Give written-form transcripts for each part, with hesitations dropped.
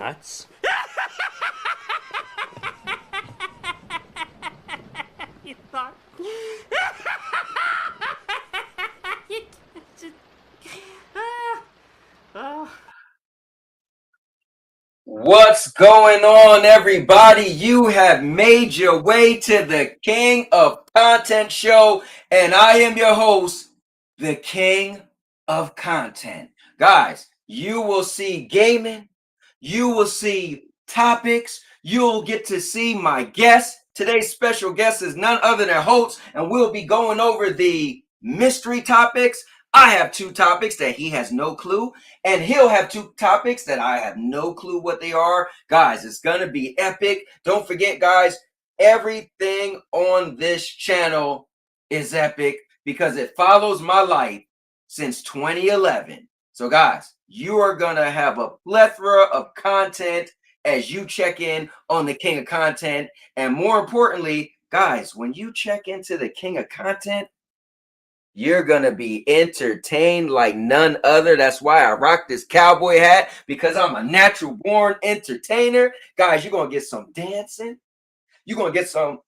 Nuts. You thought? What's going on, everybody? You have made your way to the King of Content show, and I am your host, the King of Content. Guys, you will see gaming, you will see topics, you'll get to see my guest. Today's special guest is none other than Hoults, and we'll be going over the mystery topics. I have two topics that he has no clue, and he'll have two topics that I have no clue what they are. Guys, it's going to be epic. Don't forget, guys, everything on this channel is epic because it follows my life since 2011. So, guys, you are going to have a plethora of content as you check in on the King of Content. And more importantly, guys, when you check into the King of Content, you're going to be entertained like none other. That's why I rock this cowboy hat, because I'm a natural born entertainer. Guys, you're going to get some dancing. You're going to get some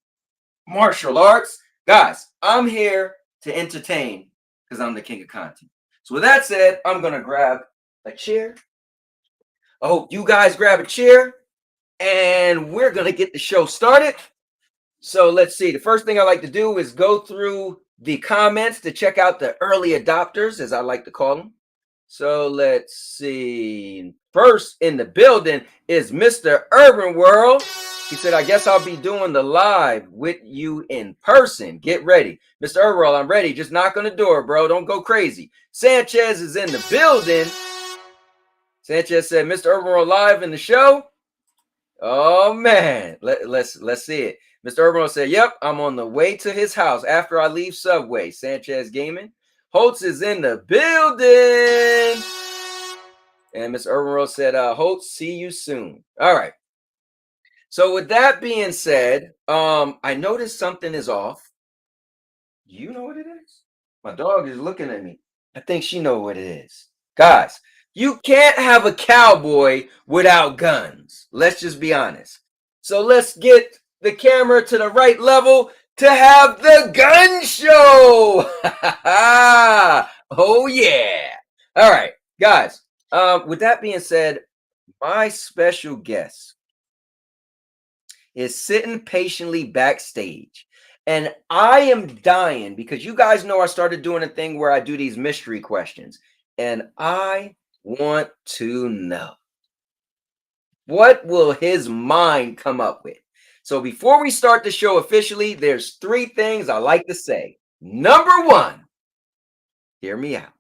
martial arts. Guys, I'm here to entertain because I'm the King of Content. So with that said, I'm going to grab a chair. I hope you guys grab a chair, and we're going to get the show started. So let's see. The first thing I like to do is go through the comments to check out the early adopters, as I like to call them. So let's see. First in the building is Mr. Urban World. He said, I guess I'll be doing the live with you in person. Get ready. Mr. Urban World, I'm ready. Just knock on the door, bro. Don't go crazy. Sanchez is in the building. Sanchez said, Mr. Urban World live in the show. Oh, man. Let's see it. Mr. Urban said, yep, I'm on the way to his house after I leave Subway. Sanchez Gaming. Hoults is in the building. And Mr. Urban said, Hoults, see you soon. All right. So with that being said, I noticed something is off. You know what it is? My dog is looking at me. I think she knows what it is. Guys, you can't have a cowboy without guns. Let's just be honest. So let's get the camera to the right level to have the gun show. Oh, yeah. All right, guys. With that being said, my special guest is sitting patiently backstage. And I am dying because you guys know I started doing a thing where I do these mystery questions. And I want to know, what will his mind come up with? So before we start the show officially, there's three things I like to say. Number one, hear me out.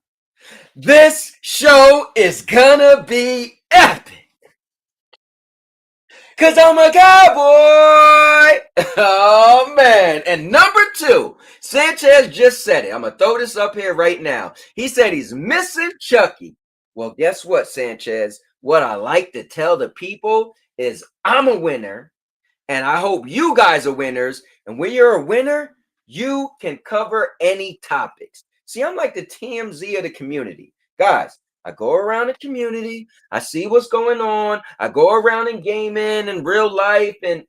This show is gonna be epic. Cause I'm a cowboy. Oh man. And number two, Sanchez just said it. I'm gonna throw this up here right now. He said he's missing Chucky. Well, guess what, Sanchez? What I like to tell the people is I'm a winner. And I hope you guys are winners. And when you're a winner, you can cover any topics. See, I'm like the TMZ of the community. Guys, I go around the community. I see what's going on. I go around in gaming and real life. And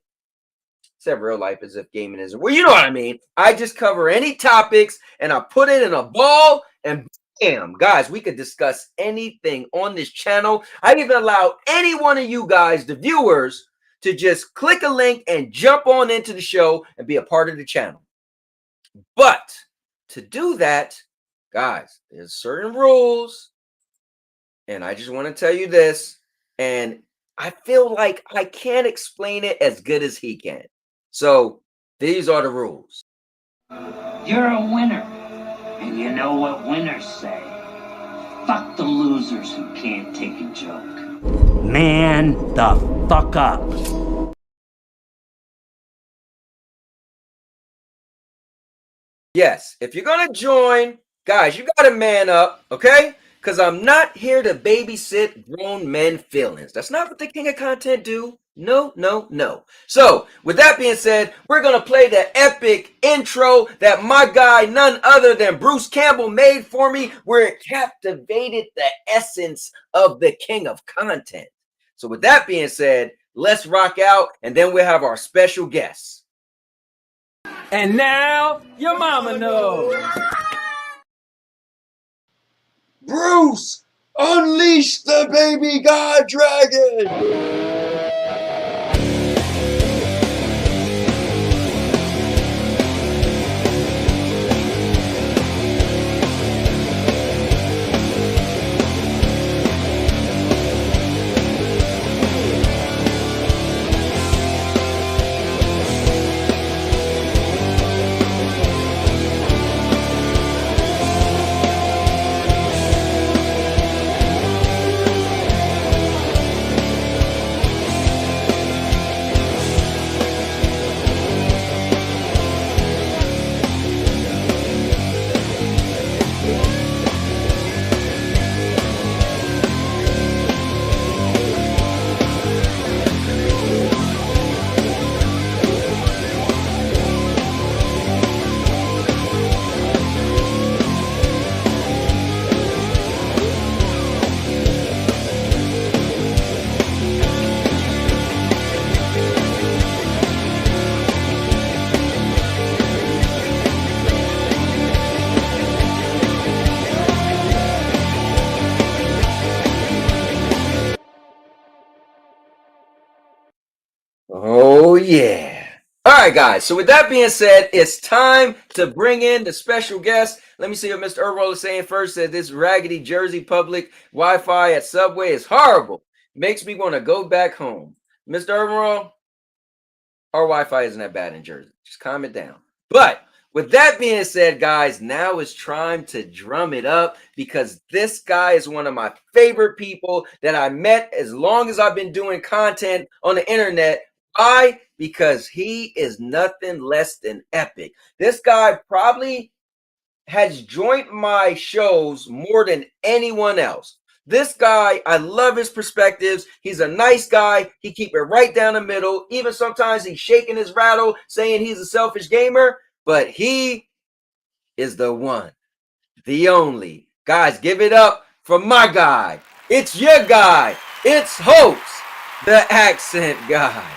said real life as if gaming isn't. Well, you know what I mean. I just cover any topics and I put it in a ball and bam, guys, we could discuss anything on this channel. I even allow any one of you guys, the viewers, to just click a link and jump on into the show and be a part of the channel. But to do that, guys, there's certain rules. And I just want to tell you this. And I feel like I can't explain it as good as he can. So these are the rules. You're a winner. And you know what winners say. Fuck the losers who can't take a joke. Man the fuck up. Yes, if you're going to join, guys, you got to man up, okay? Because I'm not here to babysit grown men feelings. That's not what the King of Content do. No, no, no. So, with that being said, we're going to play the epic intro that my guy, none other than Bruce Campbell, made for me, where it captivated the essence of the King of Content. So, with that being said, let's rock out, and then we'll have our special guests. And now, your mama knows. Bruce, unleash the baby god dragon! Oh, yeah. All right, guys. So with that being said, it's time to bring in the special guest. Let me see what Mr. Earl is saying first. That this raggedy Jersey public Wi-Fi at Subway is horrible. Makes me want to go back home. Mr. Earl, our Wi-Fi isn't that bad in Jersey. Just calm it down. But with that being said, guys, now it's time to drum it up because this guy is one of my favorite people that I met as long as I've been doing content on the internet. Why? Because he is nothing less than epic. This guy probably has joined my shows more than anyone else. This guy, I love his perspectives. He's a nice guy. He keep it right down the middle. Even sometimes he's shaking his rattle, saying he's a selfish gamer, but he is the one, the only. Guys, give it up for my guy. It's your guy. It's Hoults, the accent guy.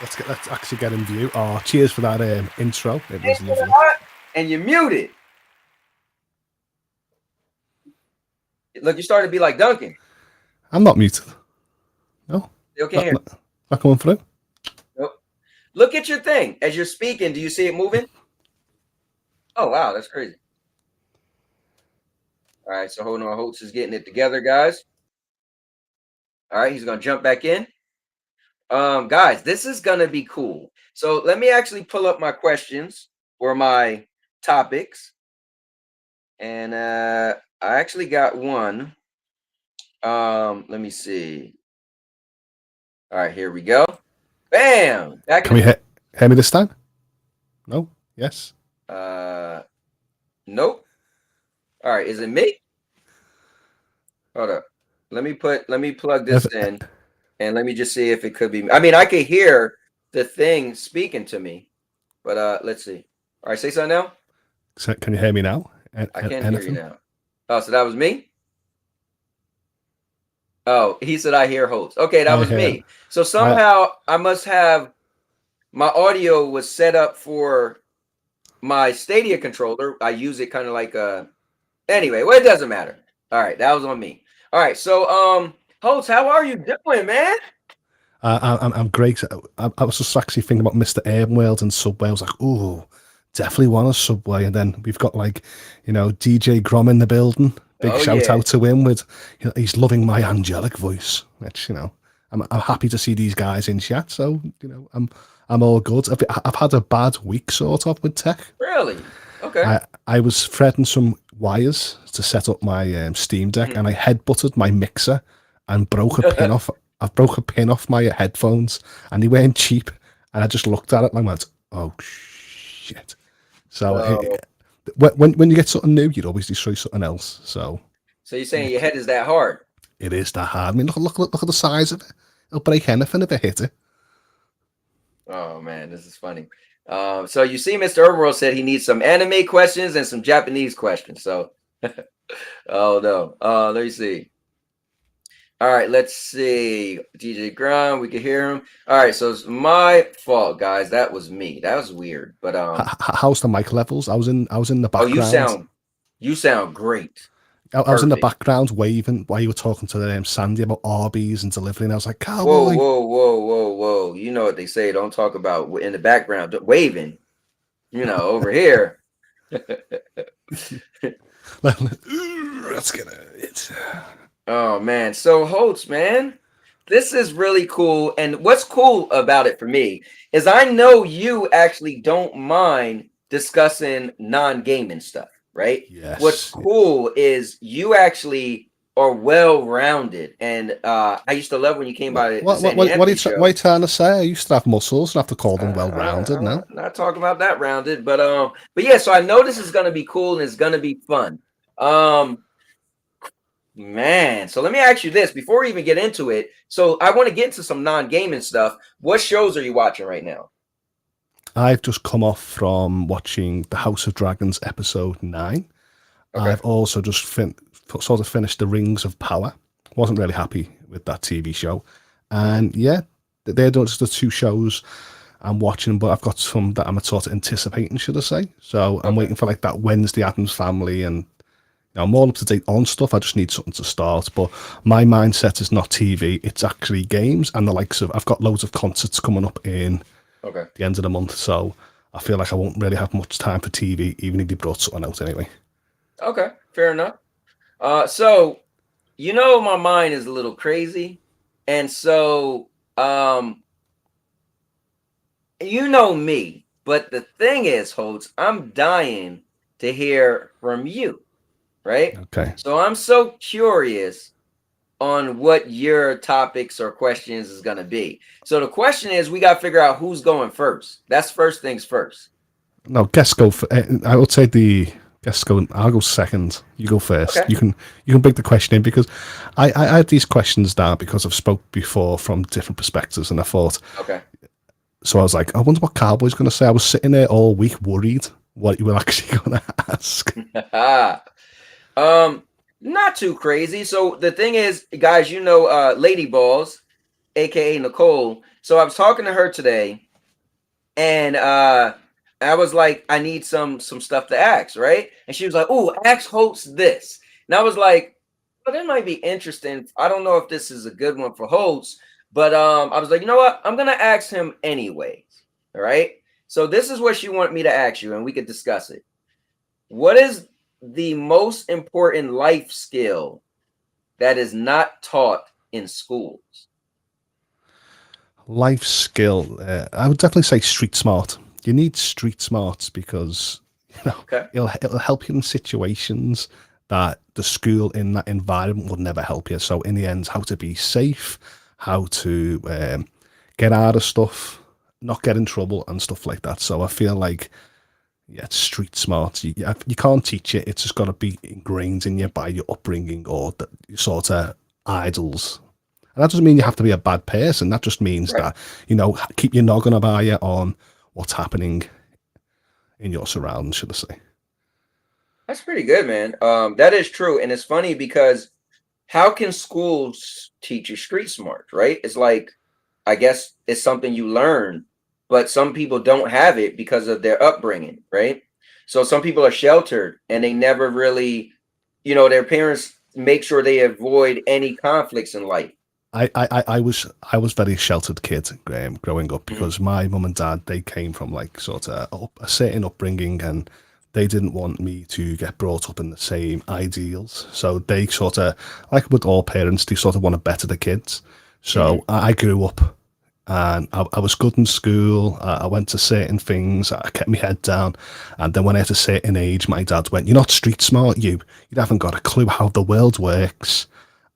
Let's actually get in view. Oh, cheers for that intro. It was lovely. And you're muted. Look, you're starting to be like Duncan. I'm not muted. No. Still can't hear. Not coming through. Nope. Look at your thing. As you're speaking, do you see it moving? Oh, wow. That's crazy. All right. So hold on. Hoults is getting it together, guys. All right. He's going to jump back in. Guys, this is going to be cool. So let me actually pull up my questions or my topics. And I actually got one. Let me see. All right, here we go. Bam! Can we hear me this time? No? Yes? Nope. All right, is it me? Hold up. Let me plug this in and let me just see if it could be me. I mean, I could hear the thing speaking to me, but let's see. All right, say something now. So can you hear me now? I can't hear you now. Oh, so that was me? Oh, he said I hear Hoults. Okay, that was me. So somehow I must have my audio was set up for my Stadia controller. I use it kind of like a Anyway, well, it doesn't matter. All right, that was on me. All right, so Hoults, how are you doing, man? I'm great. I was just actually thinking about Mr. Airworld and Subway. I was like, ooh, definitely want a Subway. And then we've got like, DJ Grom in the building. Big Oh shout yeah. out to him with, he's loving my angelic voice, which, I'm happy to see these guys in chat. So, I'm all good. I've had a bad week sort of with tech. Really? Okay. I was threading some wires to set up my Steam Deck, and I headbutted my mixer and broke a pin off. I broke a pin off my headphones, and they weren't cheap. And I just looked at it and I went, "Oh shit!" So when you get something new, you'd always destroy something else. So you're saying your head is that hard? it is that hard. I mean, look at the size of it. It'll break anything if it hit it. Oh man, this is funny. So you see, Mr. Overworld said he needs some anime questions and some Japanese questions. So, oh no. Let me see. All right, let's see. DJ Grom, we can hear him. All right, so it's my fault, guys. That was me. That was weird. But How's the mic levels? I was in the background. You sound great. I was in the background waving while you were talking to Sandy about Arby's and delivering. I was like, Cowboy. Whoa. You know what they say. Don't talk about in the background waving. Over here. Let's get it. Oh, man. So, Hoults, man, this is really cool. And what's cool about it for me is I know you actually don't mind discussing non-gaming stuff. Right? Yes. What's cool is you actually are well-rounded, and I used to love when you came by. What are you trying to say? I used to have muscles, and I have to call them well-rounded now. Not talking about that rounded, but yeah. So I know this is gonna be cool and it's gonna be fun. Man. So let me ask you this before we even get into it. So I want to get into some non-gaming stuff. What shows are you watching right now? I've just come off from watching the House of Dragons episode 9. Okay. I've also just sort of finished the Rings of Power. Wasn't really happy with that TV show. And yeah, they're just the two shows I'm watching, but I've got some that I'm sort of anticipating, should I say. So I'm waiting for like that Wednesday Addams Family, and I'm all up to date on stuff. I just need something to start. But my mindset is not TV. It's actually games and the likes of, I've got loads of concerts coming up in the end of the month, so I feel like I won't really have much time for TV, even if they brought something out anyway. Okay, fair enough. So my mind is a little crazy, and so you know me, but the thing is, Hoults, I'm dying to hear from you, right? Okay. So I'm so curious on what your topics or questions is going to be. So the question is, we got to figure out who's going first. That's first things first. No, guests go. I would say the guests go. I'll go second. You go first. Okay. You can bring the question in, because I had these questions down because I've spoke before from different perspectives, and I thought. Okay. So I was like, I wonder what Cowboy's going to say. I was sitting there all week worried what you were actually going to ask. Not too crazy. So the thing is, guys, Lady Balls, aka Nicole. So I was talking to her today, and I was like, I need some stuff to ask, right? And she was like, "Oh, ask Hoults this." And I was like, "Well, that might be interesting. I don't know if this is a good one for Hoults, but I was like, you know what? I'm gonna ask him anyways." All right. So this is what she wanted me to ask you, and we could discuss it. What is the most important life skill that is not taught in schools? Life skill, I would definitely say street smart. You need street smarts because it'll help you in situations that the school in that environment would never help you. So in the end, how to be safe, how to get out of stuff, not get in trouble and stuff like that. So I feel like, it's street smart. You can't teach it. It's just got to be ingrained in you by your upbringing or the sort of idols. And that doesn't mean you have to be a bad person. That just means that, keep your noggin about you on what's happening in your surroundings, should I say. That's pretty good, man. That is true. And it's funny because how can schools teach you street smart, right? It's like, I guess it's something you learn, but some people don't have it because of their upbringing, right? So some people are sheltered and they never really you know, their parents make sure they avoid any conflicts in life. I was very sheltered kid growing up because my mum and dad, they came from like sort of a certain upbringing, and they didn't want me to get brought up in the same ideals. So they sort of, like with all parents, they sort of want to better the kids. So I grew up and I was good in school. I went to certain things. I kept my head down. And then when I had a certain age, my dad went, "You're not street smart, you haven't got a clue how the world works."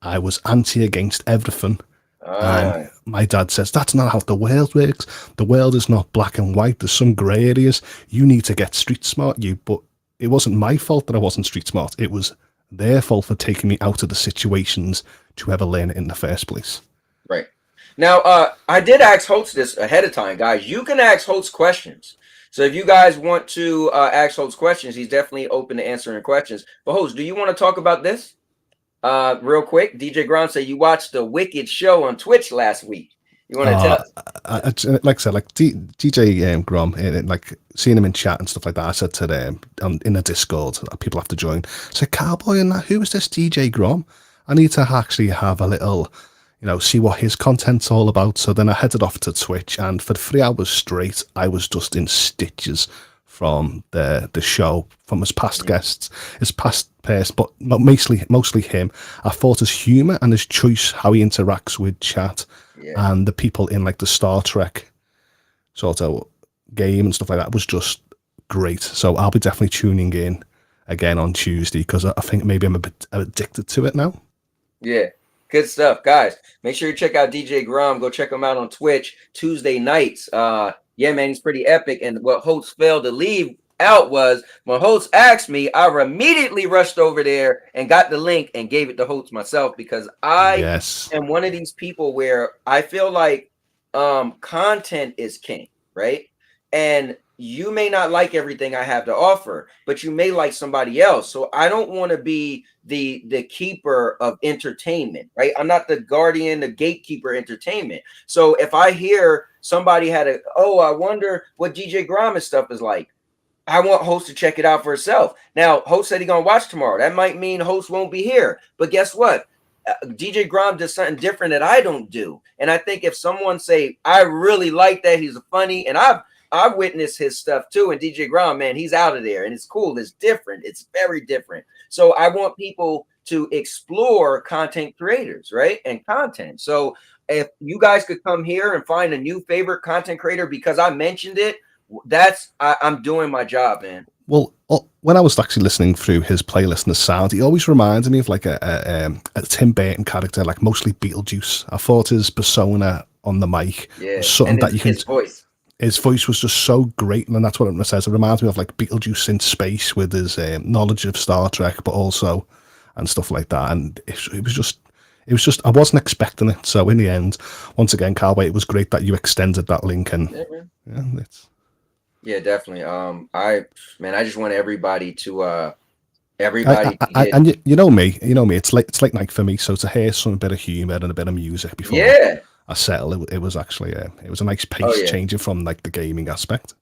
I was anti against everything. And my dad says, "That's not how the world works. The world is not black and white. There's some grey areas. You need to get street smart, you." But it wasn't my fault that I wasn't street smart. It was their fault for taking me out of the situations to ever learn it in the first place. Right. Now, I did ask Hoults this ahead of time, guys. You can ask Hoults questions. So if you guys want to ask Hoults questions, he's definitely open to answering questions. But Hoults, do you want to talk about this? Real quick, DJ Grom said you watched the Wicked show on Twitch last week. You want to tell? Like I said, like DJ Grom, like seeing him in chat and stuff like that. I said to them in the Discord, people have to join. I said, "Cowboy and that, who is this DJ Grom? I need to actually have a little, see what his content's all about." So then I headed off to Twitch, and for 3 hours straight, I was just in stitches from the show, from his past guests, his past pairs, but mostly him. I thought his humour and his choice, how he interacts with chat and the people in like the Star Trek sort of game and stuff like that was just great. So I'll be definitely tuning in again on Tuesday because I think maybe I'm a bit addicted to it now. Yeah. Good stuff, guys. Make sure you check out DJ Grom. Go check him out on Twitch Tuesday nights. Yeah, man, he's pretty epic. And what Hoults failed to leave out was when Hoults asked me, I immediately rushed over there and got the link and gave it to Hoults myself because I am one of these people where I feel like content is king, right? And you may not like everything I have to offer, but you may like somebody else. So I don't want to be the keeper of entertainment, right? I'm not the guardian, the gatekeeper entertainment. So if I hear somebody had I wonder what DJ Grom's stuff is like, I want Hoults to check it out for herself. Now, Hoults said he's going to watch tomorrow. That might mean Hoults won't be here. But guess what? DJ Grom does something different that I don't do. And I think if someone say, I really like that, he's funny, and I've witnessed his stuff too. And DJ Grom, man, he's out of there. And it's cool. It's different. It's very different. So I want people to explore content creators, right? And content. So if you guys could come here and find a new favorite content creator because I mentioned it, I'm doing my job, man. Well, when I was actually listening through his playlist and the sound, he always reminded me of like a Tim Burton character, like mostly Beetlejuice. I thought his persona on the mic was something that you can. His voice was just so great, and that's what it says. It reminds me of like Beetlejuice in space with his knowledge of Star Trek, but also and stuff like that. And it was just I wasn't expecting it. So in the end, once again, Cowboy, it was great that you extended that link, and yeah, definitely. I just want everybody to and you know me, it's like night for me. So to hear some bit of humor and a bit of music before I settle, it was actually it was a nice pace changing from like the gaming aspect.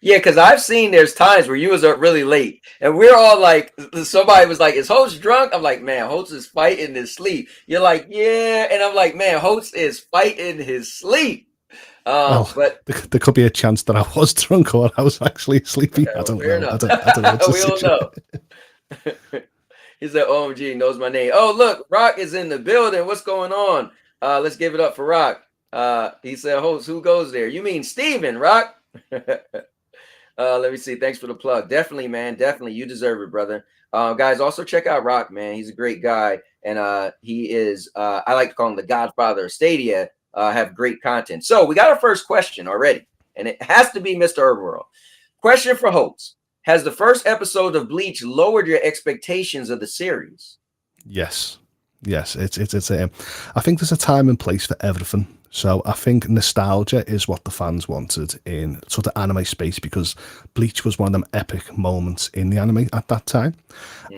Yeah, because I've seen there's times where you was up really late and we're all like, somebody was like, "Is Hoults drunk?" I'm like, "Man, Hoults is fighting his sleep." You're like, "Yeah," and I'm like, "Man, Hoults is fighting his sleep." But there could be a chance that I was drunk or I was actually sleepy. I don't know. I don't know. We don't know. He said, "OMG knows my name." Oh, look, Rock is in the building. What's going on? Let's give it up for Rock. He said, "Hoults, who goes there?" You mean Steven, Rock? Let me see. Thanks for the plug. Definitely, man. Definitely. You deserve it, brother. Guys, also check out Rock, man. He's a great guy. And he is, I like to call him the godfather of Stadia, have great content. So we got our first question already. And it has to be Mr. Herberworld. Question for Hoults. Has the first episode of Bleach lowered your expectations of the series? Yes. It's I think there's a time and place for everything. So I think nostalgia is what the fans wanted in sort of anime space because Bleach was one of them epic moments in the anime at that time.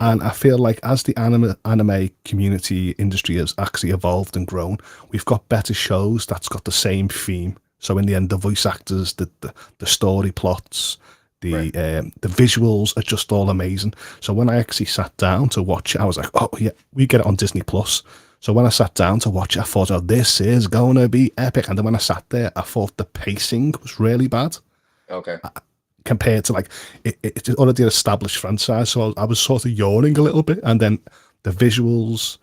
And I feel like as the anime community industry has actually evolved and grown, we've got better shows that's got the same theme. So in the end, the voice actors, the story plots, The visuals are just all amazing. So when I actually sat down to watch it, I was like, oh yeah, we get it on Disney Plus. So when I sat down to watch it, I thought, oh, this is going to be epic. And then when I sat there, I thought the pacing was really bad. Okay. Compared to like, it's already an established franchise. So I was sort of yawning a little bit. And then the visuals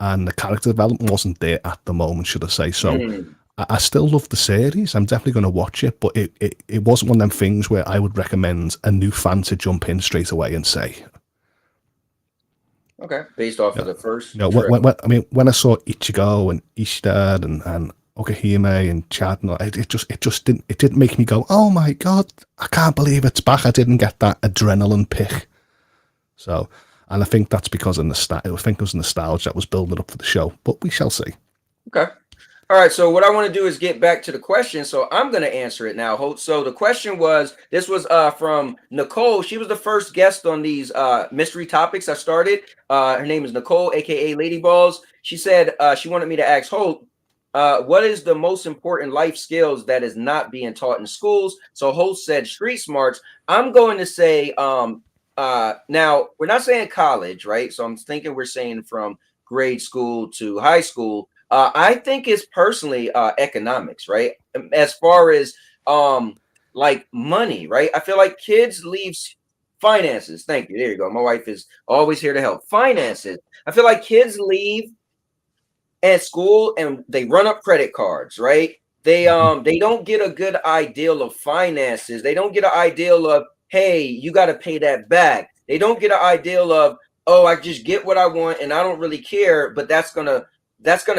and the character development wasn't there at the moment, should I say. So I still love the series. I'm definitely going to watch it. But it wasn't one of them things where I would recommend a new fan to jump in straight away and say, okay, based off of the first. No, I mean, when I saw Ichigo and Ishida and Okahime and Chad, it didn't make me go, oh my god, I can't believe it's back. I didn't get that adrenaline pick. So, and I think that's because of I think it was nostalgia that was building up for the show. But we shall see. Okay. All right, so what I want to do is get back to the question. So I'm going to answer it now, Holt. So the question was, this was from Nicole. She was the first guest on these mystery topics I started. Her name is Nicole, aka Lady Balls. She said she wanted me to ask Holt, what is the most important life skills that is not being taught in schools? So Holt said street smarts. I'm going to say, now we're not saying college, right? So I'm thinking we're saying from grade school to high school. I think it's personally economics, right? As far as like money, right? I feel like kids leave finances. Thank you. There you go. My wife is always here to help. Finances. I feel like kids leave at school and they run up credit cards, right? They don't get a good ideal of finances. They don't get an ideal of, hey, you got to pay that back. They don't get an ideal of, oh, I just get what I want and I don't really care, but that's gonna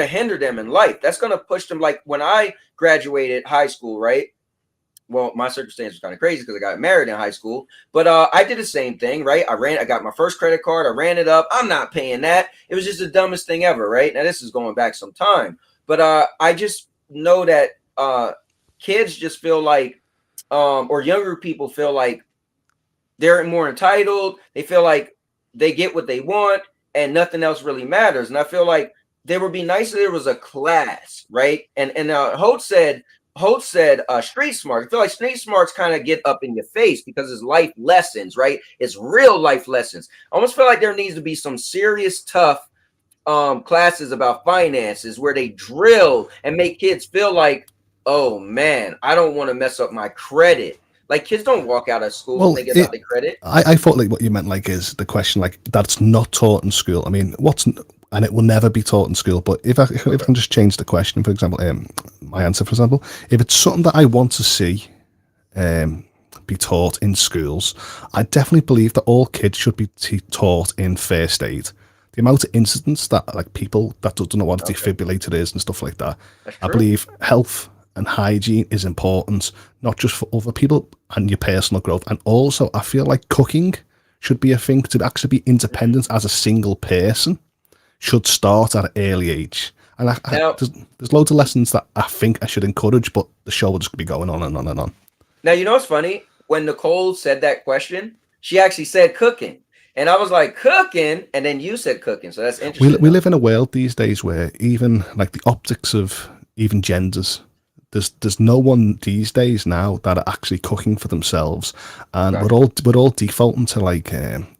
hinder them in life. That's going to push them. Like when I graduated high school, right? Well, my circumstance was kind of crazy because I got married in high school, but I did the same thing, right? I got my first credit card. I ran it up. I'm not paying that. It was just the dumbest thing ever, right? Now this is going back some time, but I just know that kids just feel like, or younger people feel like they're more entitled. They feel like they get what they want and nothing else really matters. And I feel like there would be nice if there was a class, right? And Holt said street smarts. I feel like street smarts kind of get up in your face because it's life lessons, right? It's real life lessons. I almost feel like there needs to be some serious tough classes about finances where they drill and make kids feel like, oh man, I don't want to mess up my credit. Like kids don't walk out of school and they get out the credit. I thought like what you meant like is the question like that's not taught in school. I mean, and it will never be taught in school. But if I can just change the question, for example, my answer, for example, if it's something that I want to see be taught in schools, I definitely believe that all kids should be taught in first aid. The amount of incidents that like people that don't know what a defibrillator is and stuff like that. I believe health and hygiene is important, not just for other people and your personal growth. And also, I feel like cooking should be a thing to actually be independent as a single person. Should start at an early age. And there's loads of lessons that I think I should encourage, but the show will just be going on and on and on. Now, you know what's funny? When Nicole said that question, she actually said cooking. And I was like, cooking? And then you said cooking. So that's interesting. We live in a world these days where even like the optics of even genders, there's no one these days now that are actually cooking for themselves, and we're all defaulting to like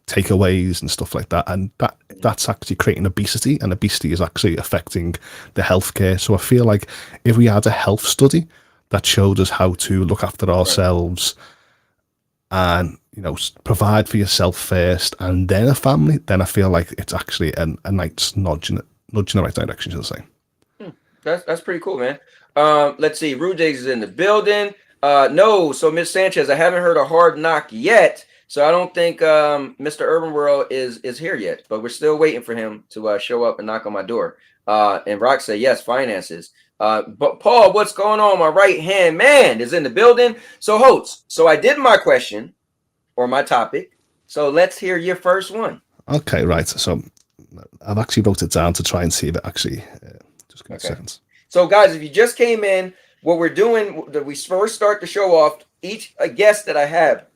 takeaways and stuff like that, and that's actually creating obesity, and obesity is actually affecting the healthcare. So I feel like if we had a health study that showed us how to look after ourselves and provide for yourself first and then a family, then I feel like it's actually a nice nudge in the right direction, should I say. That's pretty cool, man. Let's see. Rude Days is in the building. No, so Miss Sanchez, I haven't heard a hard knock yet, so I don't think Mr. Urban World is here yet, but we're still waiting for him to show up and knock on my door. And Rock said yes, finances. But Paul, what's going on? My right hand man is in the building. So Hoults, so I did my question or my topic. So let's hear your first one. Okay, right. So I've actually wrote it down to try and see if it actually. Just give me a second. So guys, if you just came in, what we're doing, we first start the show off. Each guest that I have,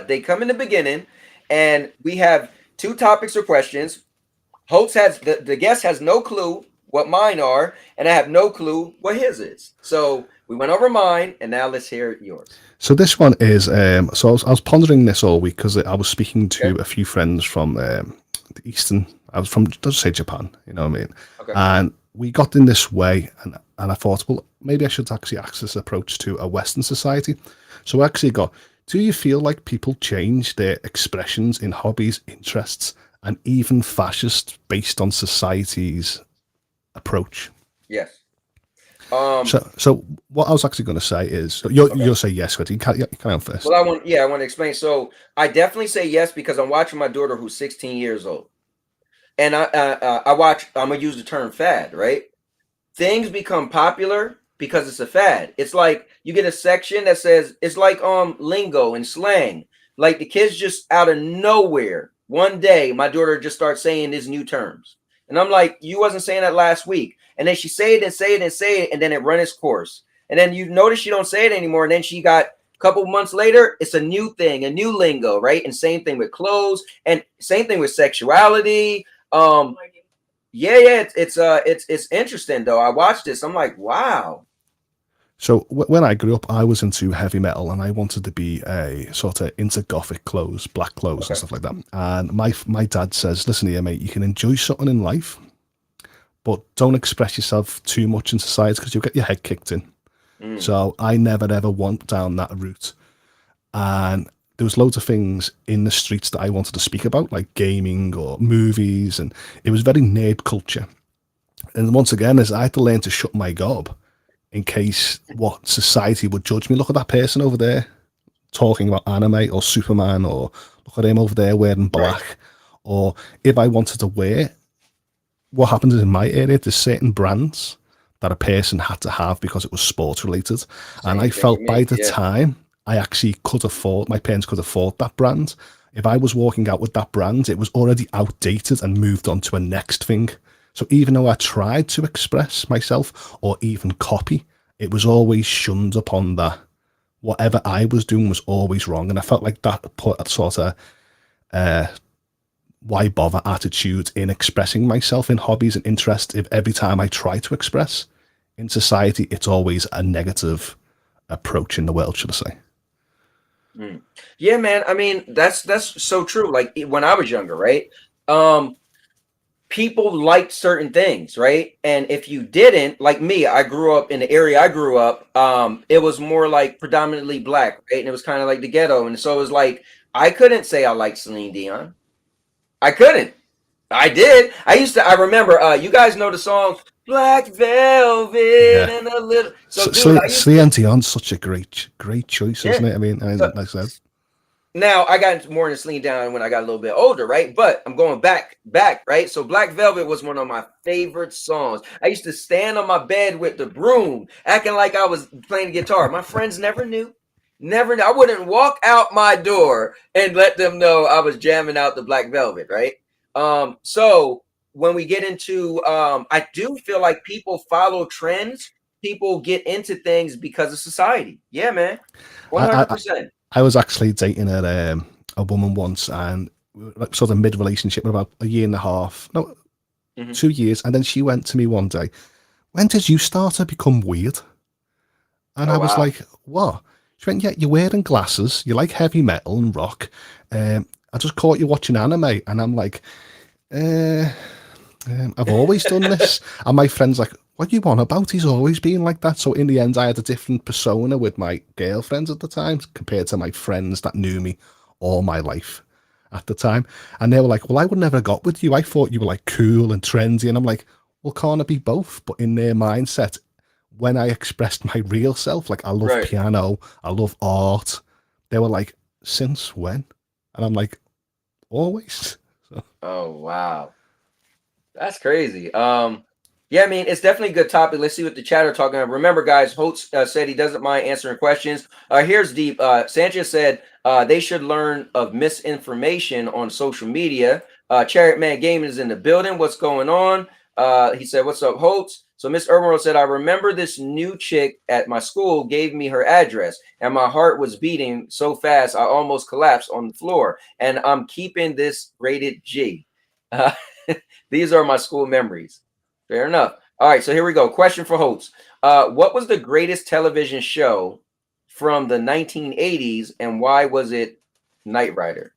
they come in the beginning, and we have two topics or questions. Hoults has the guest has no clue what mine are, and I have no clue what his is. So we went over mine, and now let's hear yours. So this one is, so I was pondering this all week because I was speaking to Okay. a few friends from the Eastern, I was from, let's say Japan, you know what I mean? Okay. And we got in this way, and I thought, well, maybe I should actually ask this approach to a Western society. So I actually got, do you feel like people change their expressions in hobbies, interests, and even fascists based on society's approach? Yes. So what I was actually going to say is, you'll say yes, but you can on first. Well, I want to explain. So I definitely say yes because I'm watching my daughter who's 16 years old, and I watch. I'm gonna use the term fad, right? Things become popular because it's a fad. It's like you get a section that says it's like lingo and slang. Like the kids just out of nowhere one day, my daughter just starts saying these new terms, and I'm like, you wasn't saying that last week. And then she say it and say it and say it, and then it run its course. And then you notice she don't say it anymore. And then she got a couple months later, it's a new thing, a new lingo, right? And same thing with clothes, and same thing with sexuality. It's interesting though. I watched this. I'm like, wow. So when I grew up, I was into heavy metal, and I wanted to be a sort of into gothic clothes, black clothes, and stuff like that. And my dad says, listen here, mate, you can enjoy something in life, but don't express yourself too much in society because you'll get your head kicked in. So I never ever went down that route. And there was loads of things in the streets that I wanted to speak about, like gaming or movies, and it was very nerd culture. And once again, as I had to learn to shut my gob in case what society would judge me. Look at that person over there talking about anime or Superman, or look at him over there wearing black. Right. Or if I wanted to wear, what happens in my area, there's certain brands that a person had to have because it was sports related. And I felt by the time I actually could afford, my parents could afford that brand. If I was walking out with that brand, it was already outdated and moved on to a next thing. So even though I tried to express myself or even copy, it was always shunned upon that whatever I was doing was always wrong. And I felt like that put a sort of why bother attitude in expressing myself in hobbies and interests if every time I try to express in society, it's always a negative approach in the world, should I say. Yeah, man. I mean, that's so true. Like when I was younger, right? People liked certain things, right? And if you didn't, like me, I grew up in the area I grew up, it was more like predominantly black, right? And it was kind of like the ghetto. And so it was like, I couldn't say I liked Celine Dion. I couldn't. I did. I remember, you guys know the song Black Velvet and a little. So Celine Dion's such a great choice, isn't it? I mean, like I said. Now I got more into Celine Dion when I got a little bit older, right? But I'm going back, right? So Black Velvet was one of my favorite songs. I used to stand on my bed with the broom, acting like I was playing the guitar. My friends never knew. I wouldn't walk out my door and let them know I was jamming out the Black Velvet, right? So when we get into, I do feel like people follow trends. People get into things because of society. Yeah, man. 100%. I was actually dating a woman once, and like sort of mid-relationship, about a year and a half, 2 years, and then she went to me one day, when did you start to become weird? And I was like, what? She went, yeah, you're wearing glasses, you like heavy metal and rock, I just caught you watching anime. And I'm like, I've always done this. And my friend's like, what you on about? He's always been like that. So in the end, I had a different persona with my girlfriends at the time compared to my friends that knew me all my life at the time. And they were like, well, I would never have got with you. I thought you were like cool and trendy. And I'm like, well, can't it be both? But in their mindset, when I expressed my real self, like I love piano, I love art, they were like, since when? And I'm like, always. So. Oh, wow. That's crazy. Yeah, I mean, it's definitely a good topic. Let's see what the chat are talking about. Remember, guys, Hoults said he doesn't mind answering questions. Here's Deep. Sanchez said they should learn of misinformation on social media. Chariot Man Gaming is in the building. What's going on? He said, what's up, Hoults? So Miss Urban said, I remember this new chick at my school gave me her address, and my heart was beating so fast I almost collapsed on the floor. And I'm keeping this rated G. These are my school memories. Fair enough. All right, so here we go. Question for Hoults. What was the greatest television show from the 1980s, and why was it Knight Rider?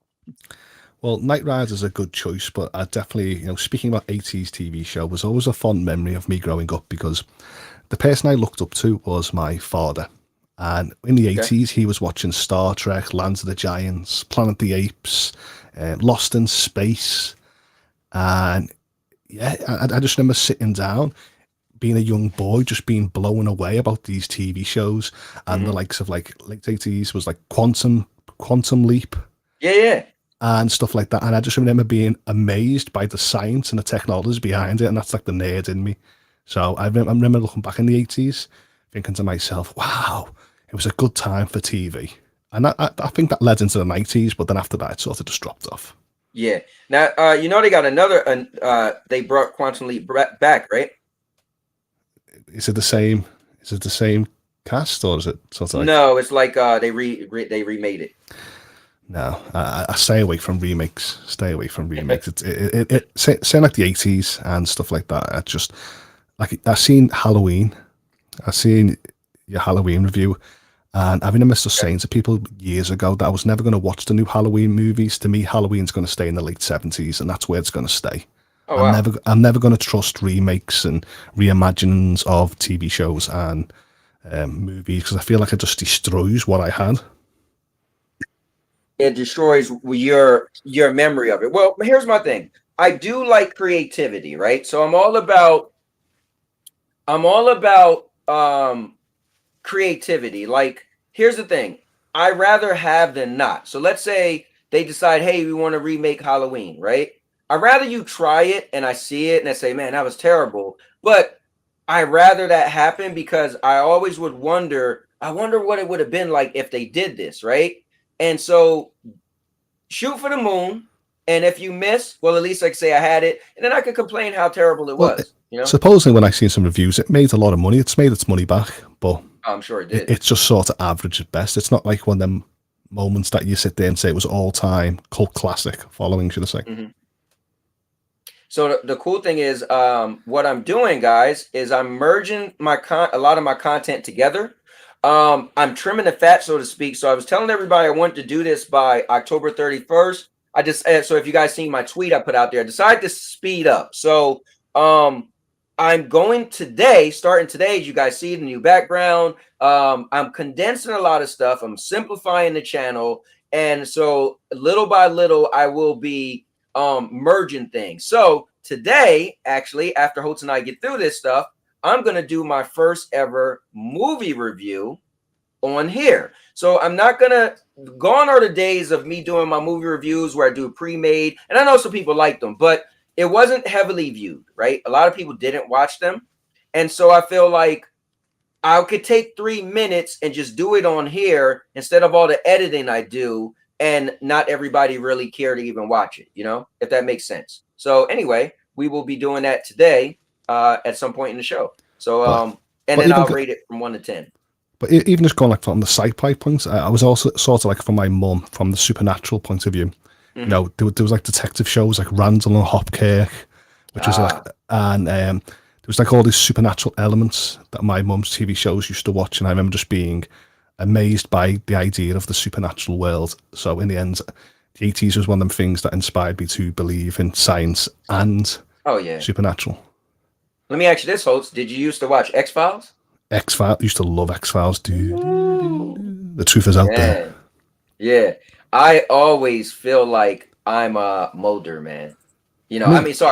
Well, Knight Rider is a good choice, but I definitely, speaking about 80s TV show, was always a fond memory of me growing up because the person I looked up to was my father. And in the 80s, he was watching Star Trek, Lands of the Giants, Planet of the Apes, Lost in Space. And yeah, I just remember sitting down, being a young boy, just being blown away about these TV shows and the likes of like late 80s was like Quantum Leap. Yeah. And stuff like that. And I just remember being amazed by the science and the technology behind it. And that's like the nerd in me. So I remember looking back in the 80s, thinking to myself, wow, it was a good time for TV. And I think that led into the 90s, but then after that, it sort of just dropped off. Yeah. Now, they got another, they brought Quantum Leap back, right? Is it the same? Is it the same cast or is it sort of like... No, it's like they remade it. No, I stay away from remakes. Stay away from remakes. It saying like the 80s and stuff like that. I just like I've seen Halloween. I've seen your Halloween review, and I remember just saying to people years ago that I was never going to watch the new Halloween movies. To me, Halloween's going to stay in the late 70s, and that's where it's going to stay. Oh, wow. I'm never going to trust remakes and reimaginings of TV shows and movies because I feel like it just destroys what I had. It destroys your memory of it. Well, here's my thing. I do like creativity, right? So I'm all about creativity. Like, here's the thing. I rather have than not. So let's say they decide, hey, we want to remake Halloween, right? I'd rather you try it and I see it and I say, man, that was terrible. But I rather that happen because I always would wonder, I wonder what it would have been like if they did this, right? And so shoot for the moon. And if you miss, well, at least I can say I had it. And then I could complain how terrible it was. Supposedly when I seen some reviews, it made a lot of money. It's made its money back, but I'm sure it did. It's just sort of average at best. It's not like one of them moments that you sit there and say it was all-time cult classic following, should I say. Mm-hmm. So the cool thing is what I'm doing, guys, is I'm merging a lot of my content together. I'm trimming the fat, so to speak. So I was telling everybody I wanted to do this by October 31st. So if you guys seen my tweet I put out there, I decided to speed up. So I'm going today, starting today, as you guys see the new background. I'm condensing a lot of stuff. I'm simplifying the channel. And so little by little, I will be merging things. So today, actually, after Hoults and I get through this stuff, I'm going to do my first ever movie review on here. So I'm not going to, gone are the days of me doing my movie reviews where I do pre-made. And I know some people like them, but it wasn't heavily viewed, right? A lot of people didn't watch them. And so I feel like I could take 3 minutes and just do it on here instead of all the editing I do. And not everybody really care to even watch it, if that makes sense. So anyway, we will be doing that today at some point in the show. So and then I'll rate it from 1 to 10. But even just going like from the sci-fi points, I was also sort of like from my mum, from the supernatural point of view. Mm-hmm. There was like detective shows like Randall and Hopkirk, which was like, and there was like all these supernatural elements that my mum's TV shows used to watch, and I remember just being amazed by the idea of the supernatural world. So in the end, the 80s was one of them things that inspired me to believe in science and supernatural. Let me ask you this, Hoults. Did you used to watch X-Files? X-Files, used to love X-Files, dude. The truth is out there. Yeah. I always feel like I'm Mulder, man.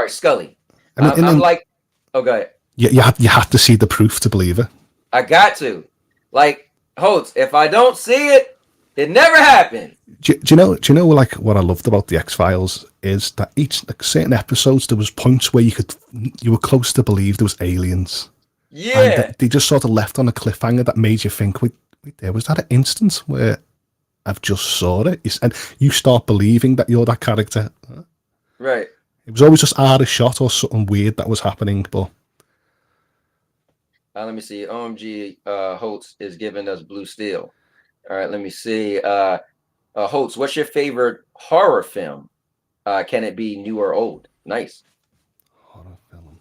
Scully. I'm like, oh, go ahead. You have to see the proof to believe it. I got to. Like, Hoults, if I don't see it, it never happened. Do you know like what I loved about the X-Files is that each certain episodes there was points where you were close to believe there was aliens. Yeah. And they just sort of left on a cliffhanger that made you think, wait, there was that an instance where I've just saw it, and you start believing that you're that character. Right. It was always just out of shot or something weird that was happening, but. Let me see. OMG Hoults is giving us Blue Steel. All right, let me see. Hoults, what's your favorite horror film? Can it be new or old? Nice. Horror film.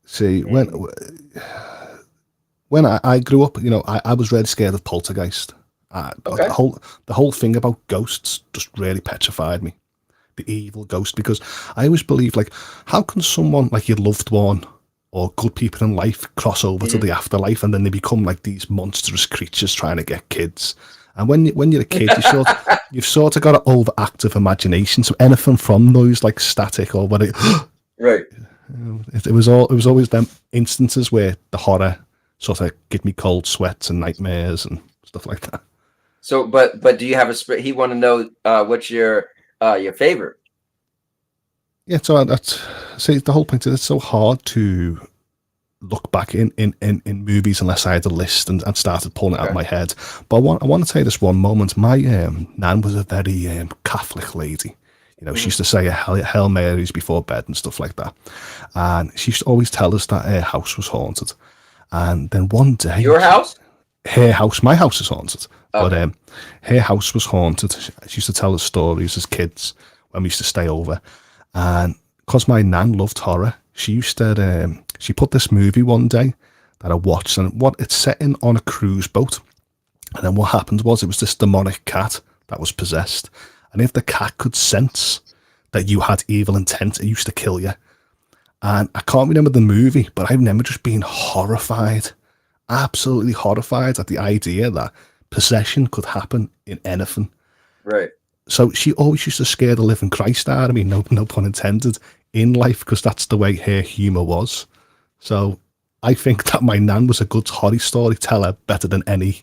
See, when I grew up, I was really scared of Poltergeist. Okay. The whole thing about ghosts just really petrified me. The evil ghost, because I always believe, like, how can someone like your loved one or good people in life cross over to the afterlife and then they become like these monstrous creatures trying to get kids? And when you're a kid, you've sort of got an overactive imagination. So anything from those like static or what right. It was always them instances where the horror sort of give me cold sweats and nightmares and stuff like that. So, but do you have he want to know what's your favorite? Yeah, so that's the whole point is it's so hard to look back in movies unless I had a list and started pulling it out of my head. But I want to tell you this one moment. My nan was a very Catholic lady. She used to say Hail Marys before bed and stuff like that. And she used to always tell us that her house was haunted. And then one day... Your house? Her house. My house is haunted. Okay. But her house was haunted. She used to tell us stories as kids when we used to stay over. And because my nan loved horror, she used to... she put this movie one day that I watched. And it's set in on a cruise boat. And then what happened was it was this demonic cat that was possessed. And if the cat could sense that you had evil intent, it used to kill you. And I can't remember the movie, but I remember just being horrified, absolutely horrified at the idea that possession could happen in anything. Right. So she always used to scare the living Christ out of me, no pun intended, in life, because that's the way her humour was. So I think that my nan was a good horror storyteller, better than any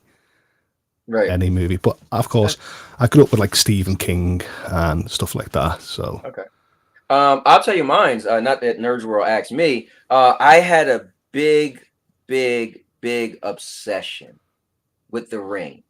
movie. But of course, I grew up with like Stephen King and stuff like that. So okay. I'll tell you mine's, not that Nerds World asked me. I had a big obsession with The Ring.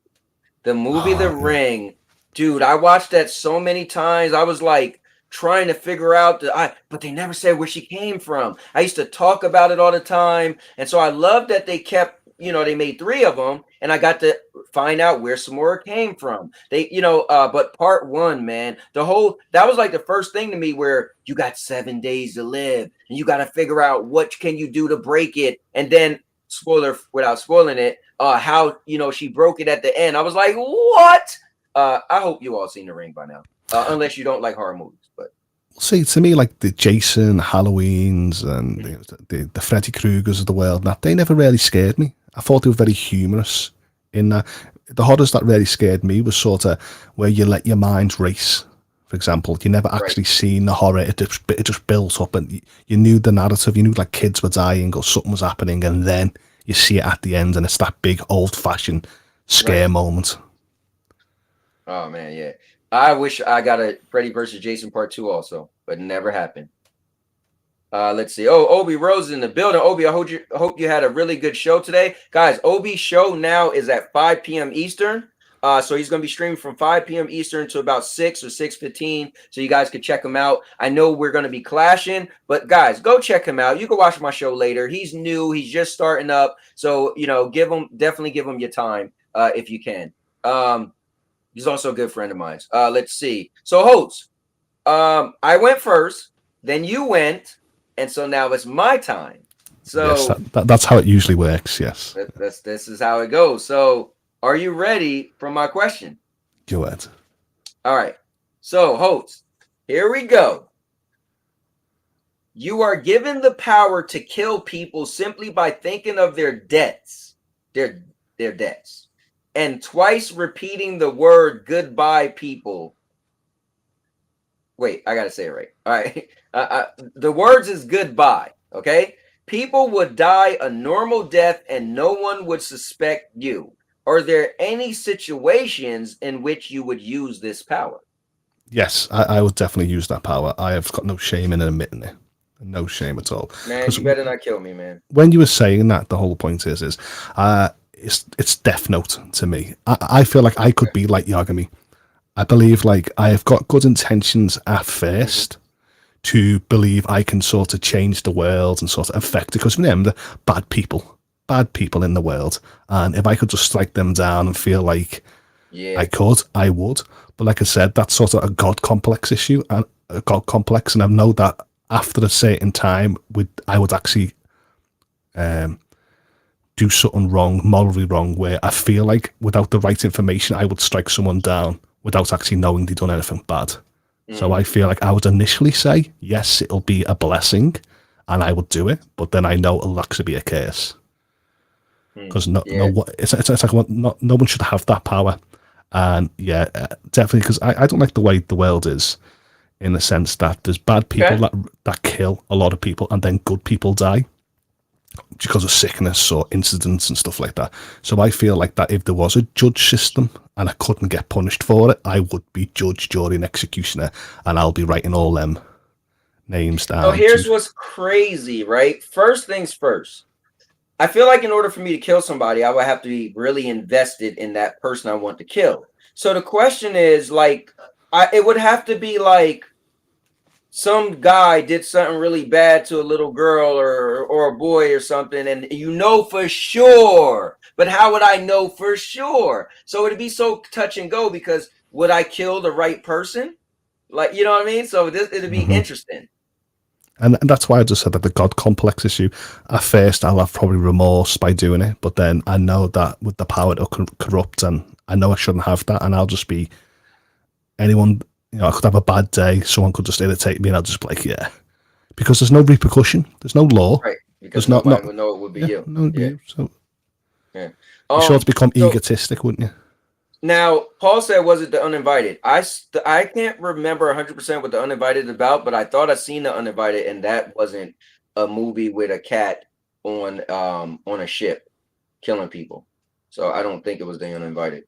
The movie The Ring, dude, I watched that so many times. I was like trying to figure out but they never said where she came from. I used to talk about it all the time. And so I loved that they kept, they made 3 of them and I got to find out where Samora came from. They, but part 1, man, that was like the first thing to me where you got 7 days to live and you got to figure out what can you do to break it. And then spoiler, without spoiling it, how, she broke it at the end. I was like, what? I hope you all seen The Ring by now, unless you don't like horror movies, but. See, to me, like the Jason, Halloweens, and the Freddy Kruegers of the world, they never really scared me. I thought they were very humorous in that. The horrors that really scared me was sort of where you let your mind race. For example, you never actually seen the horror. It just built up and you knew the narrative. You knew like kids were dying or something was happening. And then you see it at the end and it's that big old-fashioned scare moment. Oh, man, yeah. I wish I got a Freddy versus Jason part 2 also, but it never happened. Let's see. Oh, Obi Rose is in the building. Obi, I hope you had a really good show today. Guys, Obi's show now is at 5 p.m. Eastern. So he's going to be streaming from 5 p.m. Eastern to about 6 or 6:15. So you guys can check him out. I know we're going to be clashing, but guys, go check him out. You can watch my show later. He's new. He's just starting up. So, definitely give him your time if you can. He's also a good friend of mine. Let's see. So Hoults, I went first, then you went, and so now it's my time. So yes, that's how it usually works. Yes, this is how it goes. So are you ready for my question? Go ahead. All right. So Hoults, here we go. You are given the power to kill people simply by thinking of their debts, their debts, and twice repeating the word goodbye, people. Wait, I got to say it right. All right. The words is goodbye. Okay. People would die a normal death and no one would suspect you. Are there any situations in which you would use this power? Yes, I would definitely use that power. I have got no shame in admitting it. No shame at all. Man, you better not kill me, man. When you were saying that, the whole point is it's Death Note to me. I feel like I could be like Yagami. I believe like I have got good intentions at first to believe I can sort of change the world and sort of affect it. Because remember, bad people in the world. And if I could just strike them down and feel like I would. But like I said, that's sort of a God complex issue and a God complex. And I know that after a certain time, I would actually do something wrong, morally wrong, where I feel like without the right information, I would strike someone down without actually knowing they'd done anything bad. So I feel like I would initially say, yes, it'll be a blessing, and I would do it, but then I know it'll actually be a curse. Because it's like no one should have that power. And yeah, definitely, because I don't like the way the world is, in the sense that there's bad people that kill a lot of people, and then good people die because of sickness or incidents and stuff like that. So I feel like that if there was a judge system and I couldn't get punished for it, I would be judge, jury, and executioner, and I'll be writing all them names down. So here's what's crazy, right? First things first. I feel like in order for me to kill somebody, I would have to be really invested in that person I want to kill. So the question is, like, it would have to be like some guy did something really bad to a little girl or a boy or something, and you know for sure. But how would I know for sure? So it'd be so touch and go, because would I kill the right person? Like, you know what I mean? So it'd be interesting. And that's why I just said that the God complex issue. At first, I'll have probably remorse by doing it, but then I know that with the power to corrupt, and I know I shouldn't have that, and I'll just be anyone. You know, I could have a bad day. Someone could just irritate me, and I'll just be like, yeah, because there's no repercussion, there's no law, right? Because nobody would know it would be you. No, yeah. You. So you're sure to become egotistic, wouldn't you? Now, Paul said, was it the Uninvited? I can't remember 100% what the Uninvited is about, but I thought I seen the Uninvited, and that wasn't a movie with a cat on a ship killing people. So I don't think it was the Uninvited.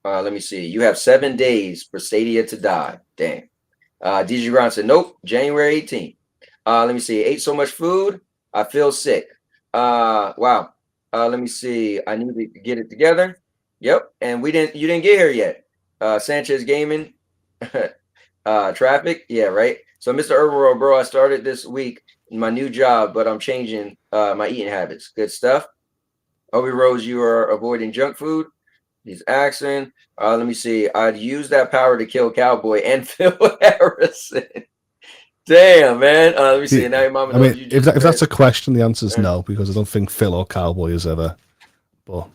Let me see. You have 7 days for Stadia to die. Damn. DJ Brown said, nope, January 18th. Let me see. Ate so much food, I feel sick. Wow. Let me see. I need to get it together. Yep. And you didn't get here yet. Sanchez Gaming. Traffic. Yeah, right. So Mr. Herbal, bro, I started this week in my new job, but I'm changing my eating habits. Good stuff. Obi Rose, you are avoiding junk food. He's asking. Let me see. I'd use that power to kill Cowboy and Phil Harrison. Damn, man. Let me see. Now your mama knows. I mean, if that's a question, the answer is no, because I don't think Phil or Cowboy is ever. But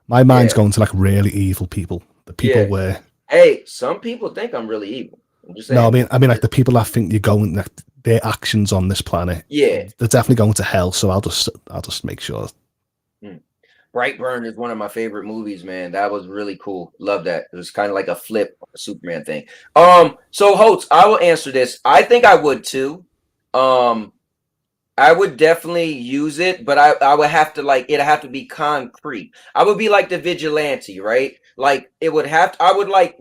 my mind's going to like really evil people. The people where. Hey, some people think I'm really evil. I'm just saying. No, I mean like the people that think you're going, like, their actions on this planet. Yeah, they're definitely going to hell. So I'll just make sure. Brightburn is one of my favorite movies, man. That was really cool. Love that. It was kind of like a flip a Superman thing. So Hoults, I will answer this. I think I would too. I would definitely use it, but I would have to, like, it'd have to be concrete. I would be like the vigilante, right? Like it would have to, I would like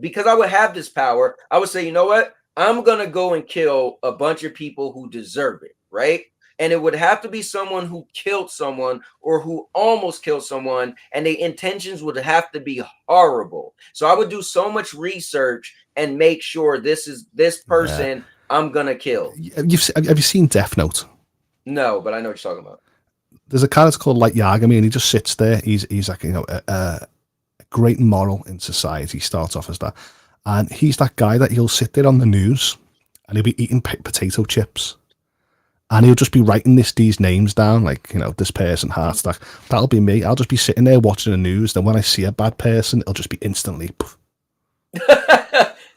because I would have this power. I would say, you know what? I'm gonna go and kill a bunch of people who deserve it, right? And it would have to be someone who killed someone or who almost killed someone, and their intentions would have to be horrible. So I would do so much research and make sure this person I'm gonna kill. Have you seen Death Note? No, but I know what you're talking about. There's a character called Light Yagami, and he just sits there. He's like, you know, a great moral in society. He starts off as that, and he's that guy that he'll sit there on the news, and he'll be eating potato chips. And he'll just be writing these names down, like, you know, this person, Heartstack. That'll be me. I'll just be sitting there watching the news. Then when I see a bad person, it'll just be instantly.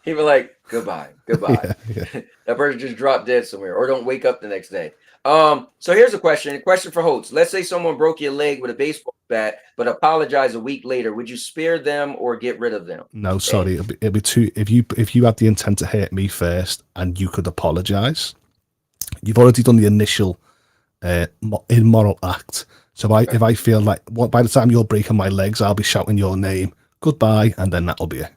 He'll be like, goodbye. Yeah. That person just dropped dead somewhere, or don't wake up the next day. So here's a question for Hoults. Let's say someone broke your leg with a baseball bat, but apologize a week later. Would you spare them or get rid of them? No, sorry. It'd be too. If you had the intent to hurt me first, and you could apologize. You've already done the initial immoral act. So if I feel like by the time you're breaking my legs, I'll be shouting your name, goodbye, and then that'll be it.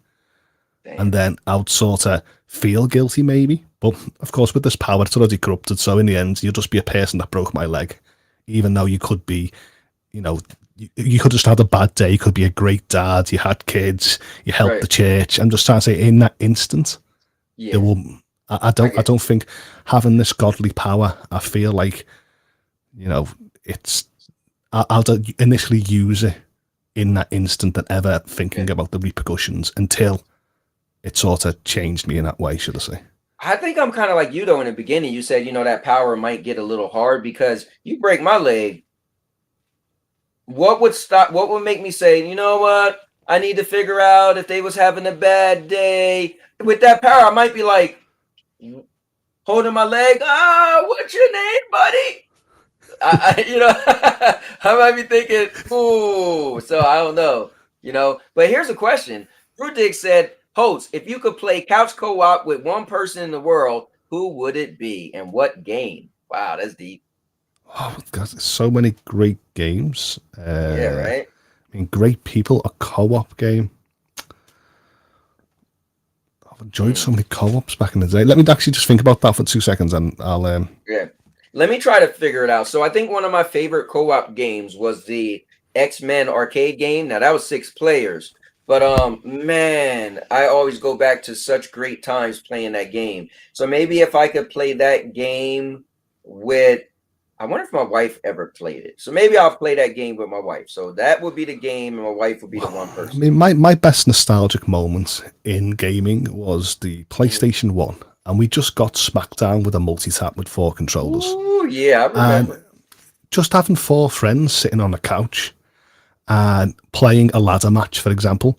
Damn. And then I'll sort of feel guilty maybe. But of course, with this power, it's already corrupted. So in the end, you'll just be a person that broke my leg, even though you could be, you know, you could just have a bad day. You could be a great dad. You had kids. You helped the church. I'm just trying to say, in that instant, there will. I don't think having this godly power, I feel like, you know, I'll initially use it in that instant than ever thinking about the repercussions until it sort of changed me in that way, should I say. I think I'm kind of like you though. In the beginning, you said, that power might get a little hard because you break my leg. What would make me say, you know what? I need to figure out if they was having a bad day. With that power, I might be like holding my leg. What's your name, buddy? I might be thinking, ooh, so I don't know, But here's a question. Rudig said, host, if you could play couch co-op with one person in the world, who would it be and what game? Wow, that's deep. Oh, God, there's so many great games. Yeah, right? I mean, great people, a co-op game. I've enjoyed so many co-ops back in the day. Let me actually just think about that for 2 seconds and I'll... Yeah. Let me try to figure it out. So I think one of my favorite co-op games was the X-Men arcade game. Now that was 6 players, but man, I always go back to such great times playing that game. So maybe if I could play that game with, I wonder if my wife ever played it. So maybe I'll play that game with my wife. So that would be the game, and my wife would be the one person. I mean, my best nostalgic moment in gaming was the PlayStation 1. And we just got smacked down with a multi-tap with 4 controllers. Ooh, yeah, I remember. And just having 4 friends sitting on a couch and playing a ladder match, for example.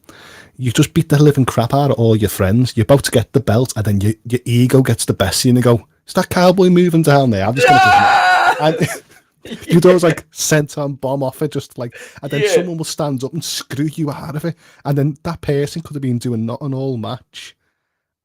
You just beat the living crap out of all your friends. You're about to get the belt, and then your ego gets the best of you, and you go, is that cowboy moving down there? I'm just going to and you'd always like senton bomb off it, just like, and then someone will stand up and screw you out of it. And then that person could have been doing nothing all match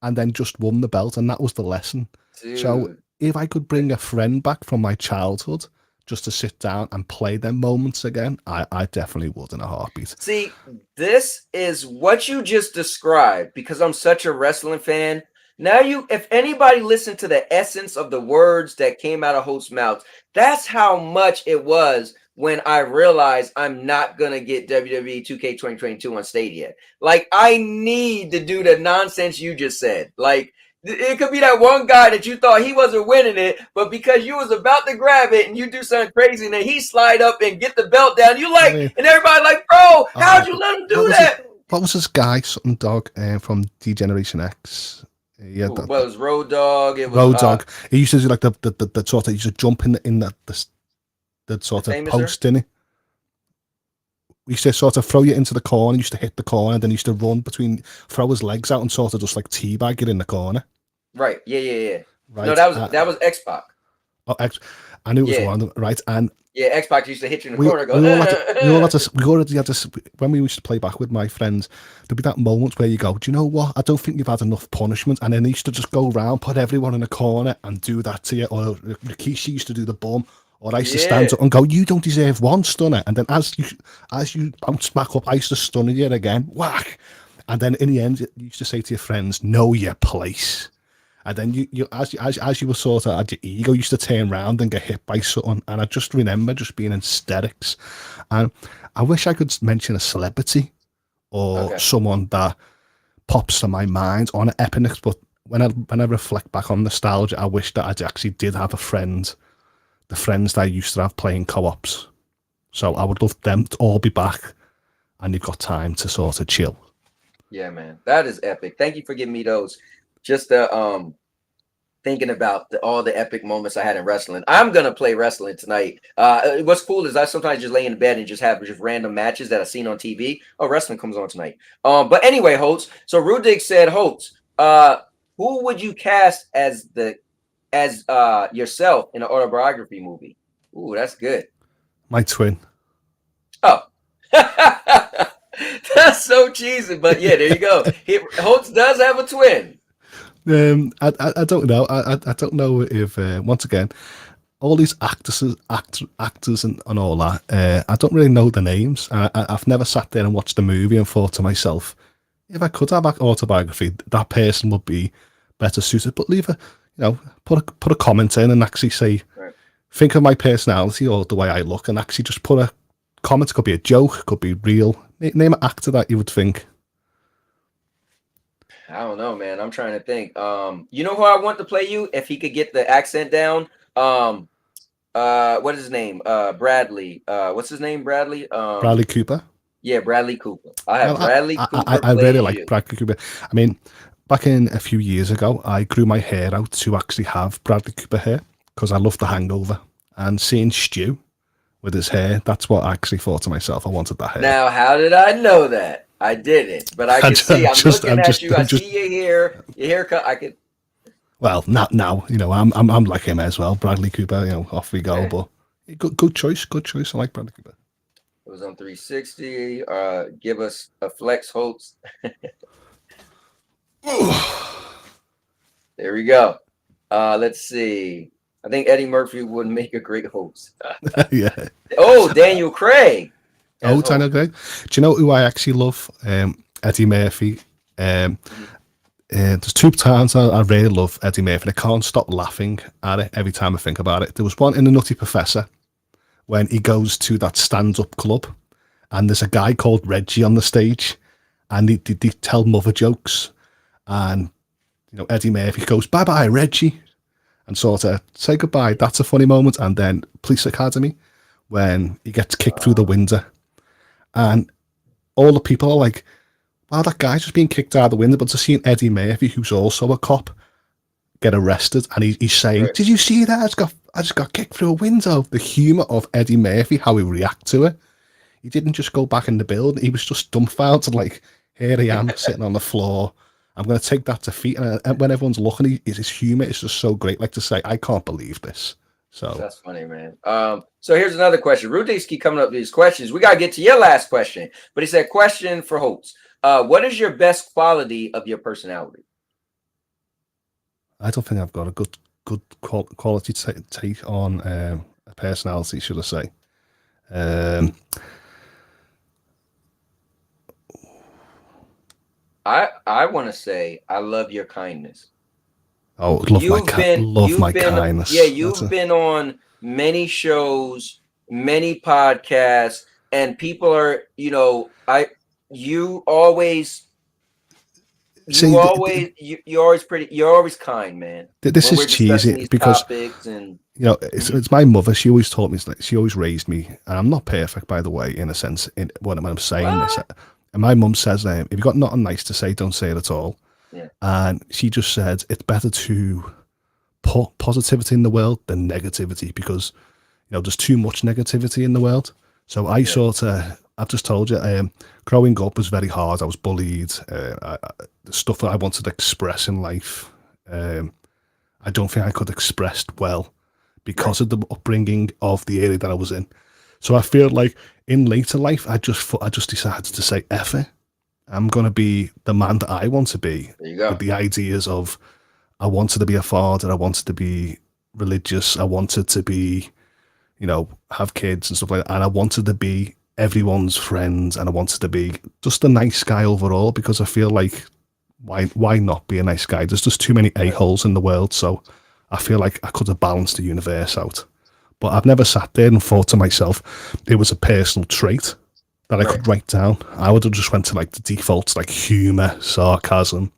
and then just won the belt, and that was the lesson. Dude. So if I could bring a friend back from my childhood just to sit down and play them moments again, I definitely would in a heartbeat. See, this is what you just described, because I'm such a wrestling fan. Now if anybody listened to the essence of the words that came out of Holt's mouth, that's how much it was when I realized I'm not going to get WWE 2K 2022 on Stadia. Like, I need to do the nonsense you just said. Like, it could be that one guy that you thought he wasn't winning it, but because you was about to grab it and you do something crazy and then he slide up and get the belt down, you like, and everybody like, bro, how'd you let him do that? What was this guy, something dog from D-Generation X? Yeah, it was Road Dogg. It was Road Dogg. He used to do like the sort of, he used to jump in the sort of post, didn't he? We used to sort of throw you into the corner, used to hit the corner, and then he used to run throw his legs out and sort of just like teabag it in the corner. Right. Yeah. Right. No, that was X-Pac. Oh, I knew it was one of them. Right. And yeah, X-Pac used to hit you in the corner. We already had to, when we used to play back with my friends, there'd be that moment where you go, do you know what? I don't think you've had enough punishment. And then he used to just go around, put everyone in a corner and do that to you. Or Rikishi used to do the bum. Or I used to stand up and go, you don't deserve one stunner. And then as you bounce back up, I used to stun you again. Whack. And then in the end, you used to say to your friends, know your place. And then you as you were sort of had your ego, used to turn around and get hit by something. And I just remember just being in hysterics. And I wish I could mention a celebrity or someone that pops to my mind on Epinix. But when I reflect back on nostalgia, I wish that I actually did have a friend. The friends that I used to have playing co-ops. So I would love them to all be back and you've got time to sort of chill. Yeah, man. That is epic. Thank you for giving me those. Just thinking about all the epic moments I had in wrestling. I'm going to play wrestling tonight. What's cool is I sometimes just lay in bed and just have just random matches that I've seen on TV. Oh, wrestling comes on tonight. But anyway, Hoults. So Rudig said, Hoults, who would you cast as yourself in an autobiography movie? Ooh, that's good. My twin. Oh. That's so cheesy, but yeah, there you go. Hoults does have a twin. I don't know. I don't know if once again, all these actors and all that. I don't really know the names. I've never sat there and watched the movie and thought to myself, if I could have an autobiography, that person would be better suited. But leave a, put a comment in and actually say, think of my personality or the way I look, and actually just put a comment. It could be a joke, could be real. Name an actor that you would think. I don't know, man. I'm trying to think. You know who I want to play you if he could get the accent down? What is his name? Bradley. What's his name? Bradley. Bradley Cooper. Yeah, Bradley Cooper. I have Bradley Cooper. I really like Bradley Cooper. I mean, back in a few years ago, I grew my hair out to actually have Bradley Cooper hair because I love The Hangover. And seeing Stu with his hair, that's what I actually thought to myself. I wanted that hair. Now, how did I know that? I didn't, but I can see. I'm looking at you. I see your haircut. I could. Well, not now. You know, I'm like him as well. Bradley Cooper. You know, off we go. But good choice. Good choice. I like Bradley Cooper. It was on 360. Give us a flex, Hoults. There we go. Let's see. I think Eddie Murphy would make a great Hoults. Yeah. Oh, Daniel Craig. Oh, Daniel Craig. Do you know who I actually love? Eddie Murphy. There's two times I really love Eddie Murphy. I can't stop laughing at it every time I think about it. There was one in The Nutty Professor when he goes to that stand-up club and there's a guy called Reggie on the stage and they tell mother jokes and you know Eddie Murphy goes, "Bye-bye, Reggie," and sort of say goodbye. That's a funny moment. And then Police Academy when he gets kicked through the window and all the people are like, wow, that guy's just being kicked out of the window, but to see Eddie Murphy, who's also a cop, get arrested, and he's saying, "Did you see that? I just got kicked through a window." The humour of Eddie Murphy, how he react to it. He didn't just go back in the building. He was just dumbfounded, like, here I am, sitting on the floor. I'm going to take that defeat. And when everyone's looking, his humour is just so great. Like to say, I can't believe this. So that's funny, man. So here's another question. Rudi's keep coming up with these questions. We got to get to your last question. But he said, question for Hoults. What is your best quality of your personality? I don't think I've got a good quality take on a personality, should I say. I want to say I love your kindness. Oh, love my kindness. Yeah, you've been on many shows, many podcasts, and people are, you know, you're always kind, man. This is cheesy because you know it's my mother. She always taught me. She always raised me, and I'm not perfect, by the way, in a sense. When I'm saying this, and my mum says, "If you've got nothing nice to say, don't say it at all." Yeah. And she just said it's better to put positivity in the world than negativity because you know there's too much negativity in the world. So I've just told you, growing up was very hard. I was bullied. The stuff that I wanted to express in life, I don't think I could express well because of the upbringing of the area that I was in. So I feel like in later life, I just decided to say, F it. I'm going to be the man that I want to be. There you go. With the ideas of, I wanted to be a father. I wanted to be religious. I wanted to be, you know, have kids and stuff like that. And I wanted to be everyone's friend. And I wanted to be just a nice guy overall because I feel like, why not be a nice guy? There's just too many a-holes in the world. So I feel like I could have balanced the universe out. But I've never sat there and thought to myself, it was a personal trait that I could write down. I would have just went to like the defaults, like humor, sarcasm,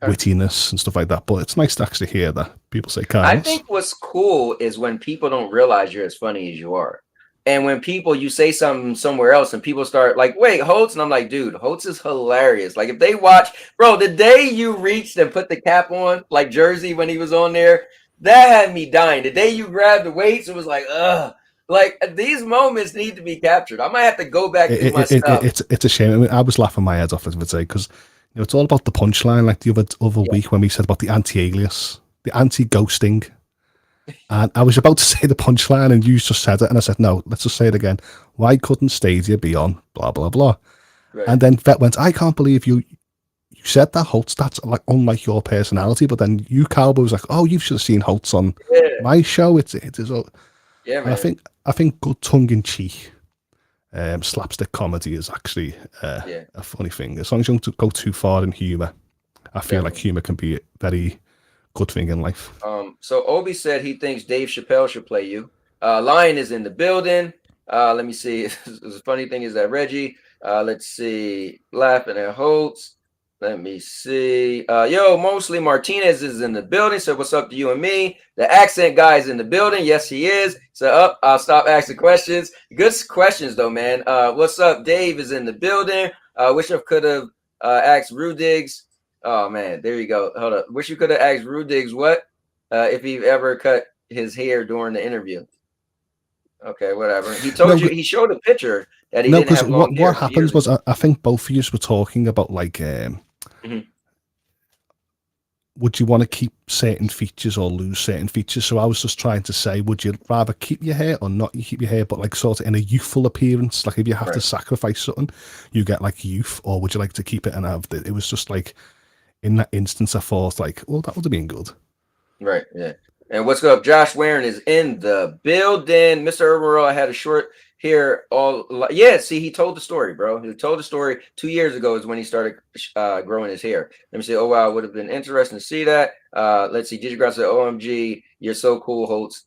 wittiness and stuff like that. But it's nice to actually hear that people say kindness. I think what's cool is when people don't realize you're as funny as you are. And when you say something somewhere else and people start like, wait, Hoults? And I'm like, dude, Hoults is hilarious. Like if they watch, bro, the day you reached and put the cap on, like Jersey when he was on there, that had me dying. The day you grabbed the weights, it was like, ugh. Like these moments need to be captured. I might have to go back to my stuff. It's a shame. I mean, I was laughing my head off, as I would say, because you know it's all about the punchline. Like the other week when we said about the anti-alias, the anti-ghosting, and I was about to say the punchline, and you just said it, and I said no. Let's just say it again. Why couldn't Stadia be on? Blah blah blah. Right. And then Vet went, I can't believe you said that, Hoults. That's like unlike your personality. But then you, Cowboy, was like, oh, you should have seen Hoults on my show. It is. Yeah, man. I think good tongue-in-cheek slapstick comedy is actually a funny thing. As long as you don't go too far in humour, I feel like humour can be a very good thing in life. So Obi said he thinks Dave Chappelle should play you. Lion is in the building. Let me see. The funny thing is that Reggie, let's see, laughing at Hoults. Let me see. Mostly Martinez is in the building. So what's up to you and me? The accent guy is in the building. Yes, he is. So I'll stop asking questions. Good questions though, man. What's up? Dave is in the building. Wish I could have asked Rudigs Oh man, there you go. Hold up. Wish you could have asked Rudigs what if he ever cut his hair during the interview. Okay, whatever. He told you. He showed a picture that he didn't have long hair. What happens was I think both of you were talking about like would you want to keep certain features or lose certain features? So I was just trying to say, would you rather keep your hair or not keep your hair, but like sort of in a youthful appearance? Like if you have to sacrifice something, you get like youth, or would you like to keep it and have it? It was just like in that instance, I thought like, well, that would have been good. Right. Yeah. And what's up? Josh Warren is in the building. Mr. Urban, I had a short hair yeah, see, he told the story, bro. He told the story 2 years ago is when he started growing his hair. Let me see. Oh wow, would have been interesting to see that. Let's see. Digigrass said, OMG, you're so cool, Hoults.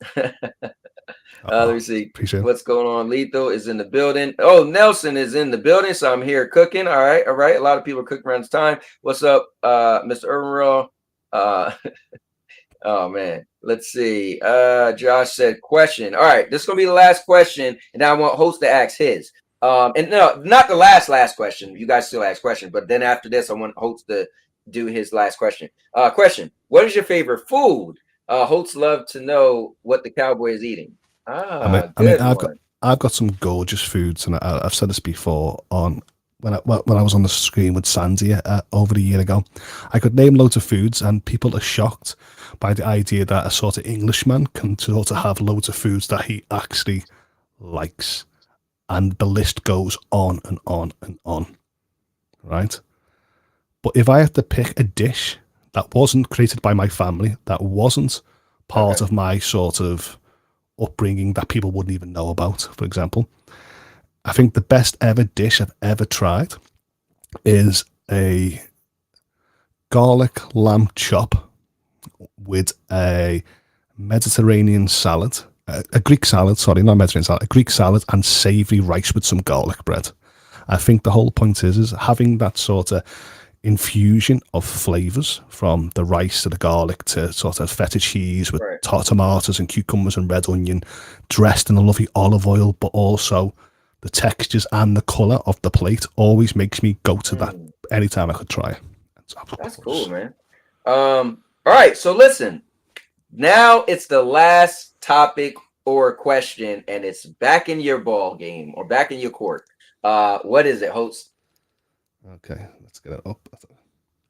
Let me see. What's going on? Lethal is in the building. Oh, Nelson is in the building, so I'm here cooking. All right. A lot of people are cooking around this time. What's up, Mr. Urban? Oh man, let's see. Josh said question. All right, this is gonna be the last question, and I want host to ask his. And no, not the last question. You guys still ask question, but then after this, I want host to do his last question. Question: what is your favorite food? Hosts love to know what the cowboy is eating. I've got some gorgeous foods, and I've said this before on. When I was on the screen with Sandy over a year ago, I could name loads of foods, and people are shocked by the idea that a sort of Englishman can sort of have loads of foods that he actually likes, and the list goes on and on and on, right? But if I had to pick a dish that wasn't created by my family, that wasn't part of my sort of upbringing, that people wouldn't even know about, for example, I think the best ever dish I've ever tried is a garlic lamb chop with a Mediterranean salad, a Greek salad, sorry, not Mediterranean salad, a Greek salad and savoury rice with some garlic bread. I think the whole point is having that sort of infusion of flavours from the rice to the garlic to sort of feta cheese with tomatoes and cucumbers and red onion, dressed in a lovely olive oil, but also the textures and the colour of the plate always makes me go to that anytime I could try it. That's cool, man. All right, so listen. Now it's the last topic or question, and it's back in your ball game or back in your court. What is it, host? Okay, let's get it up.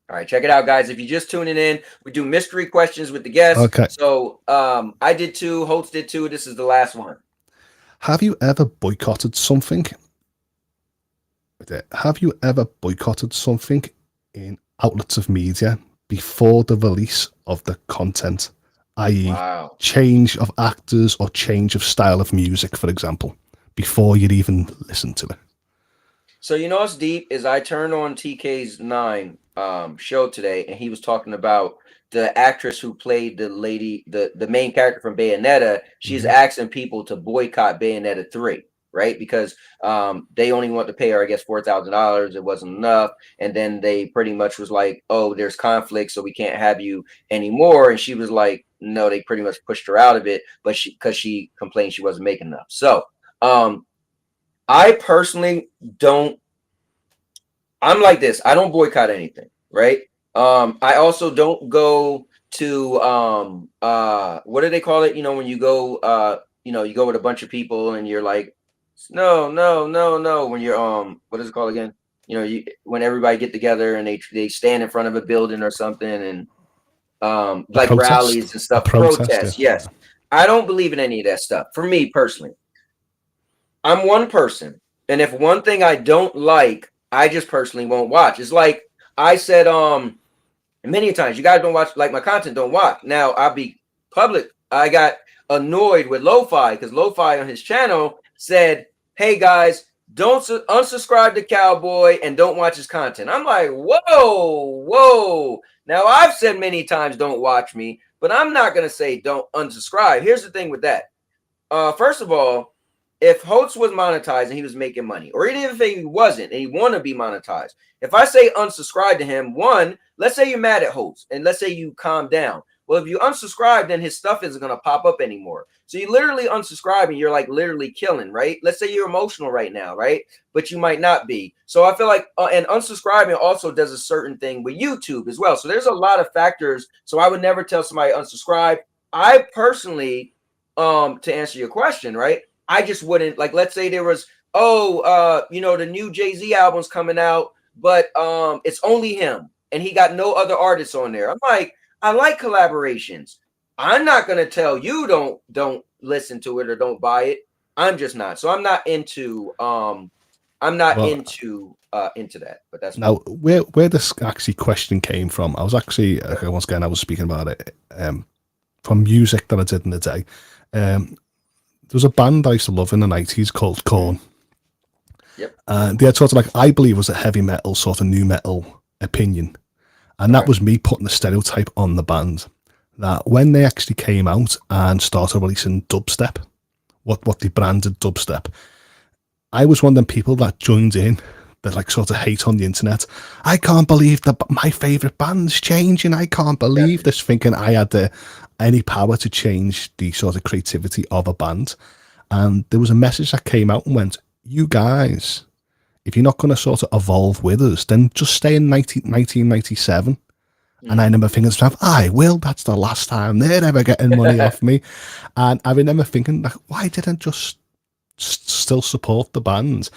All right, check it out, guys. If you're just tuning in, we do mystery questions with the guests. Okay. So I did 2, host did 2. This is the last one. Have you ever boycotted something? Have you ever boycotted something in outlets of media before the release of the content, i.e. change of actors or change of style of music, for example, before you'd even listen to it? So you know what's deep is I turned on TK's 9 show today, and he was talking about the actress who played the lady, the main character from Bayonetta. She's asking people to boycott Bayonetta 3, right? Because they only want to pay her, I guess, $4,000. It wasn't enough. And then they pretty much was like, oh, there's conflict, so we can't have you anymore. And she was like, no, they pretty much pushed her out of it, but because she complained she wasn't making enough. So I personally don't, I'm like this. I don't boycott anything, right? I also don't go to what do they call it? You know, when you go you go with a bunch of people and you're like, no. When you're what is it called again? You know, when everybody get together and they stand in front of a building or something and like protest, rallies and stuff. Protest, yes. I don't believe in any of that stuff. For me personally, I'm one person, and if one thing I don't like, I just personally won't watch. It's like I said many times, you guys don't watch like my content, don't watch. Now I'll be public. I got annoyed with Lo-Fi because Lo-Fi on his channel said, hey guys, don't unsubscribe to Cowboy and don't watch his content. I'm like, whoa. Now I've said many times don't watch me, but I'm not gonna say don't unsubscribe. Here's the thing with that. First of all, if Hoults was monetized and he was making money, or even if he wasn't and he want to be monetized, if I say unsubscribe to him, one, let's say you're mad at Hoults and let's say you calm down. Well, if you unsubscribe, then his stuff isn't going to pop up anymore. So you literally unsubscribe and you're like literally killing, right? Let's say you're emotional right now, right? But you might not be. So I feel like, and unsubscribing also does a certain thing with YouTube as well. So there's a lot of factors. So I would never tell somebody unsubscribe. I personally, to answer your question, right? I just wouldn't, like, let's say there was, the new Jay-Z album's coming out, but it's only him and he got no other artists on there. I'm like, I like collaborations. I'm not gonna tell you don't listen to it or don't buy it. I'm just not. So I'm not into into that. But that's now where this actually question came from. I was actually once again I was speaking about it from music that I did in the day. There was a band I used to love in the 90s called Korn. Yep. And they had sort of like, I believe was a heavy metal sort of new metal opinion. And that was me putting the stereotype on the band that when they actually came out and started releasing dubstep, what they branded dubstep, I was one of them people that joined in, that like sort of hate on the internet. I can't believe that my favorite band's changing. I can't believe this, thinking I had any power to change the sort of creativity of a band. And there was a message that came out and went, you guys, if you're not going to sort of evolve with us, then just stay in 1997. And I remember thinking to myself, I will, that's the last time they're ever getting money off me. And I remember thinking, like, why didn't I just still support the band?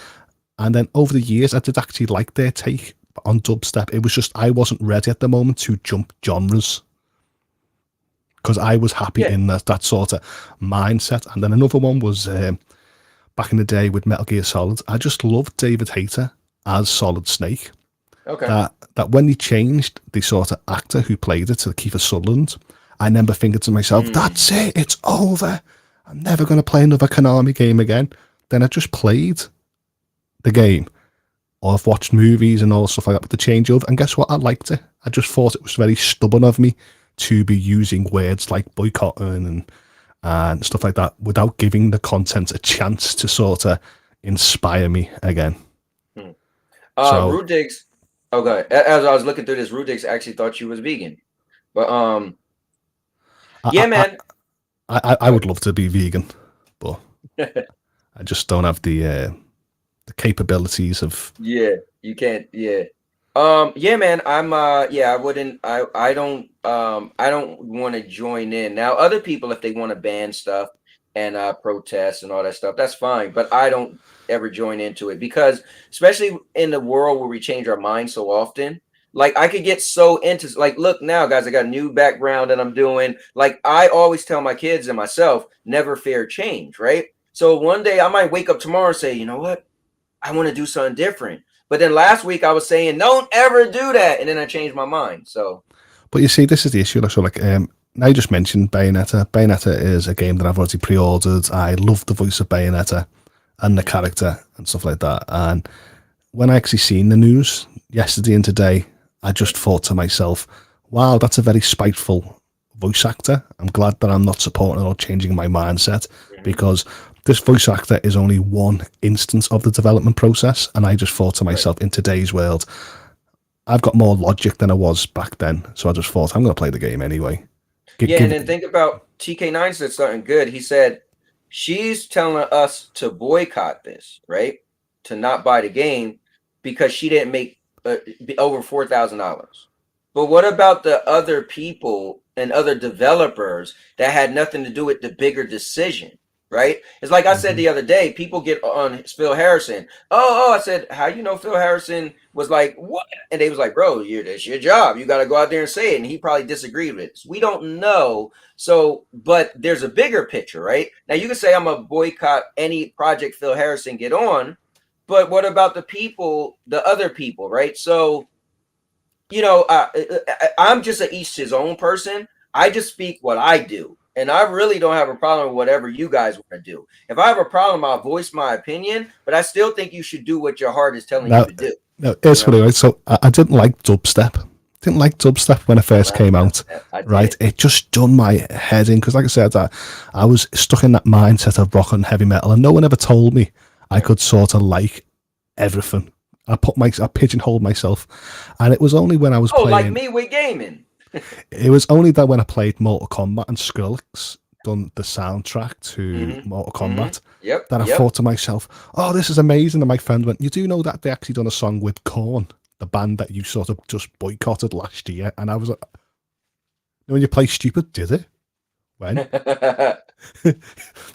And then over the years, I did actually like their take on dubstep. It was just, I wasn't ready at the moment to jump genres, because I was happy in that sort of mindset. And then another one was back in the day with Metal Gear Solid. I just loved David Hayter as Solid Snake. Okay. That when he changed the sort of actor who played it to Kiefer Sutherland, I remember thinking to myself, that's it, it's over. I'm never going to play another Konami game again. Then I just played the game, or I've watched movies and all stuff like that with the changeover, and guess what? I liked it. I just thought it was very stubborn of me to be using words like boycotting and stuff like that without giving the content a chance to sort of inspire me again. Rudig's, okay. As I was looking through this, Rudig's actually thought you was vegan, but man, I would love to be vegan, but I just don't have the capabilities of. Yeah, you can't. Yeah. Man, I don't want to join in. Now, other people, if they want to ban stuff and protest and all that stuff, that's fine. But I don't ever join into it, because especially in the world where we change our minds so often, like I could get so into, like, look now, guys, I got a new background that I'm doing. Like I always tell my kids and myself, never fear change, right? So one day I might wake up tomorrow and say, you know what? I want to do something different. But then last week I was saying, don't ever do that. And then I changed my mind. So, but you see, this is the issue. So like, now you just mentioned Bayonetta. Bayonetta is a game that I've already pre-ordered. I love the voice of Bayonetta and the character and stuff like that. And when I actually seen the news yesterday and today, I just thought to myself, wow, that's a very spiteful voice actor. I'm glad that I'm not supporting or changing my mindset, because this voice actor is only one instance of the development process. And I just thought to myself, in today's world, I've got more logic than I was back then. So I just thought, I'm going to play the game anyway. And then think about TK9 said something good. He said, she's telling us to boycott this, right? To not buy the game because she didn't make over $4,000. But what about the other people and other developers that had nothing to do with the bigger decision? Right? It's like I said the other day, people get on Phil Harrison. I said, how you know Phil Harrison was like, what? And they was like, bro, that's your job. You got to go out there and say it. And he probably disagreed with it. So we don't know. So, but there's a bigger picture, right? Now you can say I'm a boycott any project Phil Harrison get on, but what about the people, the other people, right? So, I'm just a each his own person. I just speak what I do. And I really don't have a problem with whatever you guys want to do. If I have a problem, I'll voice my opinion, but I still think you should do what your heart is telling you to do. No, it's funny, right? So I didn't like dubstep. Didn't like dubstep when it first came out, right? It just done my head in, because like I said, I was stuck in that mindset of rock and heavy metal, and no one ever told me I could sort of like everything. I pigeonholed myself, and it was only when I was playing. Like me with gaming. It was only that when I played Mortal Kombat and Skrillex done the soundtrack to Mortal Kombat Yep. that I thought to myself, "Oh, this is amazing!" And my friend went, "You do know that they actually done a song with Korn, the band that you sort of just boycotted last year?" And I was like, "When you play stupid, did it? When?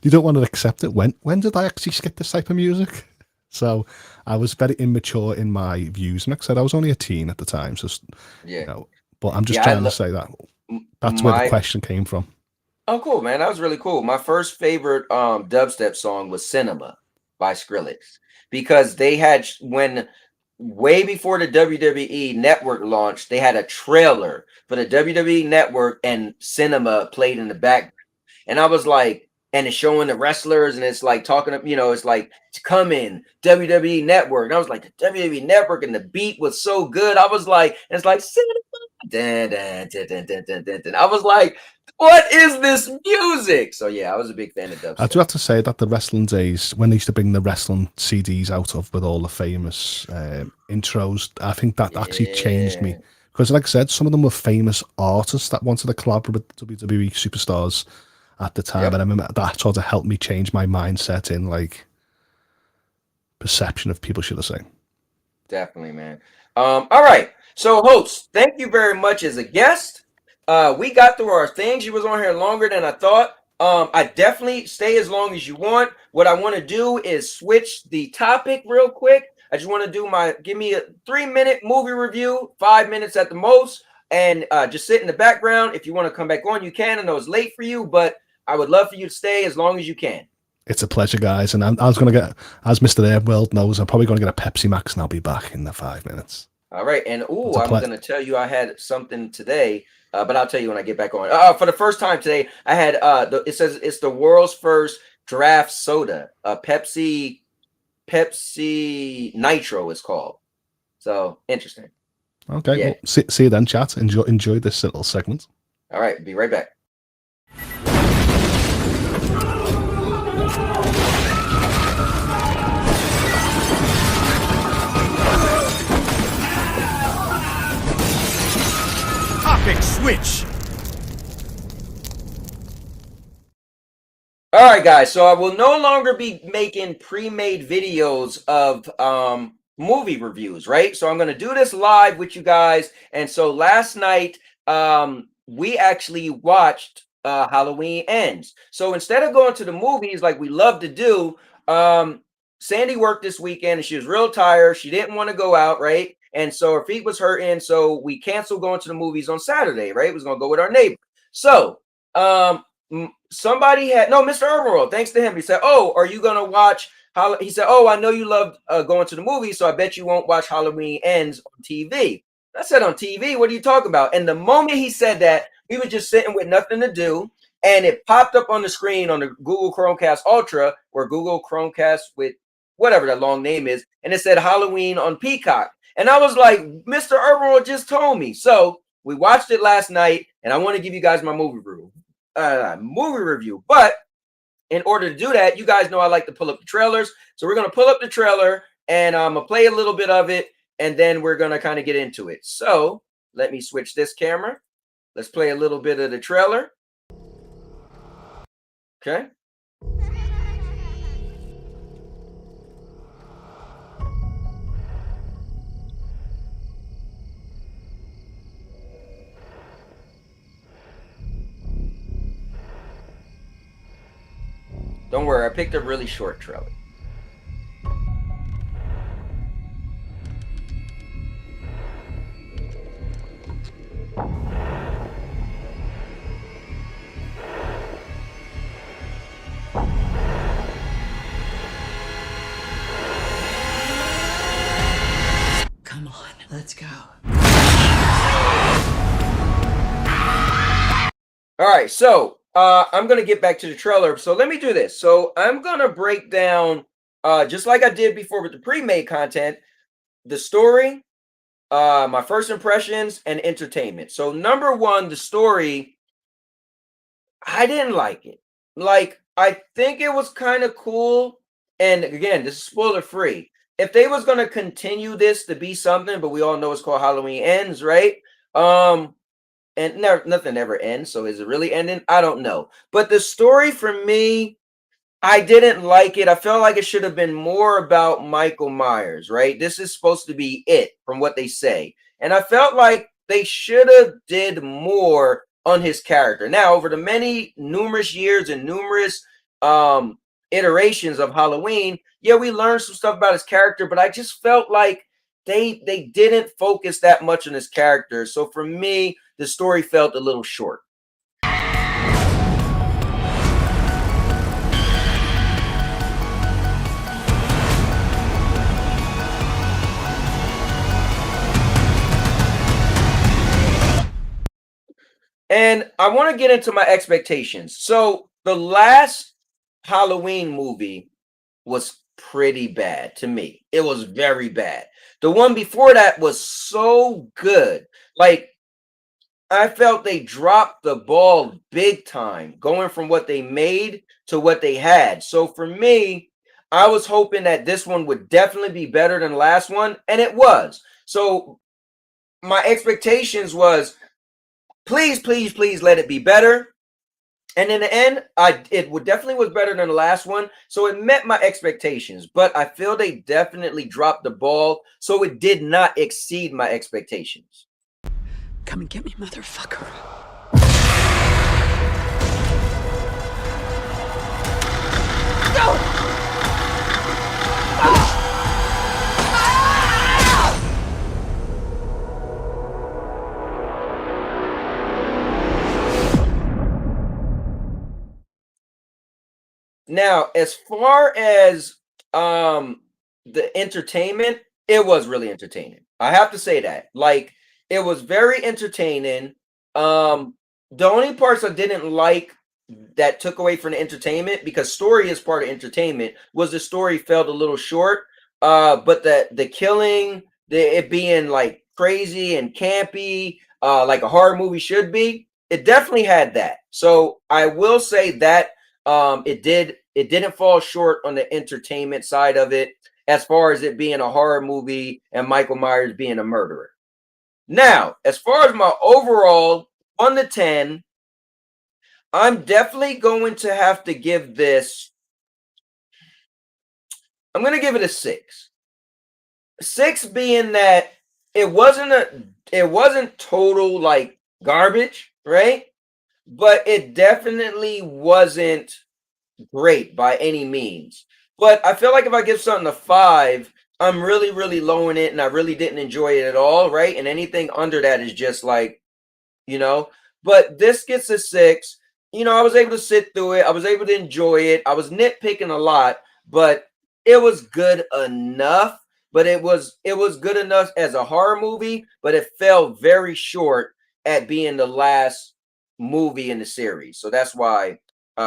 You don't want to accept it. When did I actually skip this type of music?" So I was very immature in my views, and like I said, I was only a teen at the time. So Yeah. you know, but I'm just trying to say that that's where the question came from. Oh, cool, man. That was really cool. My first favorite dubstep song was Cinema by Skrillex because they had when way before the WWE network launched, they had a trailer for the WWE network and Cinema played in the background. And I was like, and it's showing the wrestlers and it's like talking, it's like it's coming WWE network. And I was like, the WWE network and the beat was so good. I was like, and it's like Cinema. Dun, dun, dun, dun, dun, dun, dun, dun. I was like, what is this music? So yeah, I was a big fan of dubstep. I do have to say that the wrestling days, when they used to bring the wrestling CDs out of with all the famous intros, I think that actually changed me. Because like I said, some of them were famous artists that wanted to collaborate with WWE superstars at the time. And I remember that sort of helped me change my mindset in like perception of people, should I say. Definitely, man. All right. So, Hoults, thank you very much as a guest. We got through our things. You was on here longer than I thought. I definitely stay as long as you want. What I want to do is switch the topic real quick. I just want to do give me a 3-minute movie review, 5 minutes at the most, and just sit in the background. If you want to come back on, you can. I know it's late for you, but I would love for you to stay as long as you can. It's a pleasure, guys. And I was going to get, as Mr. Airworld knows, I'm probably going to get a Pepsi Max and I'll be back in the 5 minutes. All right. And I'm going to tell you I had something today, but I'll tell you when I get back on. For the first time today, I had, it says it's the world's first draft soda, Pepsi Nitro is called. So interesting. Okay. Yeah. Well, see you then, chat. Enjoy this little segment. All right. Be right back. Topic switch. All right, guys. So I will no longer be making pre-made videos of movie reviews, right? So I'm going to do this live with you guys. And so last night, we actually watched Halloween Ends. So instead of going to the movies like we love to do, Sandy worked this weekend and she was real tired. She didn't want to go out, right? And so her feet was hurting. So we canceled going to the movies on Saturday, right? We was going to go with our neighbor. So somebody had, no, Mr. Emerald, thanks to him. He said, oh, are you going to watch? He said, oh, I know you love going to the movies, so I bet you won't watch Halloween Ends on TV. I said, on TV? What are you talking about? And the moment he said that, we were just sitting with nothing to do. And it popped up on the screen on the Google Chromecast Ultra or Google Chromecast with whatever that long name is. And it said Halloween on Peacock. And I was like, Mr. Emerald just told me. So we watched it last night, and I want to give you guys my movie review. But in order to do that, you guys know I like to pull up the trailers. So we're going to pull up the trailer, and I'm going to play a little bit of it, and then we're going to kind of get into it. So let me switch this camera. Let's play a little bit of the trailer. Okay. Don't worry, I picked a really short trailer. Come on, let's go. All right, so I'm going to get back to the trailer. So let me do this. So I'm going to break down, just like I did before with the pre-made content, the story, my first impressions, and entertainment. So number one, the story, I didn't like it. Like, I think it was kind of cool. And again, this is spoiler free. If they was going to continue this to be something, but we all know it's called Halloween Ends, right? and nothing ever ends. So is it really ending? I don't know. But the story for me, I didn't like it. I felt like it should have been more about Michael Myers, right? This is supposed to be it from what they say. And I felt like they should have did more on his character. Now, over the numerous years and numerous iterations of Halloween, yeah, we learned some stuff about his character, but I just felt like they didn't focus that much on his character. So for me, the story felt a little short. And I want to get into my expectations. So the last Halloween movie was pretty bad to me. It was very bad. The one before that was so good. Like, I felt they dropped the ball big time, going from what they made to what they had. So for me, I was hoping that this one would definitely be better than the last one, and it was. So my expectations was, please, please, please let it be better. And in the end, definitely was better than the last one. So it met my expectations, but I feel they definitely dropped the ball. So it did not exceed my expectations. Come and get me, motherfucker. Now, as far as the entertainment, it was really entertaining. I have to say that. Like, it was very entertaining. The only parts I didn't like that took away from the entertainment, because story is part of entertainment, was the story felt a little short. But the killing, it being like crazy and campy, like a horror movie should be, it definitely had that. So I will say that it didn't fall short on the entertainment side of it, as far as it being a horror movie and Michael Myers being a murderer. Now, as far as my overall 1 to 10, I'm definitely going to have to give this, I'm going to give it a 6. 6 being that it wasn't total like garbage, right? But it definitely wasn't great by any means. But I feel like if I give something a 5, I'm really, really low in it, and I really didn't enjoy it at all, right? And anything under that is just like, but this gets a 6. I was able to sit through it. I was able to enjoy it. I was nitpicking a lot, but it was good enough. But it was good enough as a horror movie, but it fell very short at being the last movie in the series. So that's why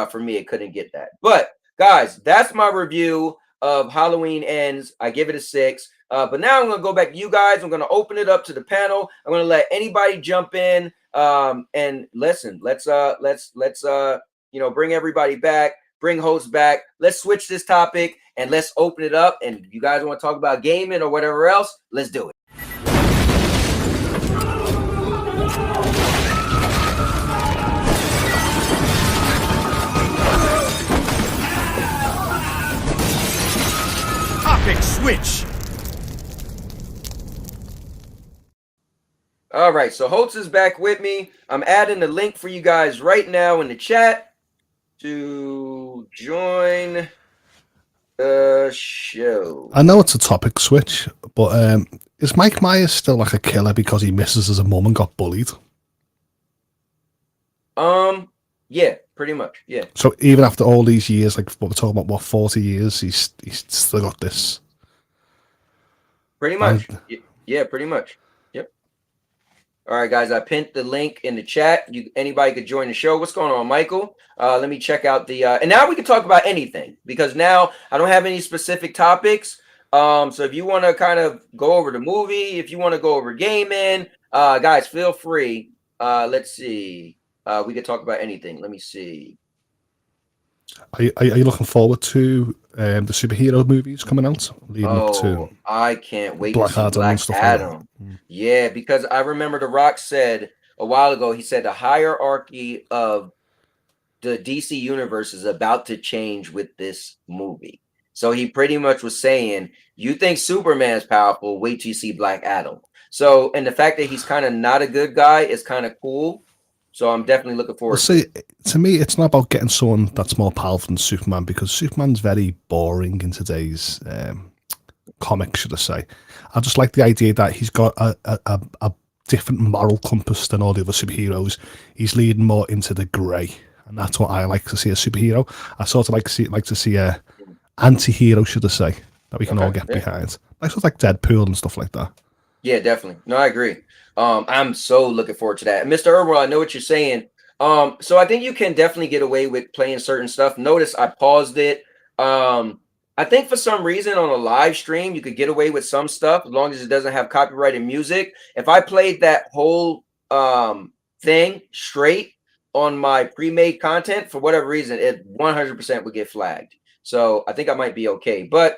for me it couldn't get that. But guys, that's my review of Halloween Ends. I give it a 6. But now I'm gonna go back to you guys. I'm gonna open it up to the panel. I'm gonna let anybody jump in and listen. Let's bring everybody back, bring hosts back. Let's switch this topic and let's open it up. And if you guys want to talk about gaming or whatever else, let's do it. Topic switch. All right, so Hoults is back with me. I'm adding the link for you guys right now in the chat to join the show. I know it's a topic switch, but is Mike Myers still like a killer because he misses as a mum and got bullied? Yeah, pretty much. Yeah. So even after all these years, like what we're talking about, 40 years, he's still got this. Pretty much. Yeah, pretty much. Yep. All right, guys, I pinned the link in the chat. Anybody could join the show. What's going on, Michael? Let me check out the and now we can talk about anything, because now I don't have any specific topics. So if you want to kind of go over the movie, if you want to go over gaming, guys, feel free. Let's see. We could talk about anything. Let me see. Are you looking forward to the superhero movies coming out? Up to I can't wait Black to see Adam Black and stuff Adam. like that. Yeah, because I remember The Rock said, a while ago. He said the hierarchy of the DC universe is about to change with this movie. So he pretty much was saying, you think Superman's powerful, wait till you see Black Adam. So, and the fact that he's kind of not a good guy is kind of cool. So I'm definitely looking Well, forward to see, to me, it's not about getting someone that's more powerful than Superman, because Superman's very boring in today's comics, should I say. I just like the idea that he's got a different moral compass than all the other superheroes. He's leading more into the grey, and that's what I like to see a superhero. I sort of like to see a anti-hero, should I say, that we can all get behind. Like sort of like Deadpool and stuff like that. Yeah, definitely. No, I agree. I'm so looking forward to that. Mr. Herbal, I know what you're saying. So I think you can definitely get away with playing certain stuff. Notice I paused it. I think for some reason on a live stream, you could get away with some stuff as long as it doesn't have copyrighted music. If I played that whole thing straight on my pre-made content, for whatever reason, it 100% would get flagged. So I think I might be okay. But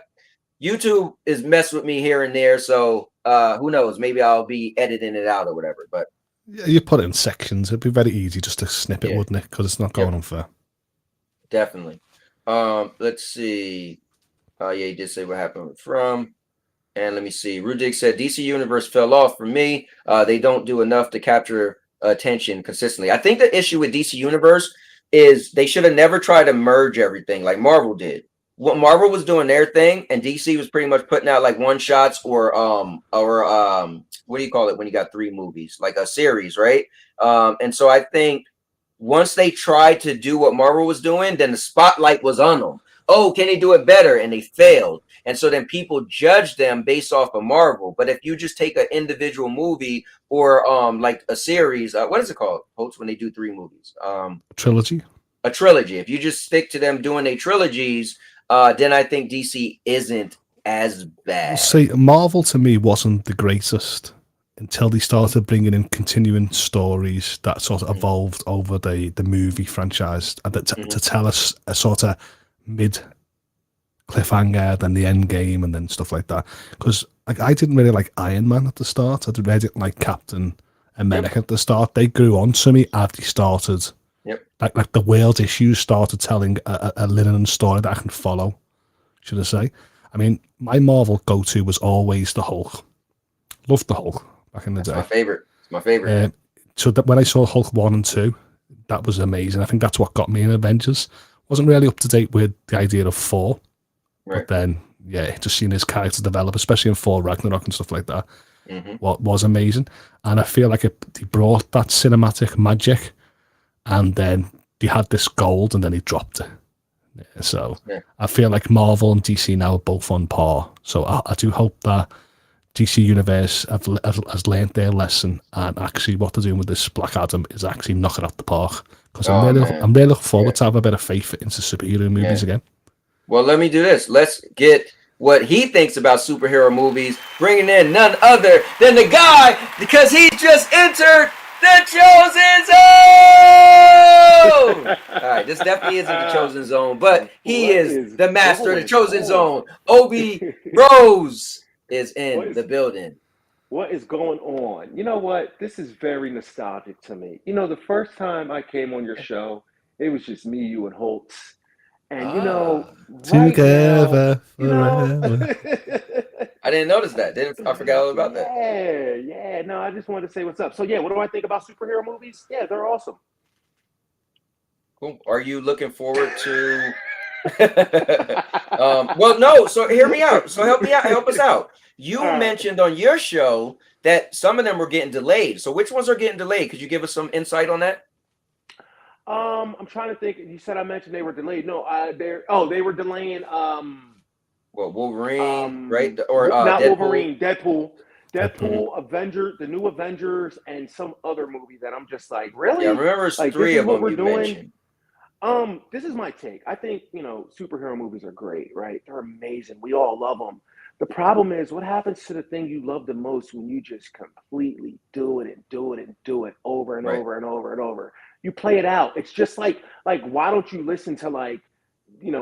YouTube is messing with me here and there. So who knows? Maybe I'll be editing it out or whatever. But yeah, you put it in sections. It'd be very easy just to snip it, wouldn't it? Because it's not going on fair. Definitely. Let's see. Yeah, he did say what happened from. And let me see. Rudig said DC Universe fell off for me. They don't do enough to capture attention consistently. I think the issue with DC Universe is they should have never tried to merge everything like Marvel did. What Marvel was doing their thing, and DC was pretty much putting out like one shots or what do you call it when you got 3 movies, like a series, right? And so I think once they tried to do what Marvel was doing, then the spotlight was on them. Oh, can they do it better? And they failed. And so then people judge them based off of Marvel. But if you just take an individual movie or like a series, what is it called, Hoults, when they do 3 movies? Trilogy. A trilogy. If you just stick to them doing their trilogies, then I think DC isn't as bad. See, Marvel to me wasn't the greatest until they started bringing in continuing stories that sort of evolved over the movie franchise, and to tell us a sort of mid cliffhanger, then the end game, and then stuff like that. Because I didn't really like Iron Man at the start. I didn't like Captain America at the start. They grew on to me as they started. Like the world issues started telling a linear story that I can follow, should I say. I mean, my Marvel go-to was always the Hulk. Loved the Hulk back in the day. My favorite. It's my favorite. So that when I saw Hulk 1 and 2, that was amazing. I think that's what got me in Avengers. Wasn't really up to date with the idea of 4. But then, yeah, just seeing his character develop, especially in 4 Ragnarok and stuff like that, what was amazing. And I feel like he brought that cinematic magic, and then they had this gold, and then he dropped it. Yeah, so I feel like Marvel and DC now are both on par. So I do hope that DC Universe has learned their lesson, and actually what they're doing with this Black Adam is actually knocking out the park. Because I'm really looking forward to have a bit of faith into superhero movies again. Well, let me do this. Let's get what he thinks about superhero movies, bringing in none other than the guy, because he just entered the Chosen Zone! All right, this definitely isn't the Chosen Zone, but he is the master of the Chosen Zone. Obi Rose is in the building. What is going on? You know what? This is very nostalgic to me. You know, the first time I came on your show, it was just me, you, and Hoults. And, you know, together forever. I didn't notice that. I forgot all about that. Yeah. No, I just wanted to say what's up. So, yeah, what do I think about superhero movies? Yeah, they're awesome. Cool. Are you looking forward to... well, no. So hear me out. So help me out. Help us out. You mentioned on your show that some of them were getting delayed. So which ones are getting delayed? Could you give us some insight on that? I'm trying to think. You said I mentioned they were delayed. No, they were delaying. Wolverine, right? Or not Deadpool. Wolverine, Deadpool, Avengers, the new Avengers, and some other movie that I'm just like, really? Yeah, I remember it's like, 3 of them you mentioned. This is my take. I think, superhero movies are great, right? They're amazing. We all love them. The problem is, what happens to the thing you love the most when you just completely do it and do it and do it over and over and over and over? You play it out. It's just like why don't you listen to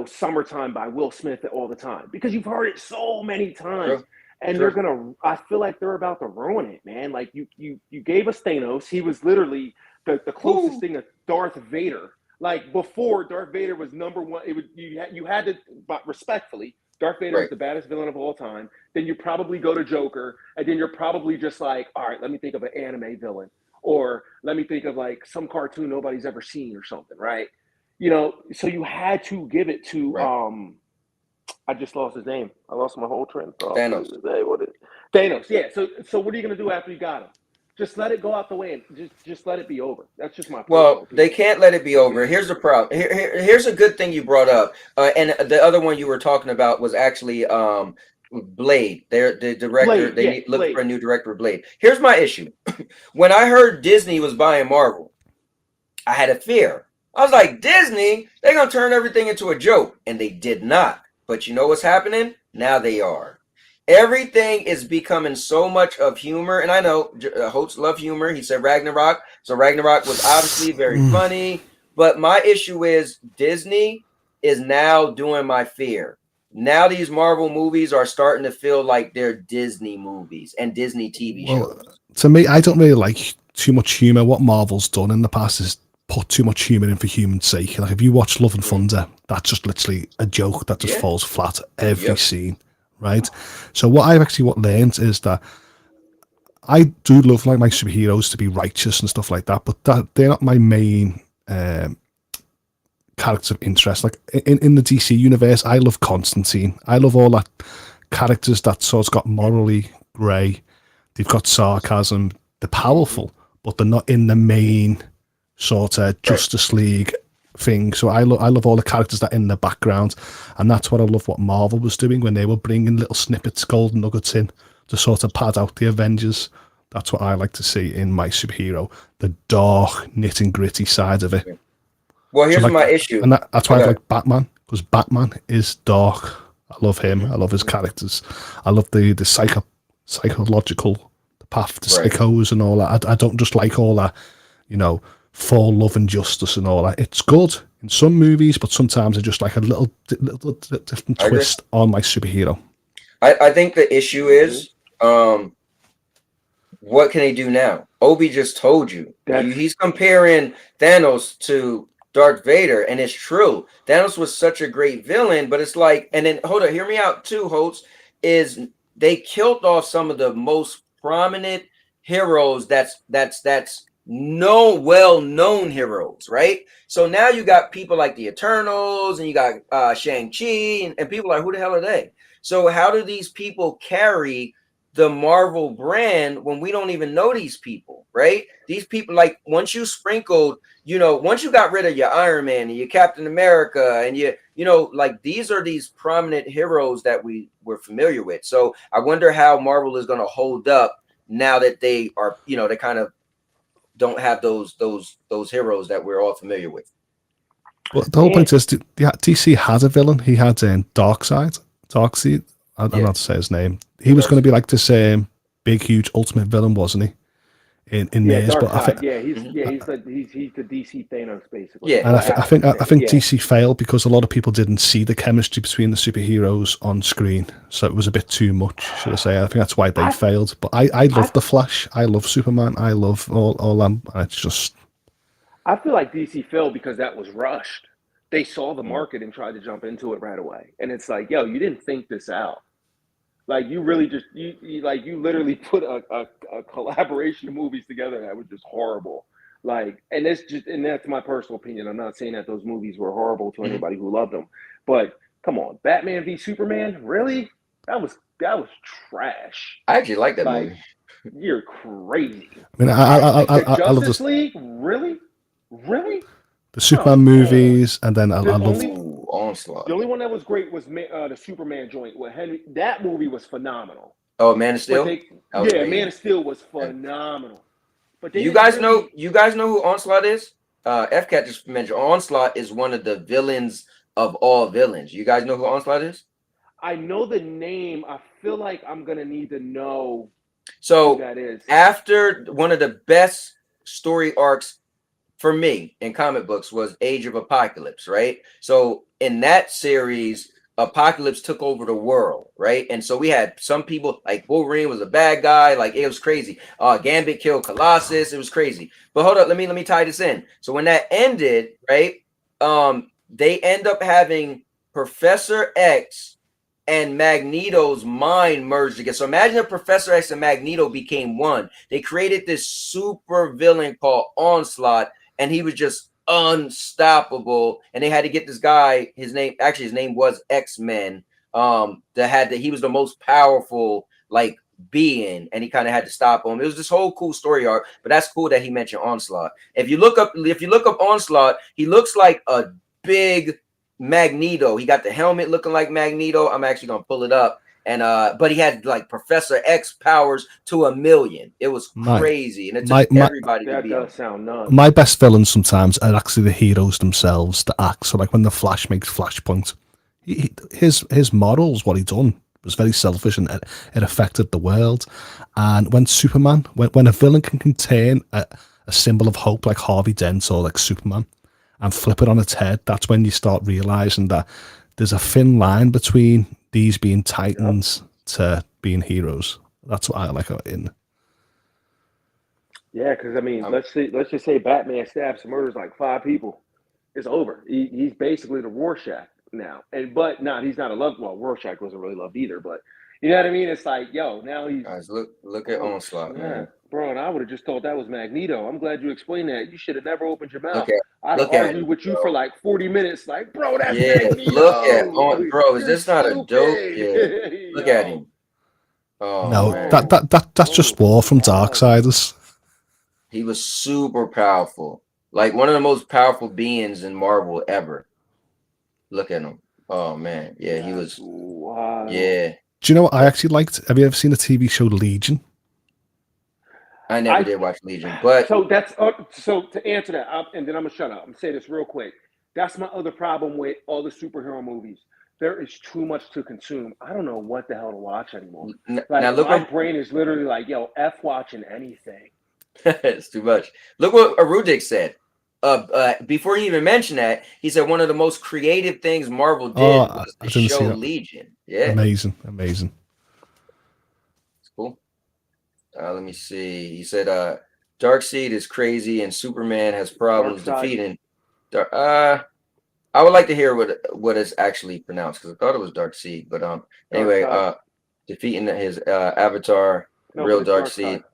Summertime by Will Smith all the time? Because you've heard it so many times. and Sure. I feel like they're about to ruin it, man. Like you gave us Thanos. He was literally the closest thing to Darth Vader. Like before Darth Vader was number one, it would you had to, but respectfully, Darth Vader Right. is the baddest villain of all time. Then you probably go to Joker, and then you're probably just like, all right, let me think of an anime villain, or let me think of like some cartoon nobody's ever seen or something, right? You know, so you had to give it to Right. I just lost his name. I lost my whole train of thought. Thanos. Thanos. Yeah. So what are you gonna do after you got him? Just let it go out the way and just let it be over. That's just my personal Well, they opinion. can't let it be over. Here's the problem. Here's a good thing you brought up. And the other one you were talking about was actually Blade. They're the director. Blade, They yeah, need look Blade. for a new director of Blade. Here's my issue. When I heard Disney was buying Marvel, I had a fear. I was like, Disney, they're gonna turn everything into a joke, and they did not. But you know what's happening? Now they are. Everything is becoming so much of humor, and I know Hoults love humor. He said Ragnarok, so Ragnarok was obviously very funny. But my issue is Disney is now doing my fear. Now these Marvel movies are starting to feel like they're Disney movies and Disney TV shows. To me, I don't really like too much humor. What Marvel's done in the past is put too much humor in for human's sake. Like if you watch Love and Thunder, that's just literally a joke that just falls flat every scene, right? So what I've actually learned is that I do love like my superheroes to be righteous and stuff like that, but that they're not my main characters of interest. Like in the DC universe, I love Constantine. I love all that characters that sort of got morally grey. They've got sarcasm. They're powerful, but they're not in the main sort of Justice League thing. So I love all the characters that are in the background, and that's what I love what Marvel was doing when they were bringing little snippets, golden nuggets in to sort of pad out the Avengers. That's what I like to see in my superhero, the dark, knit and gritty side of it. Well, here's my issue. And that's why I like Batman, because Batman is dark. I love him. I love his characters. I love the psychological path to psychos and all that. I don't just like all that, you know, for love and justice and all that. It's good in some movies, but sometimes I just like a little different twist on my superhero. I think the issue is, what can they do now? Obi just told you. He's comparing Thanos to Darth Vader, and it's true. Thanos was such a great villain, but it's like, and then hold on, hear me out too, Hoults, is they killed off some of the most prominent heroes that's well-known heroes, right? So now you got people like the Eternals, and you got Shang-Chi, and people like, who the hell are they? So how do these people carry the Marvel brand when we don't even know these people, right? These people, like, once you sprinkled, you know, once you got rid of your Iron Man and your Captain America and you know, like, these are these prominent heroes that we were familiar with. So I wonder how Marvel is going to hold up now that they are, you know, they kind of don't have those heroes that we're all familiar with. Well, the whole point is, DC had a villain. He had Darkseid. I don't know how to say his name. He was going to be like this big, huge ultimate villain, wasn't he? In theirs, but I think he's the DC Thanos basically. Yeah, and I think DC failed because a lot of people didn't see the chemistry between the superheroes on screen, so it was a bit too much, should I say? I think that's why they failed. But I love the Flash. I love Superman. I love all them. It's just. I feel like DC failed because that was rushed. They saw the market and tried to jump into it right away, and it's like, yo, you didn't think this out. Like, you really just you literally put a collaboration of movies together that was just horrible. Like, and that's my personal opinion. I'm not saying that those movies were horrible to anybody who loved them, but come on, Batman v Superman, really? That was trash. I actually like that movie. You're crazy. I mean, I love this. League, really? The Superman movies, and then I love Onslaught. The only one that was great was the Superman joint with Henry. That movie was phenomenal. Oh, Man of Steel. Man of Steel was phenomenal. But you guys know who Onslaught is? FCAT just mentioned Onslaught is one of the villains of all villains. You guys know who Onslaught is? I know the name. I feel like I'm gonna need to know who that is. After one of the best story arcs for me in comic books was Age of Apocalypse, right? So in that series, Apocalypse took over the world, right? And so we had some people like Wolverine was a bad guy, like it was crazy. Gambit killed Colossus, it was crazy. But hold up, let me tie this in. So when that ended, right? They end up having Professor X and Magneto's mind merged together. So imagine if Professor X and Magneto became one. They created this super villain called Onslaught, and he was just unstoppable. And they had to get this guy, his name was X-Men. He was the most powerful like being, and he kind of had to stop him. It was this whole cool story arc, but that's cool that he mentioned Onslaught. If you look up Onslaught, he looks like a big Magneto. He got the helmet looking like Magneto. I'm actually gonna pull it up. And but he had like Professor X powers to 1,000,000. It was crazy, and it took everybody to be. That does sound nuts. My best villains sometimes are actually the heroes themselves, the acts. So like when the Flash makes Flashpoint, his morals, what he done was very selfish, and it affected the world. And when Superman, when a villain can turn a symbol of hope like Harvey Dent or like Superman and flip it on its head, that's when you start realizing that there's a thin line between these being titans to being heroes. That's what I like in. Yeah, because I mean, let's just say Batman stabs and murders like 5 people. It's over. He's basically the Rorschach now. But he's not a loved. Well, Rorschach wasn't really loved either. But you know what I mean? It's like, yo, now he's. Guys, look at Onslaught, man. Bro, and I would have just thought that was Magneto. I'm glad you explained that. You should have never opened your mouth. I'd have argued with you for like 40 minutes. Like, bro, that's Magneto. Look at bro. Is this not a joke? Yeah. Look at him. Oh, no, man. that's just War from Darksiders. He was super powerful, like one of the most powerful beings in Marvel ever. Look at him. Oh man, yeah, he was. Wow. Yeah. Do you know what I actually liked? Have you ever seen the TV show Legion? I never did watch Legion, but so that's so to answer that, and then I'm gonna shut up. I'm gonna say this real quick. That's my other problem with all the superhero movies. There is too much to consume. I don't know what the hell to watch anymore. Like, now look, my brain is literally like, yo, F watching anything. It's too much. Look what Arudik said. Before he even mentioned that, he said one of the most creative things Marvel did was the show Legion. Yeah, amazing. It's cool. Let me see. He said, "Darkseid is crazy, and Superman has problems defeating." I would like to hear what is actually pronounced because I thought it was Darkseid, but anyway, defeating his avatar, real Darkseid.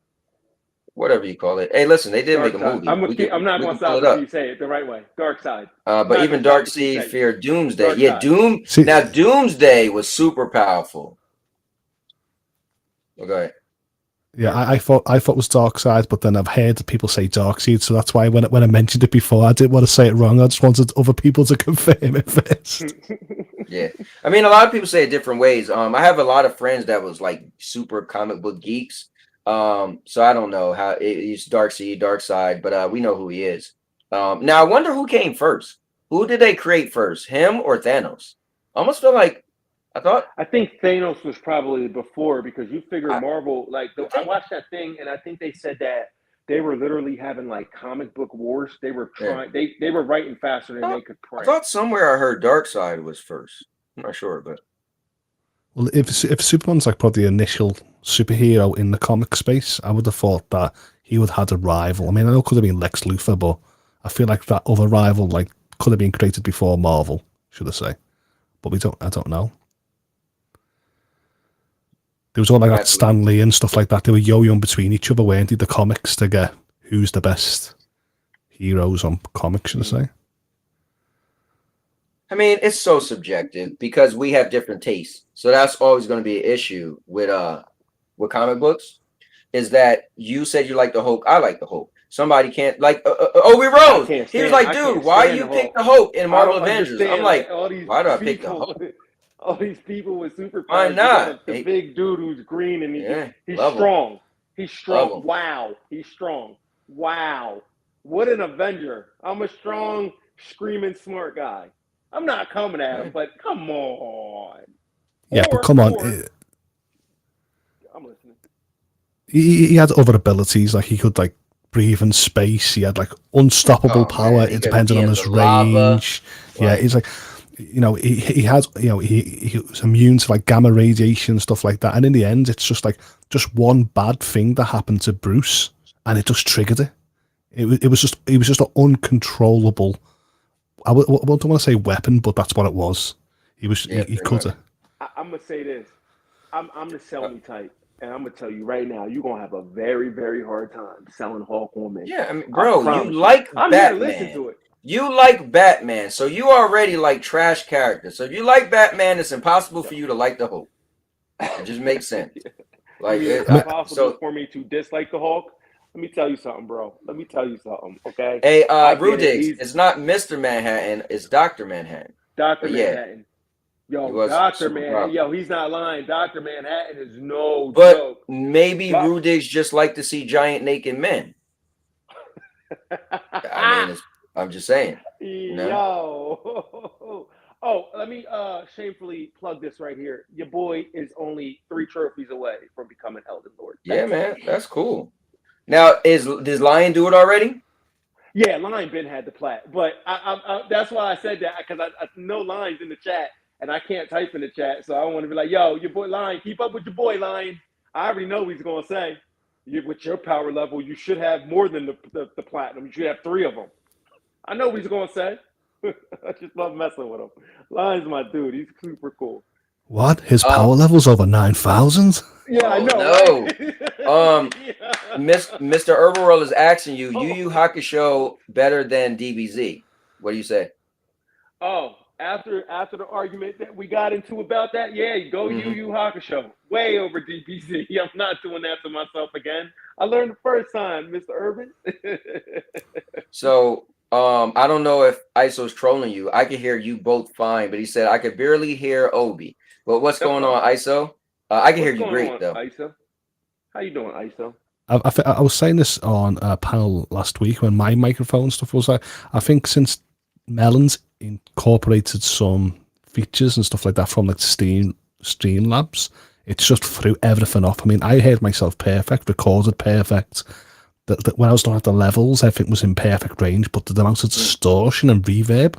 Whatever you call it. Hey, listen, they did make a movie. I'm not going to stop if you say it the right way. Darkseid. But even Darkseid feared Doomsday. Yeah, Now, Doomsday was super powerful. Okay. Yeah, I thought it was Darkseid, but then I've heard people say Darkseid, so that's why when I mentioned it before, I didn't want to say it wrong. I just wanted other people to confirm it first. Yeah, I mean, a lot of people say it different ways. I have a lot of friends that was like super comic book geeks. So I don't know how it's Darkseid, but we know who he is. Now I wonder who came first. Who did they create first, him or Thanos? I almost feel like I think Thanos was probably before, because you figure Marvel, I watched that thing and I think they said that they were literally having like comic book wars. They were trying, they were writing faster than they could print. I thought somewhere I heard Darkseid was first. I'm not sure, but well, if Superman's like probably the initial superhero in the comic space, I would have thought that he would have had a rival. I mean, I know it could have been Lex Luthor, but I feel like that other rival like could have been created before Marvel, should I say? But I don't know. There was all like that Stan Lee and stuff like that. They were yo-yoing between each other, weren't they? The comics to get who's the best heroes on comics, should I say? I mean, it's so subjective because we have different tastes. So that's always going to be an issue with comic books, is that you said you like the Hulk. I like the Hulk. Somebody can't like Obi Rose. He was like, dude, why you pick the Hulk in Marvel Avengers? I'm like, why do I pick the Hulk? All these people with superpowers. Why not? The big dude who's green and he's strong. Him. He's strong. Wow. He's strong. Wow. What an Avenger. I'm a strong, screaming, smart guy. I'm not coming at him, but come on. Yeah, but come on. I'm listening. He had other abilities, like he could like breathe in space. He had like unstoppable power. It depended on his range. Yeah, he's like, you know, he has, you know, he was immune to like gamma radiation, stuff like that. And in the end, it's just like just one bad thing that happened to Bruce, and it just triggered it. It was just an uncontrollable. I don't want to say weapon, but that's what it was. He cut it. I'm gonna say this. I'm the sell me type, and I'm gonna tell you right now, you're gonna have a very, very hard time selling Hulk woman. Yeah, I mean, bro, you like I'm Batman. here to listen to it. You like Batman, so you already like trash characters. So if you like Batman, it's impossible for you to like the Hulk. It just makes sense. Like it's impossible for me to dislike the Hulk. Let me tell you something, bro. Let me tell you something, okay? Hey, Rudigs, it's not Mr. Manhattan, it's Dr. Manhattan. Dr. Manhattan. Yo, Dr. Manhattan. Yo, he's not lying. Dr. Manhattan is no joke. But maybe Rudigs just like to see giant naked men. I mean, I'm just saying. You know? Yo. Oh, let me shamefully plug this right here. Your boy is only 3 trophies away from becoming Elden Lord. Yeah, man. That's cool. Now, does Lion do it already? Yeah, Lion Ben had the plat. But I that's why I said that, because I know Lion's in the chat, and I can't type in the chat. So I want to be like, yo, your boy Lion, keep up with your boy Lion. I already know what he's going to say. With your power level, you should have more than the platinum. You should have 3 of them. I know what he's going to say. I just love messing with him. Lion's my dude. He's super cool. What? His power level's over 9,000? Yeah, I know. No. Right? Mr. Herberwell is asking you, Yu Yu Hakusho better than DBZ. What do you say? Oh, after the argument that we got into about that, yeah, go Yu Yu Hakusho. Way over DBZ. I'm not doing that to myself again. I learned the first time, Mr. Urban. So I don't know if ISO's trolling you. I could hear you both fine, but he said I could barely hear Obi. But what's going on, ISO? I can hear you great though. ISO? How you doing, ISO? I was saying this on a panel last week when my microphone stuff was like, I think since Melon's incorporated some features and stuff like that from like Streamlabs, it's just threw everything off. I mean, I heard myself perfect, recorded perfect. That when I was looking at the levels, everything was in perfect range, but the amount of distortion and reverb,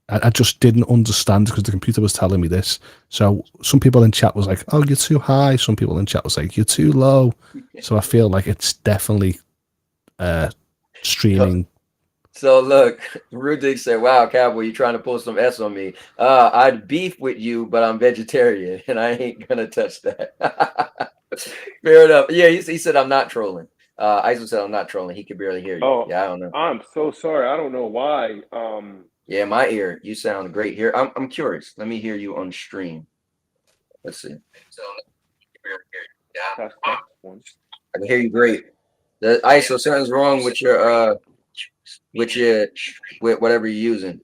I just didn't understand because the computer was telling me this. So some people in chat was like, oh, you're too high. Some people in chat was like, you're too low. So I feel like it's definitely streaming. So look, Rudik said, wow, Cowboy, you trying to pull some S on me. I'd beef with you, but I'm vegetarian and I ain't going to touch that. Fair enough. Yeah, he said, I'm not trolling. Iso said, I'm not trolling. He could barely hear you. Oh, yeah, I don't know. I'm so sorry. I don't know why. Yeah, my ear, you sound great here. I'm curious. Let me hear you on stream. Let's see. That's one. I can hear you great. The ISO, something's wrong with your with whatever you're using.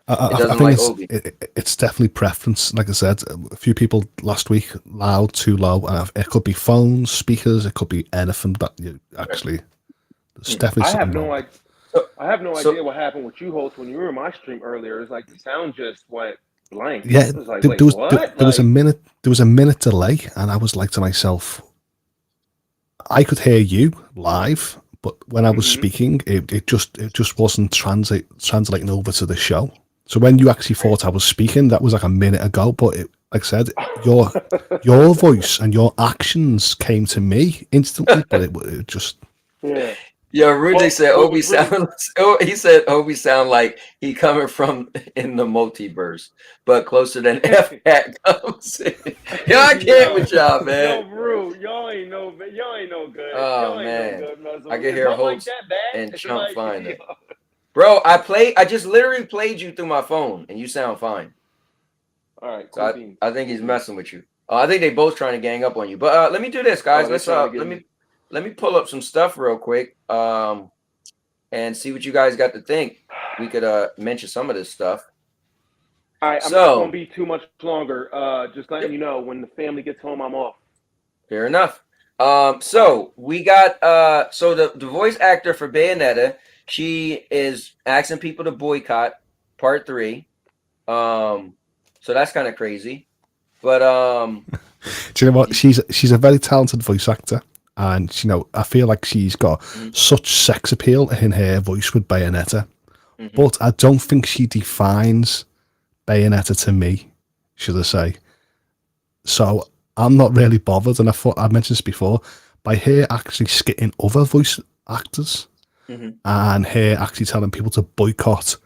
I think it's definitely preference. Like I said, a few people last week, loud, too low. It could be phones, speakers, it could be anything. That you actually, there's definitely something wrong. I have no idea what happened with you, Hoults, when you were in my stream earlier. It's like the sound just went blank. Yeah, it was like, there was a minute delay, and I was like to myself, I could hear you live, but when I was speaking, it just wasn't translating over to the show. So when you actually thought I was speaking, that was like a minute ago. But like I said, your voice and your actions came to me instantly, but it just Yeah, Rudy said Obi sound. He said Obi sound like he coming from in the multiverse, but closer than F Hat comes in. Yo, I can't with y'all, man. Yo, bro, y'all ain't no good. Oh man, I can hear Hoults and Chump fine. Like, bro, I just literally played you through my phone, and you sound fine. All right, cool. So I think he's messing with you. I think they both trying to gang up on you. But let me do this, guys. Let me pull up some stuff real quick, and see what you guys got to think. We could mention some of this stuff. All right, I'm not gonna be too much longer. Just letting you know, when the family gets home, I'm off. Fair enough. So we got so the voice actor for Bayonetta, she is asking people to boycott part 3. So that's kind of crazy. But do you know what? She's a very talented voice actor. And, you know, I feel like she's got such sex appeal in her voice with Bayonetta. But I don't think she defines Bayonetta to me, should I say. So I'm not really bothered, and I mentioned this before, by her actually skitting other voice actors and her actually telling people to boycott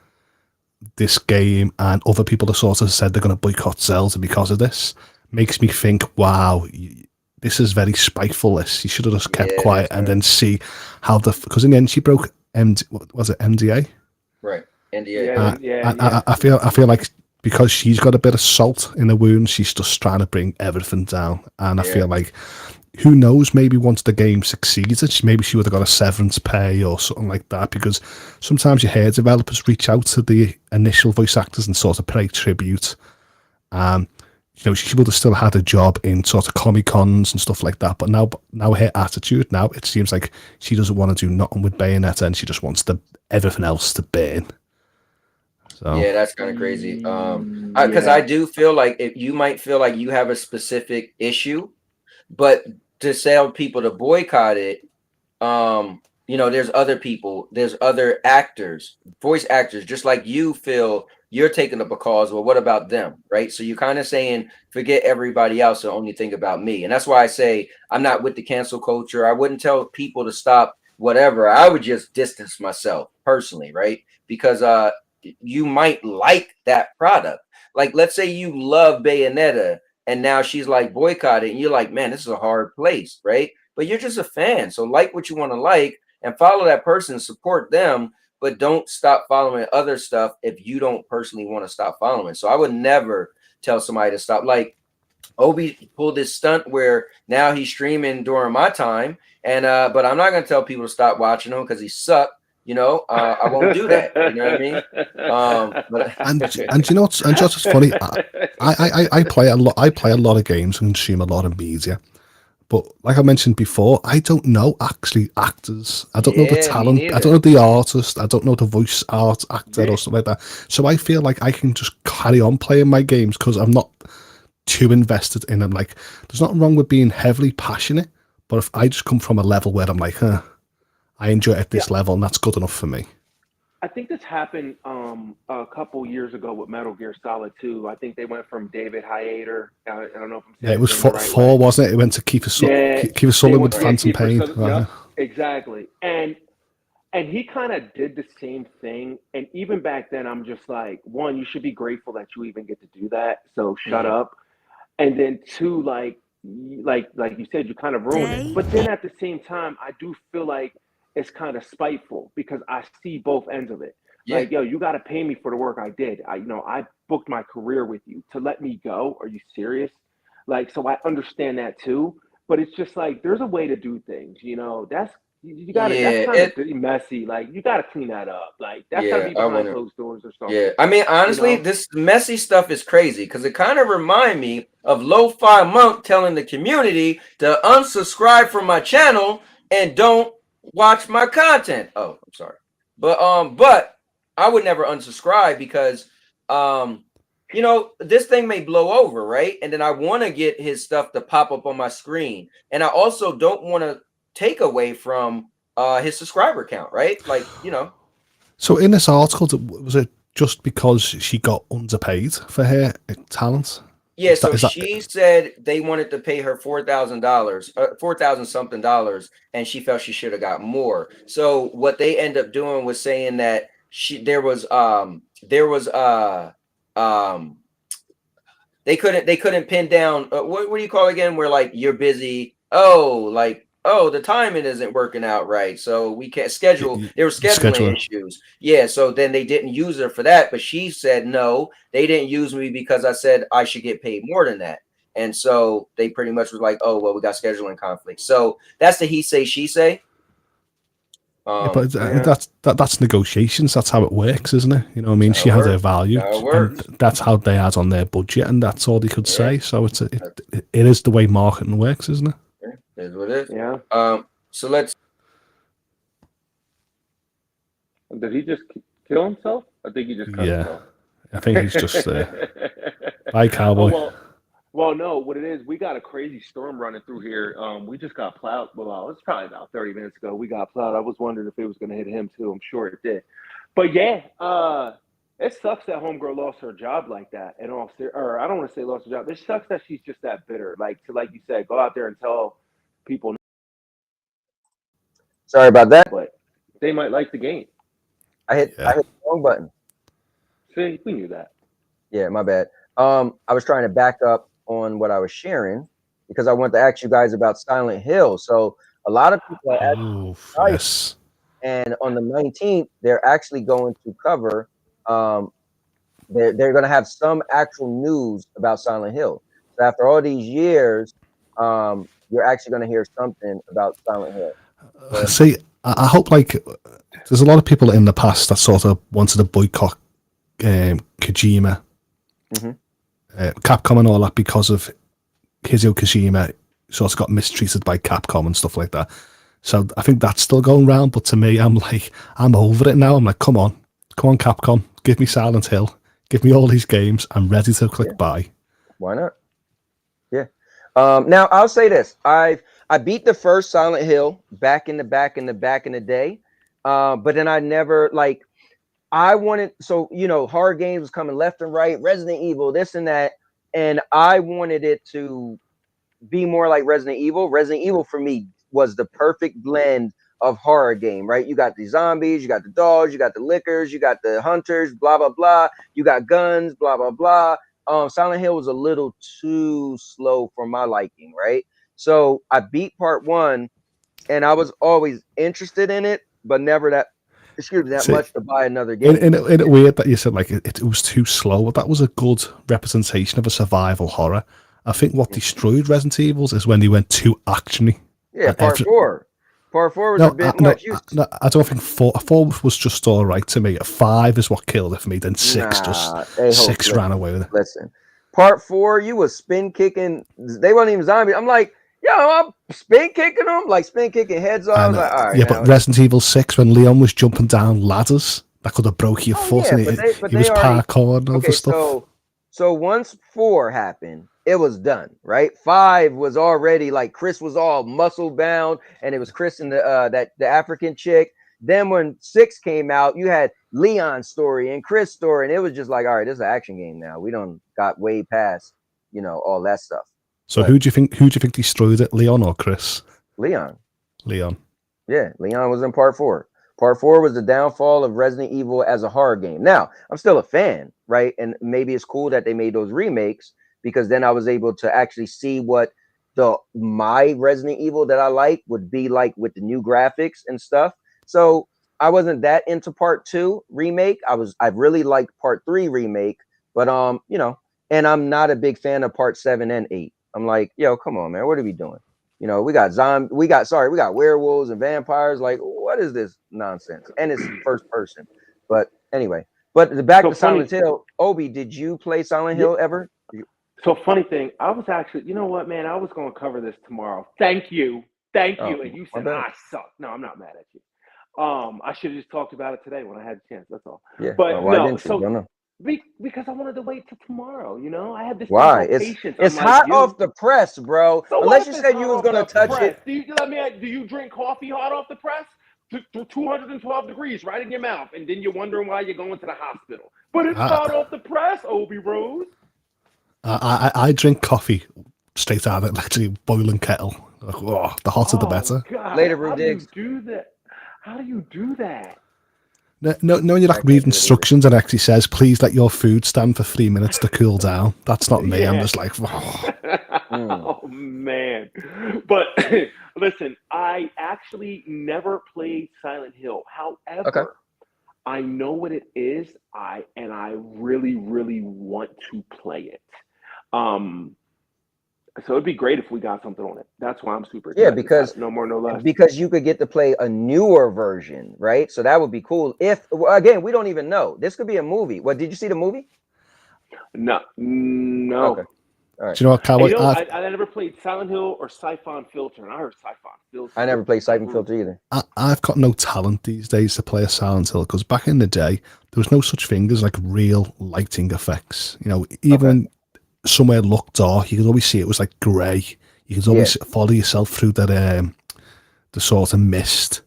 this game, and other people have sort of said they're going to boycott Zelda because of this, makes me think, wow, this is very spiteful. This, you should have just kept quiet and then see how because in the end she broke what was it, MDA? Right. NDA. I feel like because she's got a bit of salt in the wound, she's just trying to bring everything down. And I feel like, who knows, maybe once the game succeeded, maybe she would have got a severance pay or something like that, because sometimes you hear developers reach out to the initial voice actors and sort of pay tribute. You know, she would have still had a job in sort of Comic-Cons and stuff like that, but now her attitude, now it seems like she doesn't want to do nothing with Bayonetta, and she just wants everything else to burn. So yeah, that's kind of crazy. Because I do feel like you might feel like you have a specific issue, but to tell people to boycott it, you know, there's other people, there's other actors, voice actors, just like you feel you're taking up a cause. Well, what about them, right? So you're kind of saying, forget everybody else and only think about me. And that's why I say I'm not with the cancel culture. I wouldn't tell people to stop whatever. I would just distance myself personally, right? Because you might like that product. Like, let's say you love Bayonetta, and now she's like boycotted, and you're like, man, this is a hard place, right? But you're just a fan, so like what you want to like and follow that person, support them, but don't stop following other stuff if you don't personally want to stop following. So I would never tell somebody to stop. Like, Obi pulled this stunt where now he's streaming during my time, and but I'm not gonna tell people to stop watching him because he sucked. You know, I won't do that. You know what I mean? And you know what's funny? I play a lot. I play a lot of games and consume a lot of media. But like I mentioned before, I don't know actually actors. I don't know the talent. I don't know the artist. I don't know the voice art actor or something like that. So I feel like I can just carry on playing my games because I'm not too invested in them. Like, there's nothing wrong with being heavily passionate, but if I just come from a level where I'm like, I enjoy it at this level, and that's good enough for me. I think this happened a couple years ago with Metal Gear Solid 2. I think they went from David Hayter. I don't know if I'm saying it was four, wasn't it? It went to Kiefer Sutherland with Phantom Pain. Yep, exactly. And he kind of did the same thing. And even back then, I'm just like, one, you should be grateful that you even get to do that. So shut up. And then two, like you said, you kind of ruined it. But then at the same time, I do feel like it's kind of spiteful because I see both ends of it. Yeah. Like, yo, you got to pay me for the work I did. I booked my career with you to let me go. Are you serious? Like, so I understand that too, but it's just like, there's a way to do things, you know, that's kind of messy. Like, you got to clean that up. Like, that's got to be behind closed doors or something. Yeah. I mean, honestly, you know? This messy stuff is crazy because it kind of remind me of Lo-Fi Monk telling the community to unsubscribe from my channel and don't watch my content. Oh, I'm sorry. But I would never unsubscribe because you know, this thing may blow over, right? And then I want to get his stuff to pop up on my screen. And I also don't want to take away from his subscriber count, right? Like, you know. So in this article, was it just because she got underpaid for her talent? Yeah, so she said they wanted to pay her $4,000, $4,000 something, and she felt she should have got more. So what they end up doing was saying that they couldn't pin down what do you call it again? Where like you're busy. The timing isn't working out right, so we can't schedule. There were scheduling issues. Yeah, so then they didn't use her for that, but she said no, they didn't use me because I said I should get paid more than that. And so they pretty much was like, oh, well, we got scheduling conflicts. So that's the he say, she say. But that's negotiations. That's how it works, isn't it? You know what I mean? She has her value, and that's how they had on their budget, and that's all they could say. So it is the way marketing works, isn't it? It is what it is. Yeah. So let's. Did he just kill himself? I think he just cut himself. I think he's just bye, cowboy. Well, no, what it is, we got a crazy storm running through here. We just got plowed. Well, it's probably about 30 minutes ago. We got plowed. I was wondering if it was going to hit him too. I'm sure it did. But yeah, It sucks that homegirl lost her job like that. And or I don't want to say lost her job. It sucks that she's just that bitter. Like you said, go out there and tell people. Sorry about that. But they might like the game. I hit the wrong button. See, we knew that. Yeah, my bad. I was trying to back up on what I was sharing because I wanted to ask you guys about Silent Hill. So a lot of people are yes. And on the 19th, they're actually going to cover. They're going to have some actual news about Silent Hill. So after all these years, you're actually going to hear something about Silent Hill. See, I hope there's a lot of people in the past that sort of wanted to boycott Kojima, Capcom and all that because of Hideo Kojima sort of got mistreated by Capcom and stuff like that. So I think that's still going round. But to me, I'm over it now. I'm like, come on, Capcom, give me Silent Hill, give me all these games. I'm ready to click buy. Why not? Yeah. Now I'll say this: I beat the first Silent Hill back in the day, but then I never I wanted, so horror games was coming left and right, Resident Evil, this and that, and I wanted it to be more like Resident Evil. Resident Evil for me was the perfect blend of horror game, right? You got the zombies, you got the dogs, you got the lickers, you got the hunters, blah blah blah. You got guns, blah blah blah. Silent Hill was a little too slow for my liking, right? So I beat part 1, and I was always interested in it, but never that much to buy another game. Isn't it weird that you said it was too slow? But that was a good representation of a survival horror. I think what destroyed Resident Evil is when they went too actiony. Yeah, part 4. Part 4 was a bit much. No, I don't think 4 was just all right to me. 5 is what killed it for me. Then 6 ran away with it. Listen, part 4, you was spin kicking. They weren't even zombies. I'm like, yo, I'm spin kicking them, spin kicking heads off. I was like, all right. Yeah, but Resident Evil 6, when Leon was jumping down ladders, that could have broke your foot, and he was parkour and other stuff. So once 4 happened, it was done, right? 5 was already Chris was all muscle bound, and it was Chris and the African chick. Then when 6 came out, you had Leon's story and Chris' story, and it was just like, all right, this is an action game now. We don't got way past, all that stuff. So who do you think destroyed it, Leon or Chris? Leon. Yeah, Leon was in part 4. Part 4 was the downfall of Resident Evil as a horror game. Now, I'm still a fan, right? And maybe it's cool that they made those remakes, because then I was able to actually see what my Resident Evil that I like would be like with the new graphics and stuff. So I wasn't that into part 2 remake. I really liked part 3 remake, but and I'm not a big fan of part 7 and 8. I'm like, yo, come on, man, what are we doing? We got werewolves and vampires. Like, what is this nonsense? And it's first person. But anyway, back to Silent Hill. Obi, did you play Silent Hill ever? So funny thing, I was actually, you know what, man, I was going to cover this tomorrow. Thank you. And you said, I suck. No, I'm not mad at you. I should have just talked about it today when I had the chance. That's all. Yeah. But no, because I wanted to wait till tomorrow. I had this. Why? Patience. It's hot off the press, bro. So unless you said you was going to touch it. Do you drink coffee hot off the press? To 212 degrees right in your mouth, and then you're wondering why you're going to the hospital. But it's hot off the press, Obi Rose. I drink coffee straight out of literally boiling kettle. The hotter the better. God. Later, Rudigs. How do you do that? No, you read instructions and it actually says, please let your food stand for 3 minutes to cool down. That's not me. I'm just like, oh man. But listen, I actually never played Silent Hill. However, I know what it is. And I really, really want to play it. So it'd be great if we got something on it. That's why I'm super excited. Yeah, because no more, no less. Because you could get to play a newer version, right? So that would be cool. Again, we don't even know. This could be a movie. What, did you see the movie? No. Okay. All right. Do you know what, Cowboy? I never played Silent Hill or Siphon Filter, and I heard Siphon Filter. I never played Siphon Filter either. I've got no talent these days to play a Silent Hill, because back in the day, there was no such thing as real lighting effects. Even somewhere looked dark, you could always see it was grey. You could always follow yourself through that the sort of mist,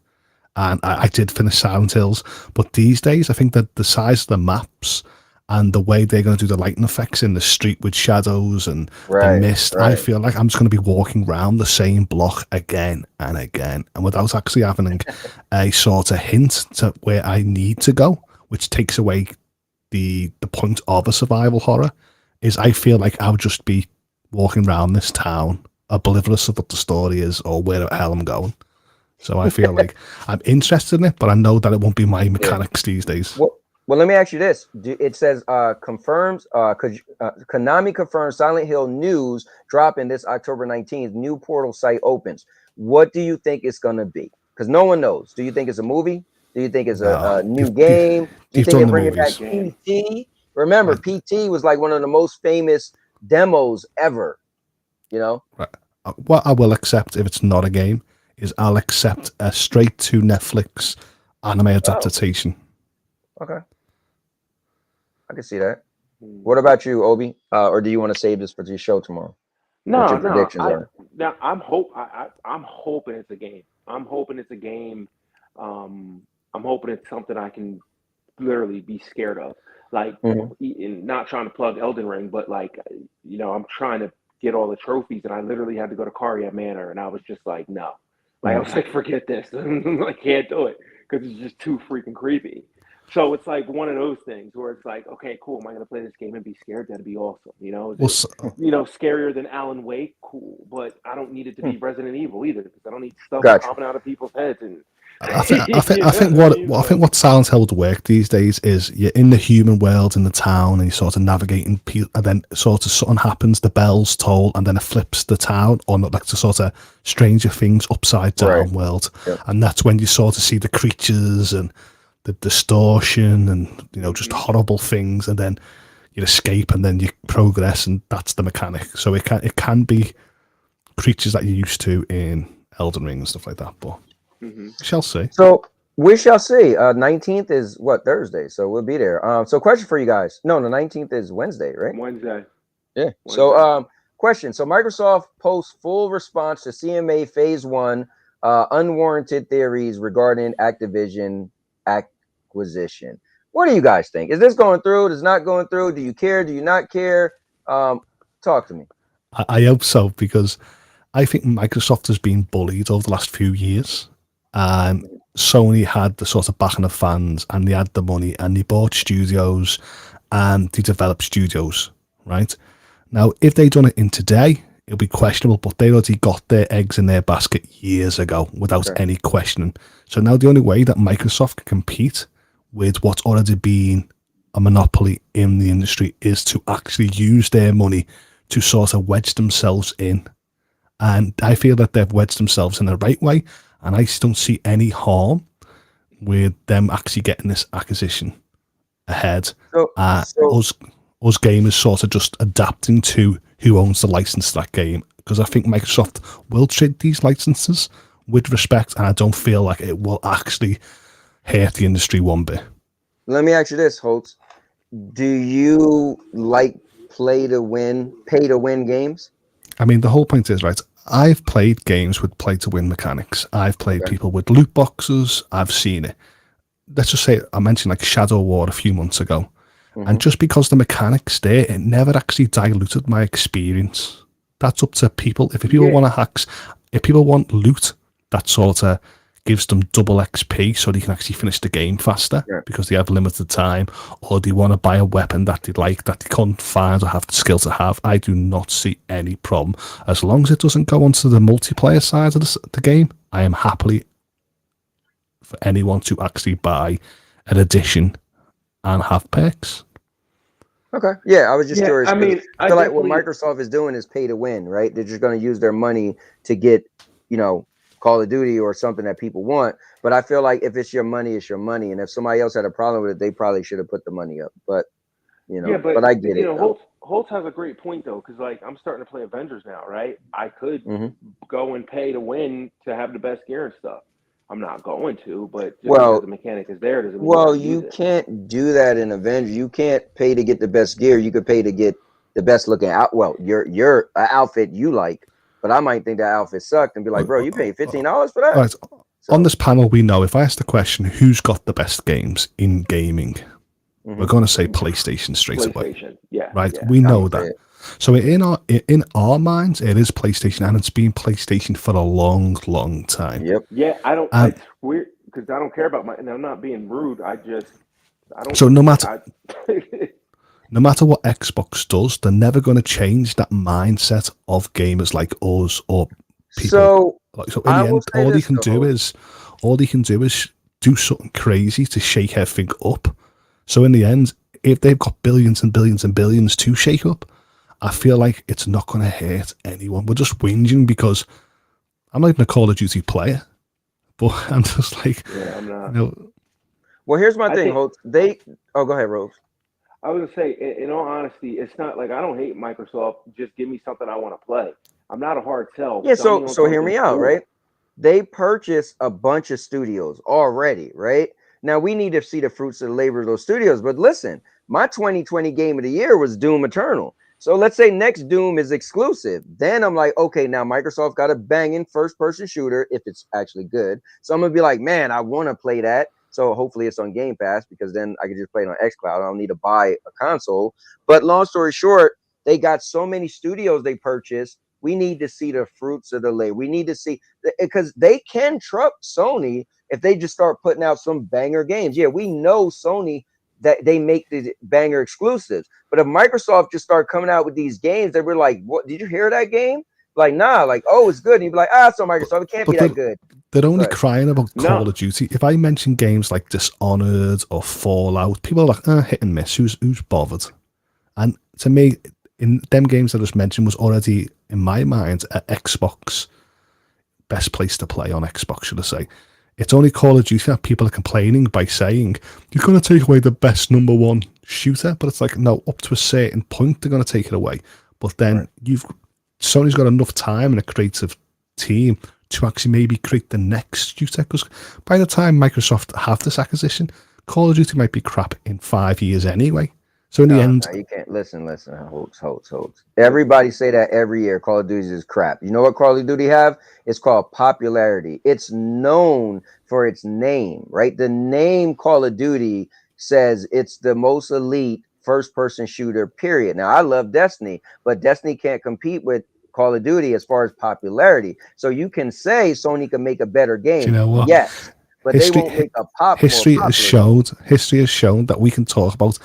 and I did finish Silent Hills. But these days, I think that the size of the maps and the way they're going to do the lighting effects in the street with shadows and the mist, I feel like I'm just going to be walking around the same block again and again, and without actually having a sort of hint to where I need to go, which takes away the point of a survival horror. Is I feel like I'll just be walking around this town oblivious of what the story is or where the hell I'm going. So I feel like I'm interested in it, but I know that it won't be my mechanics these days. Well, let me ask you this. It says confirms, Konami confirms Silent Hill news dropping this October 19th. New portal site opens. What do you think it's going to be? Because no one knows. Do you think it's a movie? Do you think it's a new game? Do you think they're bringing back PT? Remember, PT was like one of the most famous demos ever. You know? Right. What I will accept if it's not a game is I'll accept a straight to Netflix anime adaptation. Okay. I can see that. What about you, Obi? Or do you want to save this for your show tomorrow? No, predictions are? Now I'm hoping it's a game. I'm hoping it's a game. I'm hoping it's something I can literally be scared of. Like, not trying to plug Elden Ring, but like, you know, I'm trying to get all the trophies, and I literally had to go to Karya Manor, and I was just like, no. Like, I was like, forget this. I can't do it because it's just too freaking creepy. So it's like one of those things where it's like, okay, cool. Am I going to play this game and be scared? That'd be awesome. You know, scarier than Alan Wake? Cool. But I don't need it to be Resident Evil either, because I don't need stuff popping out of people's heads. And I think what Silent Hill would work these days is you're in the human world in the town and you're sort of navigating, and then sort of something happens, the bells toll, and then it flips the town, or not, like the sort of Stranger Things upside down world, and that's when you sort of see the creatures and the distortion and, you know, just horrible things, and then you escape and then you progress, and that's the mechanic. So it can be creatures that you're used to in Elden Ring and stuff like that, but we shall see. So we shall see. 19th is what, Thursday, so we'll be there. So question for you guys. No, the 19th is Wednesday, right? Wednesday. Yeah. So question. So Microsoft posts full response to CMA Phase 1 unwarranted theories regarding Activision acquisition. What do you guys think? Is this going through? Is it not going through? Do you care? Do you not care? Talk to me. I hope so, because I think Microsoft has been bullied over the last few years. Sony had the sort of backing of fans, and they had the money, and they bought studios and they developed studios, right? Now, if they'd done it in today, it'll be questionable, but they already got their eggs in their basket years ago without any questioning. So now the only way that Microsoft can compete with what's already been a monopoly in the industry is to actually use their money to sort of wedge themselves in. And I feel that they've wedged themselves in the right way, and I just don't see any harm with them actually getting this acquisition ahead. Us gamers sort of just adapting to who owns the license to that game, because I think Microsoft will treat these licenses with respect, and I don't feel like it will actually hurt the industry one bit. Let me ask you this, Hoults. Do you like pay to win games? I mean, the whole point is, right, I've played games with play to win mechanics. I've played people with loot boxes. I've seen it. Let's just say I mentioned like Shadow War a few months ago. And just because the mechanics there, it never actually diluted my experience. That's up to people. If people want to hacks, if people want loot, that sort of gives them double XP so they can actually finish the game faster because they have limited time, or they want to buy a weapon that they like that they can't find or have the skill to have. I do not see any problem. As long as it doesn't go onto the multiplayer side of the game, I am happily for anyone to actually buy an edition and have perks. Okay. Yeah, I was just curious. I mean, I feel like what Microsoft is doing is pay to win, right? They're just going to use their money to get, you know, Call of Duty or something that people want. But I feel like if it's your money, it's your money. And if somebody else had a problem with it, they probably should have put the money up. But, you know, but I get it. You know, Hoults has a great point, though, because, like, I'm starting to play Avengers now, right? I could go and pay to win to have the best gear and stuff. I'm not going to, but just because the mechanic is there doesn't mean you can't do that in Avengers. You can't pay to get the best gear. You could pay to get the best looking out. Well, your outfit you like, but I might think that outfit sucked and be like, bro, you paid $15 for that. Right. on this panel, we know if I ask the question, who's got the best games in gaming, we're going to say PlayStation straight away. Yeah, right? yeah. We know that. So in our minds, it is PlayStation, and it's been PlayStation for a long, long time. Yep. Yeah, I don't. It's weird because I don't care about and I'm not being rude. I don't. So no matter what Xbox does, they're never going to change that mindset of gamers like us or people. So in the end, all they can do is do something crazy to shake everything up. So in the end, if they've got billions and billions and billions to shake up, I feel like it's not going to hurt anyone. We're just whinging because I'm not even a Call of Duty player, but I'm just like, I'm not. Well, here's my thing, Hoults. Go ahead, Rose. I was gonna say, in all honesty, it's not like I don't hate Microsoft. Just give me something I want to play. I'm not a hard sell. Yeah, so hear me out, right? They purchased a bunch of studios already, right? Now we need to see the fruits of the labor of those studios. But listen, my 2020 game of the year was Doom Eternal. So let's say next Doom is exclusive. Then I'm like, okay, now Microsoft got a banging first-person shooter if it's actually good. So I'm gonna be like, man, I want to play that. So hopefully it's on Game Pass because then I can just play it on xCloud. I don't need to buy a console. But long story short, they got so many studios they purchased. We need to see the fruits of the labor. We need to see because they can truck Sony if they just start putting out some banger games. Yeah, we know Sony that they make the banger exclusives. But if Microsoft just start coming out with these games, they were like, "What? Did you hear that game?" Like, nah, like, oh, it's good. And you'd be like, it's on Microsoft. It can't be that good. They're only crying about Call of Duty. If I mention games like Dishonored or Fallout, people are like, hit and miss. Who's bothered? And to me, in them games I just mentioned was already, in my mind, an Xbox best place to play on Xbox, should I say. It's only Call of Duty that people are complaining by saying, you're going to take away the best #1 shooter. But it's like, no, up to a certain point, they're going to take it away. But then Sony's got enough time and a creative team to actually maybe create the next shooter. Because by the time Microsoft have this acquisition, Call of Duty might be crap in 5 years anyway. So in the end, you can't listen, Hoults. Everybody say that every year. Call of Duty is crap. You know what Call of Duty have? It's called popularity. It's known for its name, right? The name Call of Duty says it's the most elite first-person shooter, period. Now, I love Destiny, but Destiny can't compete with Call of Duty as far as popularity. So you can say Sony can make a better game. Do you know what? Yes, but they won't make a pop. History has shown that we can talk about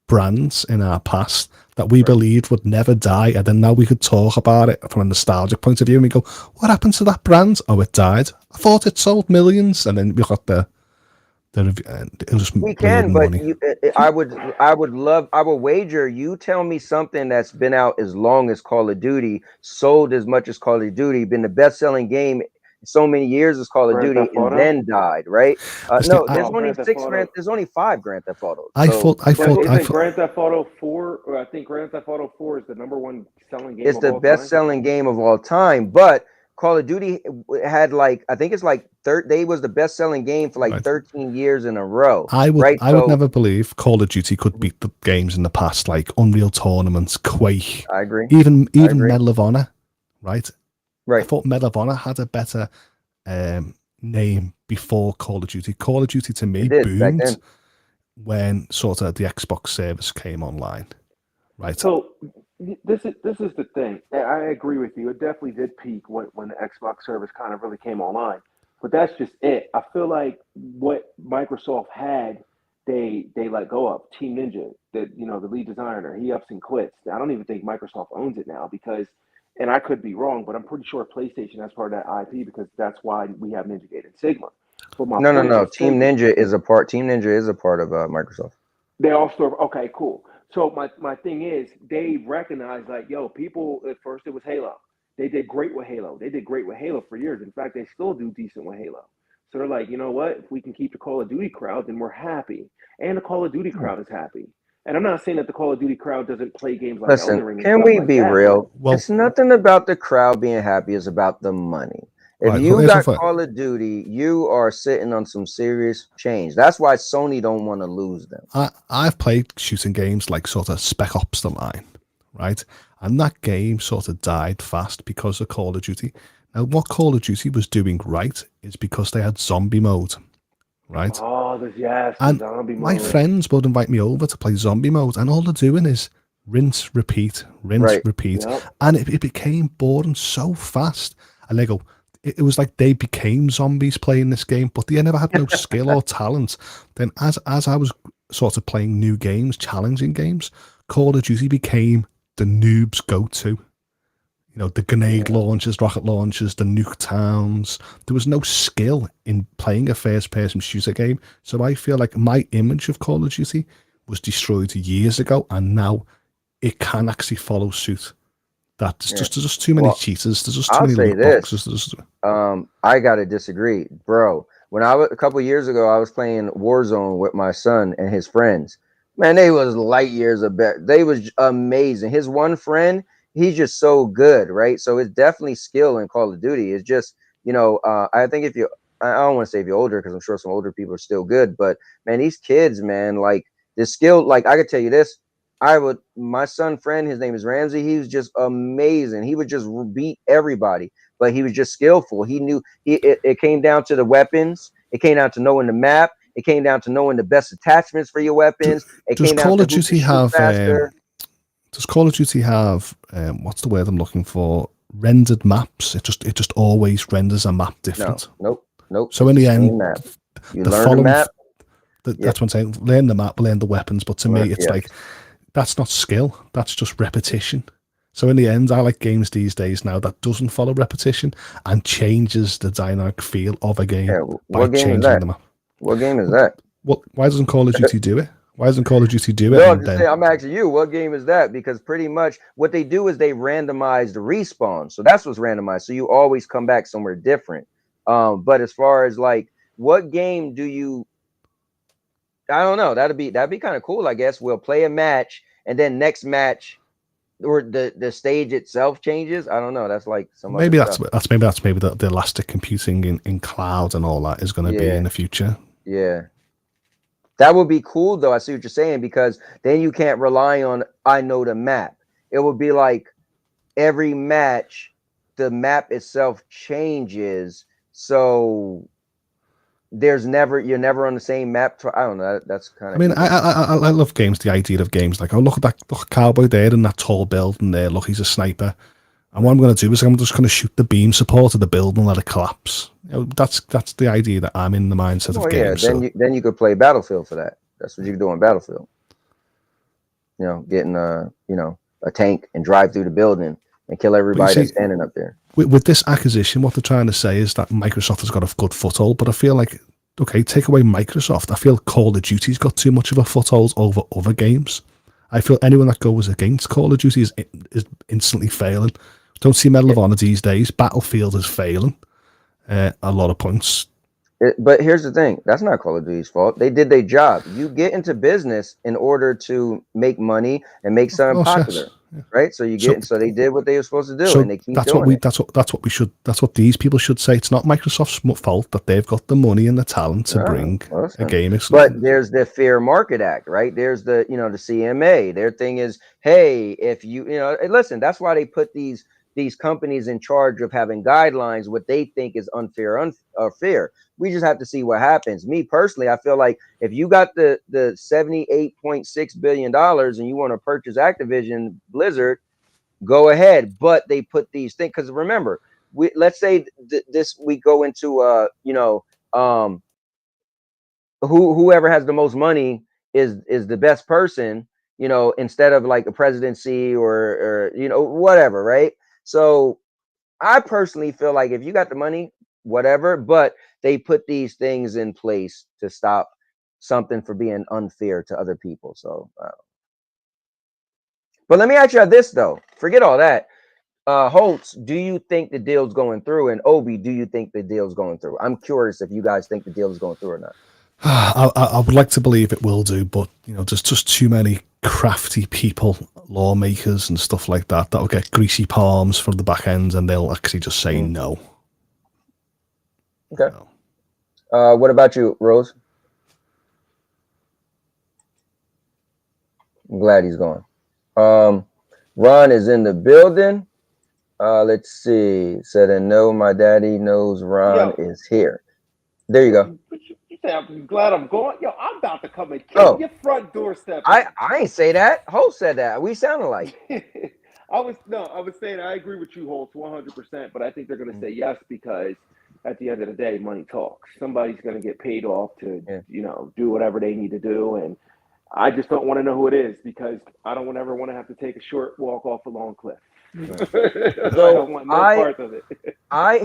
brands in our past that we believed would never die, and then now we could talk about it from a nostalgic point of view, and we go, what happened to that brand? Oh, it died. I thought it sold millions. And then we got it was we can, but money. I would wager you tell me something that's been out as long as Call of Duty, sold as much as Call of Duty, been the best-selling game so many years as Call of Duty, and then died, right? No, there's only there's only 5 Grand Theft Autos. I thought Grand Theft Auto 4, or I think Grand Theft Auto 4 is the #1 selling game. It's the best-selling game of all time, but Call of Duty had I think it's they was the best-selling game for 13 years in a row. I would never believe Call of Duty could beat the games in the past, like Unreal Tournaments, Quake. I agree. Even Medal of Honor, right? Right. I thought Medal of Honor had a better name before Call of Duty. Call of Duty to me boomed when sort of the Xbox service came online, right? So this is the thing. I agree with you. It definitely did peak when the Xbox service kind of really came online. But that's just it. I feel like what Microsoft had, they let go of. Team Ninja, the lead designer, he ups and quits. I don't even think Microsoft owns it now because. And I could be wrong, but I'm pretty sure PlayStation has part of that IP because that's why we have Ninja Gate and Sigma. No. Team Ninja is a part of Microsoft. They all store. Okay, cool. So my thing is, they recognize people at first it was Halo. They did great with Halo. They did great with Halo for years. In fact, they still do decent with Halo. So they're like, you know what? If we can keep the Call of Duty crowd, then we're happy, and the Call of Duty crowd is happy. And I'm not saying that the Call of Duty crowd doesn't play games like Elden Ring. Can we be real? Well, it's nothing about the crowd being happy. It's about the money. If you got Call of Duty, you are sitting on some serious change. That's why Sony don't want to lose them. I've played shooting games like sort of Spec Ops The Line, right? And that game sort of died fast because of Call of Duty. Now, what Call of Duty was doing right is because they had zombie mode, right? Oh, yes, the And zombie my mode. friends would invite me over to play zombie mode, and all they're doing is rinse, repeat, rinse, Right. repeat. Yep. And it became boring so fast. And they go, it was like they became zombies playing this game, but they never had no skill or talent. Then as I was sort of playing new games, challenging games, Call of Duty became the noob's go-to. You know, the grenade launchers, rocket launchers, the nuke towns. There was no skill in playing a first-person shooter game. So I feel like my image of Call of Duty was destroyed years ago, and now it can actually follow suit. That there's just too many cheaters. There's just too I'll many say loot this. boxes. I gotta disagree, bro. When I was a couple years ago, I was playing Warzone with my son and his friends. Man, they was light years of better. They was amazing. His one friend, he's just so good, right? So it's definitely skill in Call of Duty. It's just, I think if you, I don't want to say if you're older, because I'm sure some older people are still good, but man, these kids, man, like the skill, like I could tell you this. My son friend, his name is Ramsey. He was just amazing. He would just beat everybody, but he was just skillful. He knew it came down to the weapons. It came down to knowing the map. It came down to knowing the best attachments for your weapons. It Does came down Call to of who could Duty shoot have? faster. Does Call of Duty have? What's the word I'm looking for? Rendered maps. It just always renders a map different. Nope. So in the end, map. You the learn following. the map. That's what I'm saying. Learn the map, learn the weapons. But to me, it's Yes. like that's not skill. That's just repetition. So in the end, I like games these days now that doesn't follow repetition and changes the dynamic feel of a game by What game is changing that? the map. What game is that? Why doesn't Call of Duty do it? Why doesn't Call of Duty do it? No, I'm And just then saying, I'm asking you, what game is that? Because pretty much what they do is they randomize the respawn. So that's what's randomized. So you always come back somewhere different. But as far as like what game do you, I don't know. That'd be kind of cool, I guess. We'll play a match and then next match or the stage itself changes. I don't know. That's like some other maybe that's stuff. maybe the elastic computing in cloud and all that is going to be in the future. Yeah. That would be cool though. I see what you're saying, because then you can't rely on I know the map. It would be like every match, the map itself changes. So you're never on the same map. I don't know. That's kind I mean, of. I love games. The idea of games like, oh, look at that cowboy there in that tall building there. Look, he's a sniper. And what I'm going to do is I'm just going to shoot the beam support of the building and let it collapse. That's the idea that I'm in the mindset of games. Then you could play Battlefield for that. That's what you could do on Battlefield. Getting a tank and drive through the building and kill everybody that's standing up there. With this acquisition, what they're trying to say is that Microsoft has got a good foothold, but I feel like, okay, take away Microsoft. I feel Call of Duty's got too much of a foothold over other games. I feel anyone that goes against Call of Duty is instantly failing. Don't see Medal of Honor these days. Battlefield is failing a lot of points. But here's the thing. That's not Call of Duty's fault. They did their job. You get into business in order to make money and make something popular. Yes. Right? So so they did what they were supposed to do, so and they keep that's doing it. That's what these people should say. It's not Microsoft's fault that they've got the money and the talent to bring a game. But there's the Fair Market Act, right? There's the the CMA. Their thing is, hey, if you listen, that's why they put these companies in charge of having guidelines, what they think is unfair. We just have to see what happens. Me personally, I feel like if you got the $78.6 billion and you want to purchase Activision Blizzard, go ahead. But they put these things, because remember, let's say we go into whoever has the most money is the best person, instead of like a presidency or whatever, right? So I personally feel like if you got the money, whatever, but they put these things in place to stop something for being unfair to other people. So, but let me ask you this though. Forget all that. Hoults, do you think the deal's going through? And Obi, do you think the deal's going through? I'm curious if you guys think the deal is going through or not. I would like to believe it will do, but there's just too many crafty people, lawmakers and stuff like that will get greasy palms from the back end, and they'll actually just say no. Okay. What about you, Rose? I'm glad he's gone. Ron is in the building. Let's see. Said, and no, my daddy knows Ron Yo, is here. There you go. you say I'm glad I'm going. Yo, I'm about to come and kick Oh, your front doorstep. I ain't say that. Hope said that. We sound alike. I was saying I agree with you, Hoults, 100%. But I think they're going to say yes because at the end of the day, money talks. Somebody's going to get paid off to Yeah. do whatever they need to do, and I just don't want to know who it is because I don't ever want to have to take a short walk off a long cliff. I So don't want no part of it.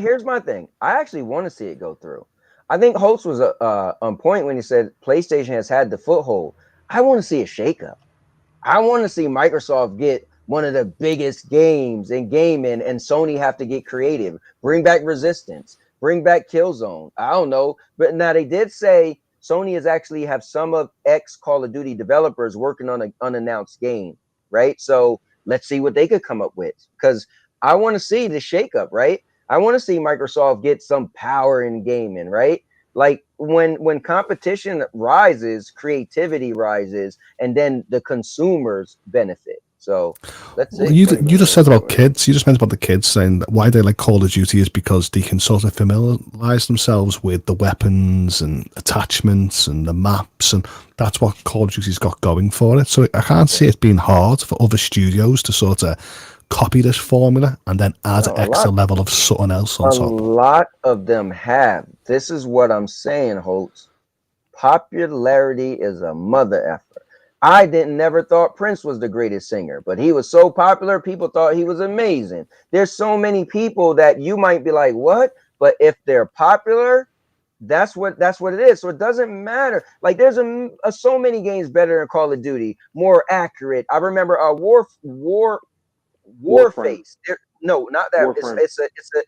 here's my thing. I actually want to see it go through. I think Holtz was on point when he said PlayStation has had the foothold. I want to see a shakeup. I want to see Microsoft get one of the biggest games in gaming, and Sony have to get creative, bring back Resistance, bring back Killzone. I don't know, but now they did say Sony is actually have some of X Call of Duty developers working on an unannounced game, right? So let's see what they could come up with, because I want to see the shakeup, right? I want to see Microsoft get some power in gaming, right? Like when competition rises, creativity rises, and then the consumers benefit. So let's Well, see. you just said about kids. You just mentioned about the kids saying that why they like Call of Duty is because they can sort of familiarize themselves with the weapons and attachments and the maps, and that's what Call of Duty's got going for it. So I can't see it being hard for other studios to sort of copy this formula and then add No, an extra level of something else on a top. lot of them have. This is what I'm saying, Holtz. Popularity is a mother effer. I didn't never thought Prince was the greatest singer, but he was so popular, people thought he was amazing. There's so many people that you might be like, what? But if they're popular, that's what it is. So it doesn't matter. Like there's so many games better than Call of Duty, more accurate. I remember Warframe. Warface. No, not that. Warframe.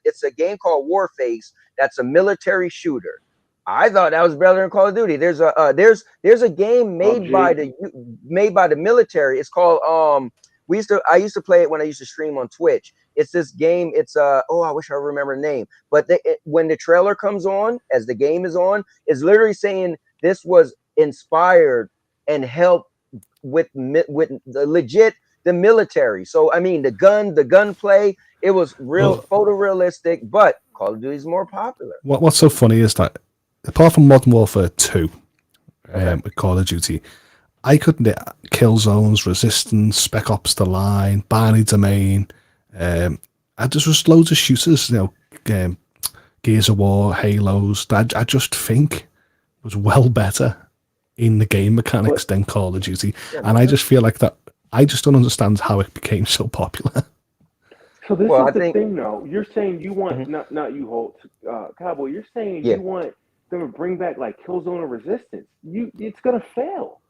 It's a game called Warface. That's a military shooter. I thought that was better than Call of Duty. There's a game made by the military. It's called I used to play it when I used to stream on Twitch. It's this game. It's I wish I remember the name. But when the trailer comes on, as the game is on, it's literally saying this was inspired and helped with the legit the military. So I mean the gunplay, it was real photorealistic, but Call of Duty is more popular. What's so funny is that apart from Modern Warfare 2, with Call of Duty, I couldn't hit Killzones, Resistance, Spec Ops: The Line, Binary Domain. I just was loads of shooters, Gears of War, Halos. That I just think was well better in the game mechanics than Call of Duty, and I just feel like that. I just don't understand how it became so popular. So this is the thing, though. You're saying you want not you, Holt, Cowboy. You're saying you want them to bring back like Killzone or Resistance. It's gonna fail.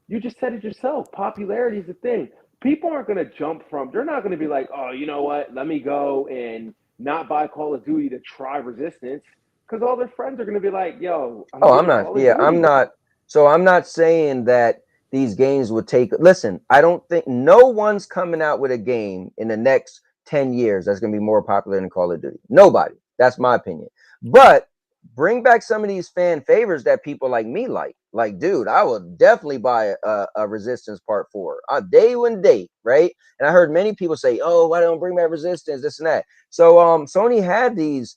You just said it yourself. Popularity is the thing. People aren't gonna jump from. They're not gonna be like, oh, you know what? Let me go and not buy Call of Duty to try Resistance, because all their friends are gonna be like, yo. I'm not. Yeah, I'm not. So I'm not saying that these games would take. Listen, I don't think no one's coming out with a game in the next 10 years that's going to be more popular than Call of Duty. Nobody. That's my opinion. But bring back some of these fan favors that people like me like. Like, dude, I would definitely buy a Resistance Part 4. Day one date, right? And I heard many people say, oh, why don't bring back Resistance, this and that. So Sony had these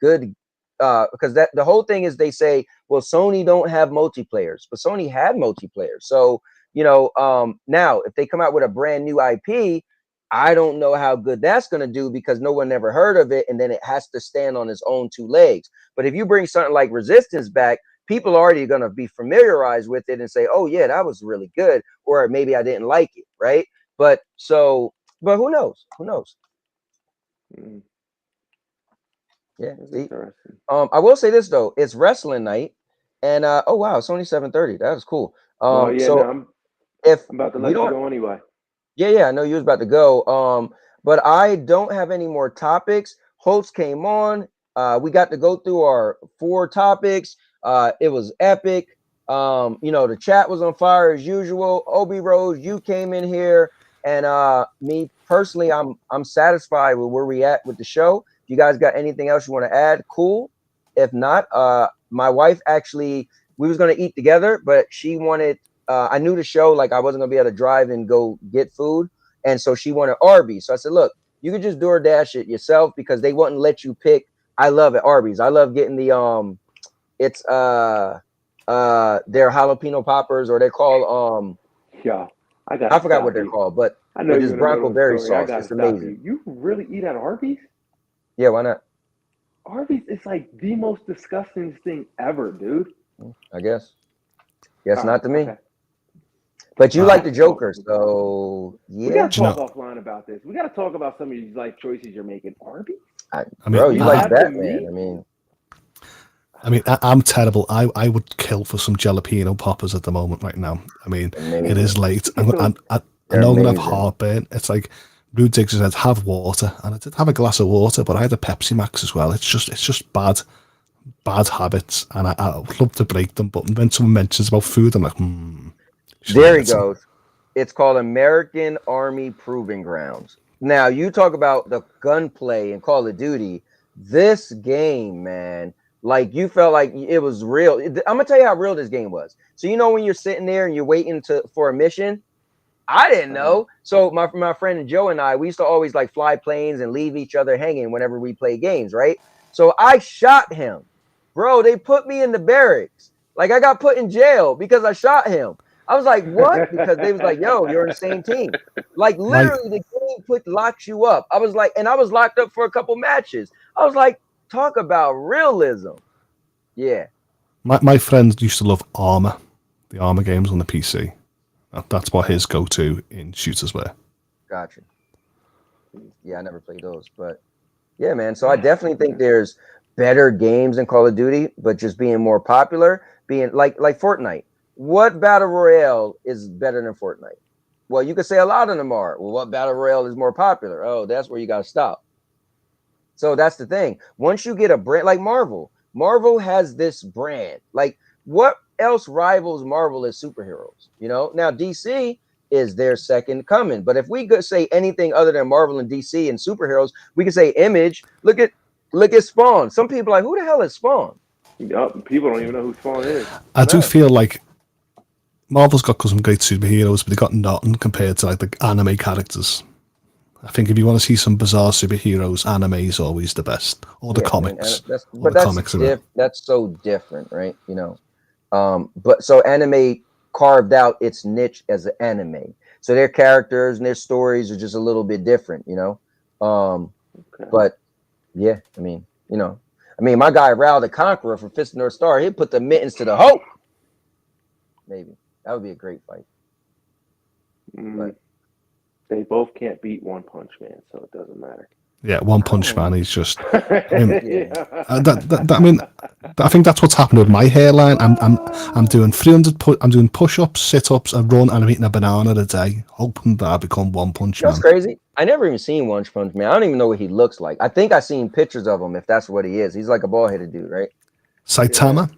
good because that the whole thing is they say, well, Sony don't have multiplayers, but Sony had multiplayer. So now if they come out with a brand new IP, I don't know how good that's going to do because no one ever heard of it, and then it has to stand on its own two legs. But if you bring something like Resistance back, people are already going to be familiarized with it and say, oh yeah, that was really good, or maybe I didn't like it, right? But who knows? Yeah. I will say this though, it's wrestling night, and oh wow, it's only 7:30. That was cool. I'm about to let you go anyway. Yeah, I know you was about to go. But I don't have any more topics. Hosts came on. We got to go through our 4 topics. It was epic. The chat was on fire as usual. Obi Rose, you came in here, and me personally, I'm satisfied with where we at with the show. If you guys got anything else you want to add, cool. If not, my wife actually, we was gonna eat together, but she wanted. I knew the show, like I wasn't gonna be able to drive and go get food, and so she wanted Arby's. So I said, look, You could just DoorDash it yourself because they wouldn't let you pick. I love it, Arby's. I love getting the it's their jalapeno poppers, or they're called Yeah, I forgot what they're called, but I know this you're in the middle Bronco of the berry story. I sauce. gotta It's stop amazing. you. You really eat at Arby's? Yeah, why not? Arby's is like the most disgusting thing ever, dude. I guess. Yes, All not right, to me. okay. But you Uh, like the Joker, so We yeah. gotta Do you talk know- offline about this. We gotta talk about some of these life choices you're making. Arby's? I mean, Bro, you You like have to Batman. meet- I'm terrible. I would kill for some jalapeno poppers at the moment right now. I mean, Amazing. it is late. I They're know I'm They're going to have amazing. heartburn. It's like Rude Diggs said, have water, and I did have a glass of water, but I had a Pepsi Max as well. It's just bad habits, and I would love to break them. But when someone mentions about food, I'm like, There he goes. It's called American Army Proving Grounds. Now, you talk about the gunplay in Call of Duty. This game, man, like you felt like it was real. I'm gonna tell you how real this game was. So you know when you're sitting there and you're waiting for a mission. I didn't know. So my friend Joe and I, we used to always like fly planes and leave each other hanging whenever we play games, right? So I shot him, bro. They put me in the barracks. Like I got put in jail because I shot him. I was like, what? Because they was like, yo, you're in the same team. Like literally the game locks you up. I was like, and I was locked up for a couple matches. I was like, talk about realism. Yeah. My friend used to love Armour, the Armour games on the PC. That's what his go-to in shooters were. Gotcha. Yeah, I never played those, but yeah, man. So I definitely think there's better games in Call of Duty, but just being more popular, being like Fortnite. What battle royale is better than Fortnite? Well, you could say a lot of them are. Well, what battle royale is more popular? Oh, that's where you got to stop. So that's the thing. Once you get a brand like Marvel has this brand. Like what else rivals Marvel as superheroes? You know, now DC is their second coming. But if we could say anything other than Marvel and DC and superheroes, we could say Image. Look at Spawn. Some people are like, who the hell is Spawn? Yup, people don't even know who Spawn is. I do feel like Marvel's got some great superheroes, but they got nothing compared to like the anime characters. I think if you want to see some bizarre superheroes, anime is always the best, or the comics. That's so different, right? You know, but so anime carved out its niche as an anime, so their characters and their stories are just a little bit different, you know. But yeah, I mean, my guy Ral the Conqueror from Fist of North Star, he'd put the mittens to the Hulk. Maybe that would be a great fight. But they both can't beat One Punch Man, so it doesn't matter. Yeah, One Punch Man. He's just. I mean, I think that's what's happened with my hairline. I'm doing 300. I'm doing push-ups, sit-ups, a run, and I'm eating a banana a day, hoping that I become One Punch Man. That's crazy. I never even seen One Punch Man. I don't even know what he looks like. I think I seen pictures of him. If that's what he is, he's like a bald-headed dude, right? Saitama,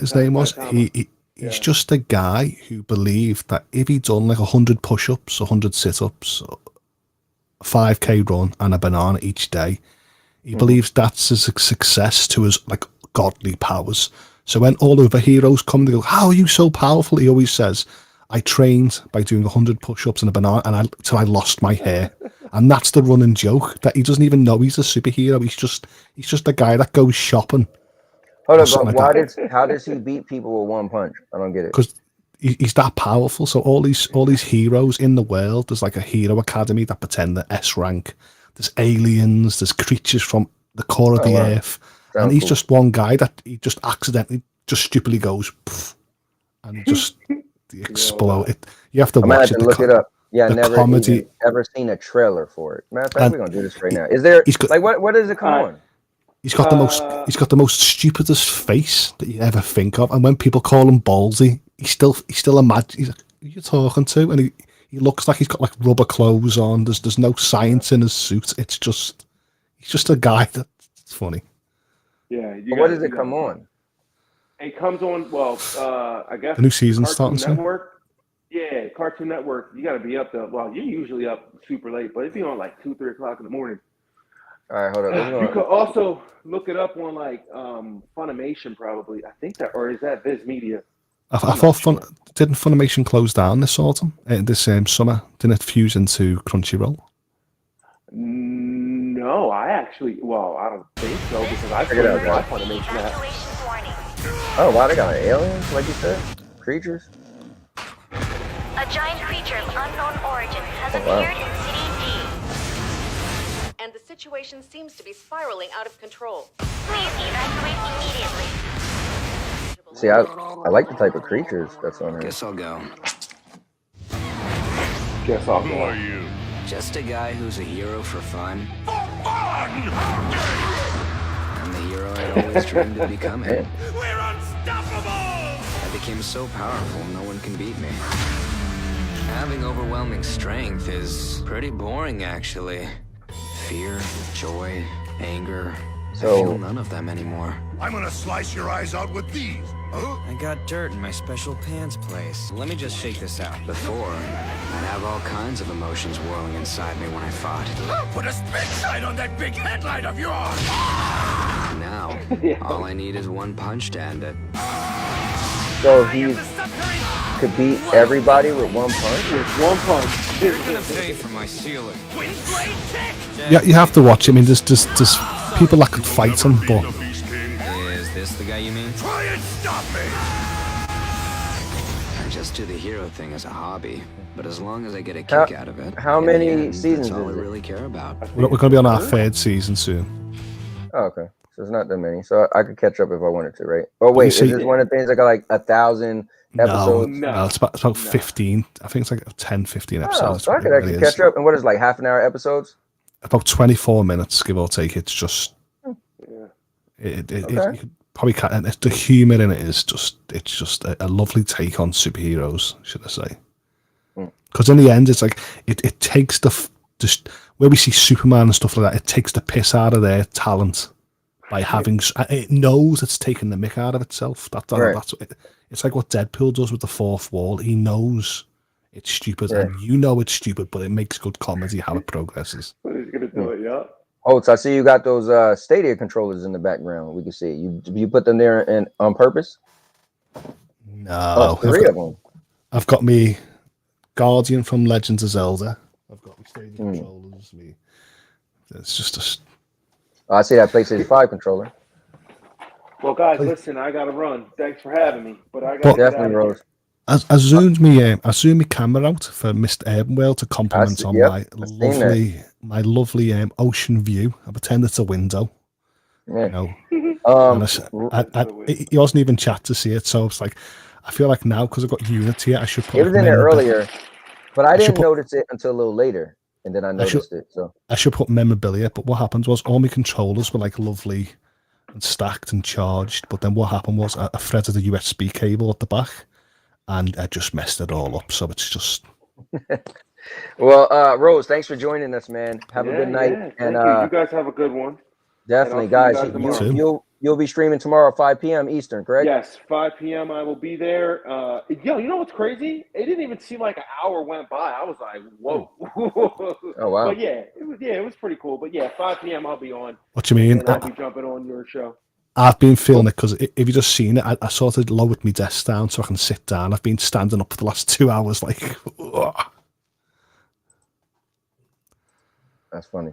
his name was. He's just a guy who believed that if he'd done like 100 push-ups, 100 sit-ups, 5K run, and a banana each day, he believes that's a success to his like godly powers. So when all other heroes come, they go, "How are you so powerful?" He always says, "I trained by doing 100 push-ups and a banana, and till I lost my hair." And that's the running joke, that he doesn't even know he's a superhero. He's just a guy that goes shopping. Hold on, but how does he beat people with one punch? I don't get it. Because he's that powerful. So all these heroes in the world, there's like a hero academy that pretend they're S rank. There's aliens, there's creatures from the core of the earth. And he's just one guy that he just accidentally, just stupidly goes, poof, and he just explode. You have to watch it. Look it up. Yeah, I never comedy. Ever seen a trailer for it. Matter of fact, we're gonna do this right now. Is there what does it come on? He's got the most stupidest face that you ever think of, and when people call him ballsy, he still imagines. He's like, who are you talking to? And he looks like he's got like rubber clothes on. There's no science in his suit. He's just a guy that's funny. Yeah. What does it come on? It comes on. Well, I guess the new season's Cartoon starting Network. Yeah, Cartoon Network. You got to be up you're usually up super late, but it'd be on like 2, 3 o'clock in the morning. All right, hold on. You could also look it up on like Funimation, probably. I think that, or is that Viz Media? I thought didn't Funimation close down this autumn, this summer? Didn't it fuse into Crunchyroll? No, I don't think so because I Check it out, played my guys. Funimation app. Oh wow, they got aliens, like you said, creatures. A giant creature of unknown origin has appeared in City D. And the situation seems to be spiraling out of control. Please evacuate immediately. See, I like the type of creatures that's on here. Guess I'll go. Guess I'll Who go. are you? Just a guy who's a hero for fun. I'm the hero I'd always dreamed of becoming. We're unstoppable! I became so powerful, no one can beat me. Having overwhelming strength is pretty boring, actually. Fear, joy, anger. I feel none of them anymore. I'm gonna slice your eyes out with these. Huh? I got dirt in my special pants place. Let me just shake this out. Before, I'd have all kinds of emotions whirling inside me when I fought. Put a spit sight on that big headlight of yours! Now, all I need is one punch to end it. So he could beat everybody with one punch? With one punch. You're gonna pay for my ceiling. Yeah, you have to watch it. I mean, there's people that could fight him, but Is this the guy you mean? Try and stop me! I just do the hero thing as a hobby, but as long as I get a kick out of it. How in the many end, seasons That's all is I it? really care about. we're going to be on our third season soon. Oh, okay. So it's not that many. So I could catch up if I wanted to, right? Oh wait, see- is this one of the things that got like 1,000 No, episodes? no, it's about 15. I think it's like 10, 15 Oh, episodes. so I could It actually really is. catch up. And what is it, like half-an-hour episodes? About 24 minutes, give or take. It's just, Yeah. you Okay. could probably can't. And the humor in it is just a lovely take on superheroes, should I say? Because in the end, it's like it takes just where we see Superman and stuff like that. It takes the piss out of their talent by having. It knows it's taking the mick out of itself. That's it's like what Deadpool does with the fourth wall. He knows it's stupid, and you know it's stupid, but it makes good comedy how it progresses. But he's gonna do it, yeah. Hoults, I see you got those Stadia controllers in the background. We can see you put them there on purpose. No, Three of them. I've got me Guardian from Legends of Zelda. I've got my Stadia controllers. It's just Oh, I see that PlayStation 5 controller. Well, guys, listen, I gotta run. Thanks for having me, but I gotta Definitely, Rose. I zoomed my camera out for Mr. Urbanworld to compliment on my lovely ocean view. I pretend it's a window. Yeah. You know, he wasn't even chat to see it, so it's like I feel like now because I've got Unity, I should put It was in there earlier, but I didn't notice it until a little later, and then I noticed it. So I should put memorabilia, but what happened was all my controllers were like lovely and stacked and charged, but then what happened was I threaded a USB cable at the back, and I just messed it all up. So it's just. Well, Rose, thanks for joining us, man. Have a good night, and you guys have a good one. Definitely, guys. You'll be streaming tomorrow at 5 p.m. Eastern, correct? Yes, 5 p.m. I will be there. Yo, you know what's crazy? It didn't even seem like an hour went by. I was like, whoa. Oh wow. But it was pretty cool. But yeah, 5 p.m. I'll be on. What do you mean? And I'll be jumping on your show. I've been feeling it because if you just seen it, I sort of lowered my desk down so I can sit down. I've been standing up for the last 2 hours, like. That's funny.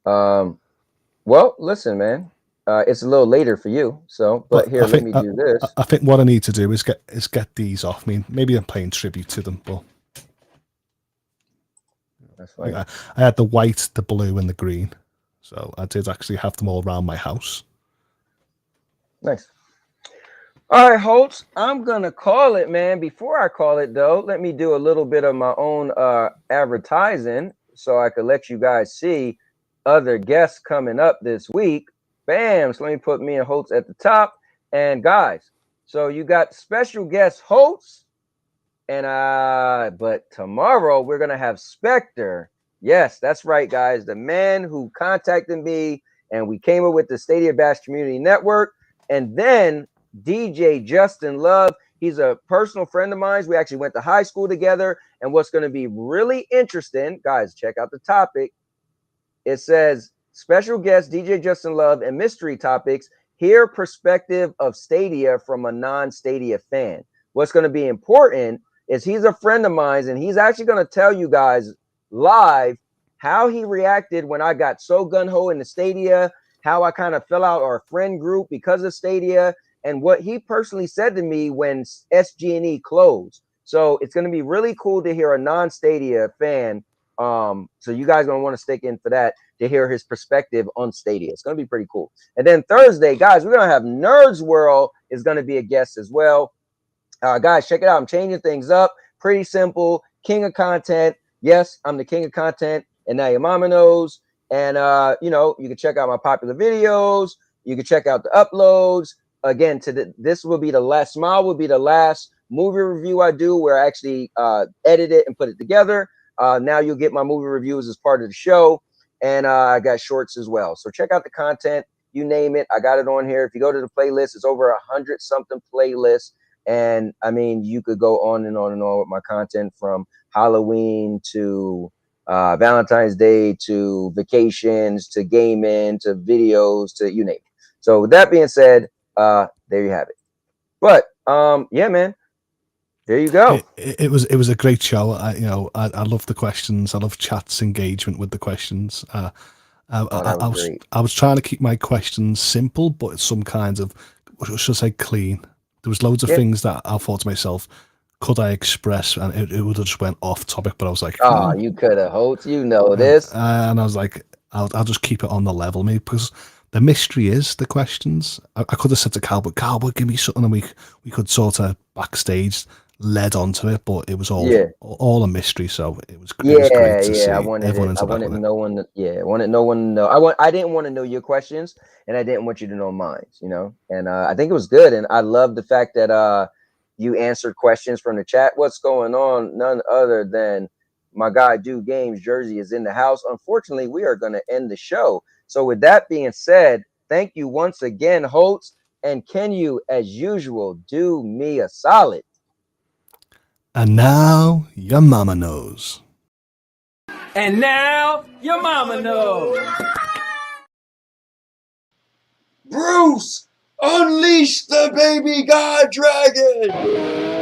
Well, listen, man. It's a little later for you, but here, let me do this. I think what I need to do is get these off. I mean, maybe I'm paying tribute to them, but that's fine. I had the white, the blue, and the green, so I did actually have them all around my house. Nice. All right, Hoults, I'm gonna call it, man. Before I call it, though, let me do a little bit of my own advertising so I could let you guys see other guests coming up this week. Bam! So let me put me and Hoults at the top. And guys, so you got special guest Hoults, and but tomorrow we're gonna have Spectre. Yes, that's right, guys. The man who contacted me, and we came up with the Stadia Bash Community Network, and then DJ Justin Love. He's a personal friend of mine. We actually went to high school together. And what's going to be really interesting, guys, check out the topic. It says, special guest DJ Justin Love and mystery topics. Hear perspective of Stadia from a non-Stadia fan. What's going to be important is he's a friend of mine, and he's actually going to tell you guys live how he reacted when I got so gung-ho in the Stadia, how I kind of fell out our friend group because of Stadia, and what he personally said to me when SG&E closed. So it's going to be really cool to hear a non-Stadia fan. So you guys going to want to stick in for that to hear his perspective on Stadia. It's going to be pretty cool. And then Thursday, guys, we're going to have Nerds World is going to be a guest as well. Guys, check it out. I'm changing things up. Pretty simple. King of content. Yes, I'm the king of content. And now your mama knows. And, you know, you can check out my popular videos. You can check out the uploads. Again, this will be the last, Smile will be the last movie review I do where I actually edit it and put it together. Now you'll get my movie reviews as part of the show. And I got shorts as well. So check out the content. You name it. I got it on here. If you go to the playlist, it's over 100-something playlists. And I mean, you could go on and on and on with my content from Halloween to Valentine's Day to vacations to gaming to videos to you name it. So with that being said, there you have it. But yeah, man, there you go. It was a great show. I love the questions. I love chat's engagement with the questions. I was trying to keep my questions simple, but some kinds of, should I say, clean. There was loads of things that I thought to myself, could I express? And it would have just went off topic, but I was like, oh, you could have, Hoults, you know this. And I was like, I'll just keep it on the level, maybe, because the mystery is the questions. I could have said to Cowboy, give me something, and we could sort of backstage led onto it, but it was all a mystery. So it was great to see I wanted no one to know. I didn't want to know your questions, and I didn't want you to know mine. You know, and I think it was good, and I love the fact that you answered questions from the chat. What's going on? None other than my guy Dude Games Jersey is in the house. Unfortunately, we are going to end the show. So with that being said, thank you once again, Hoults, and can you, as usual, do me a solid? And now your mama knows. And now your mama knows. Bruce, unleash the baby god dragon!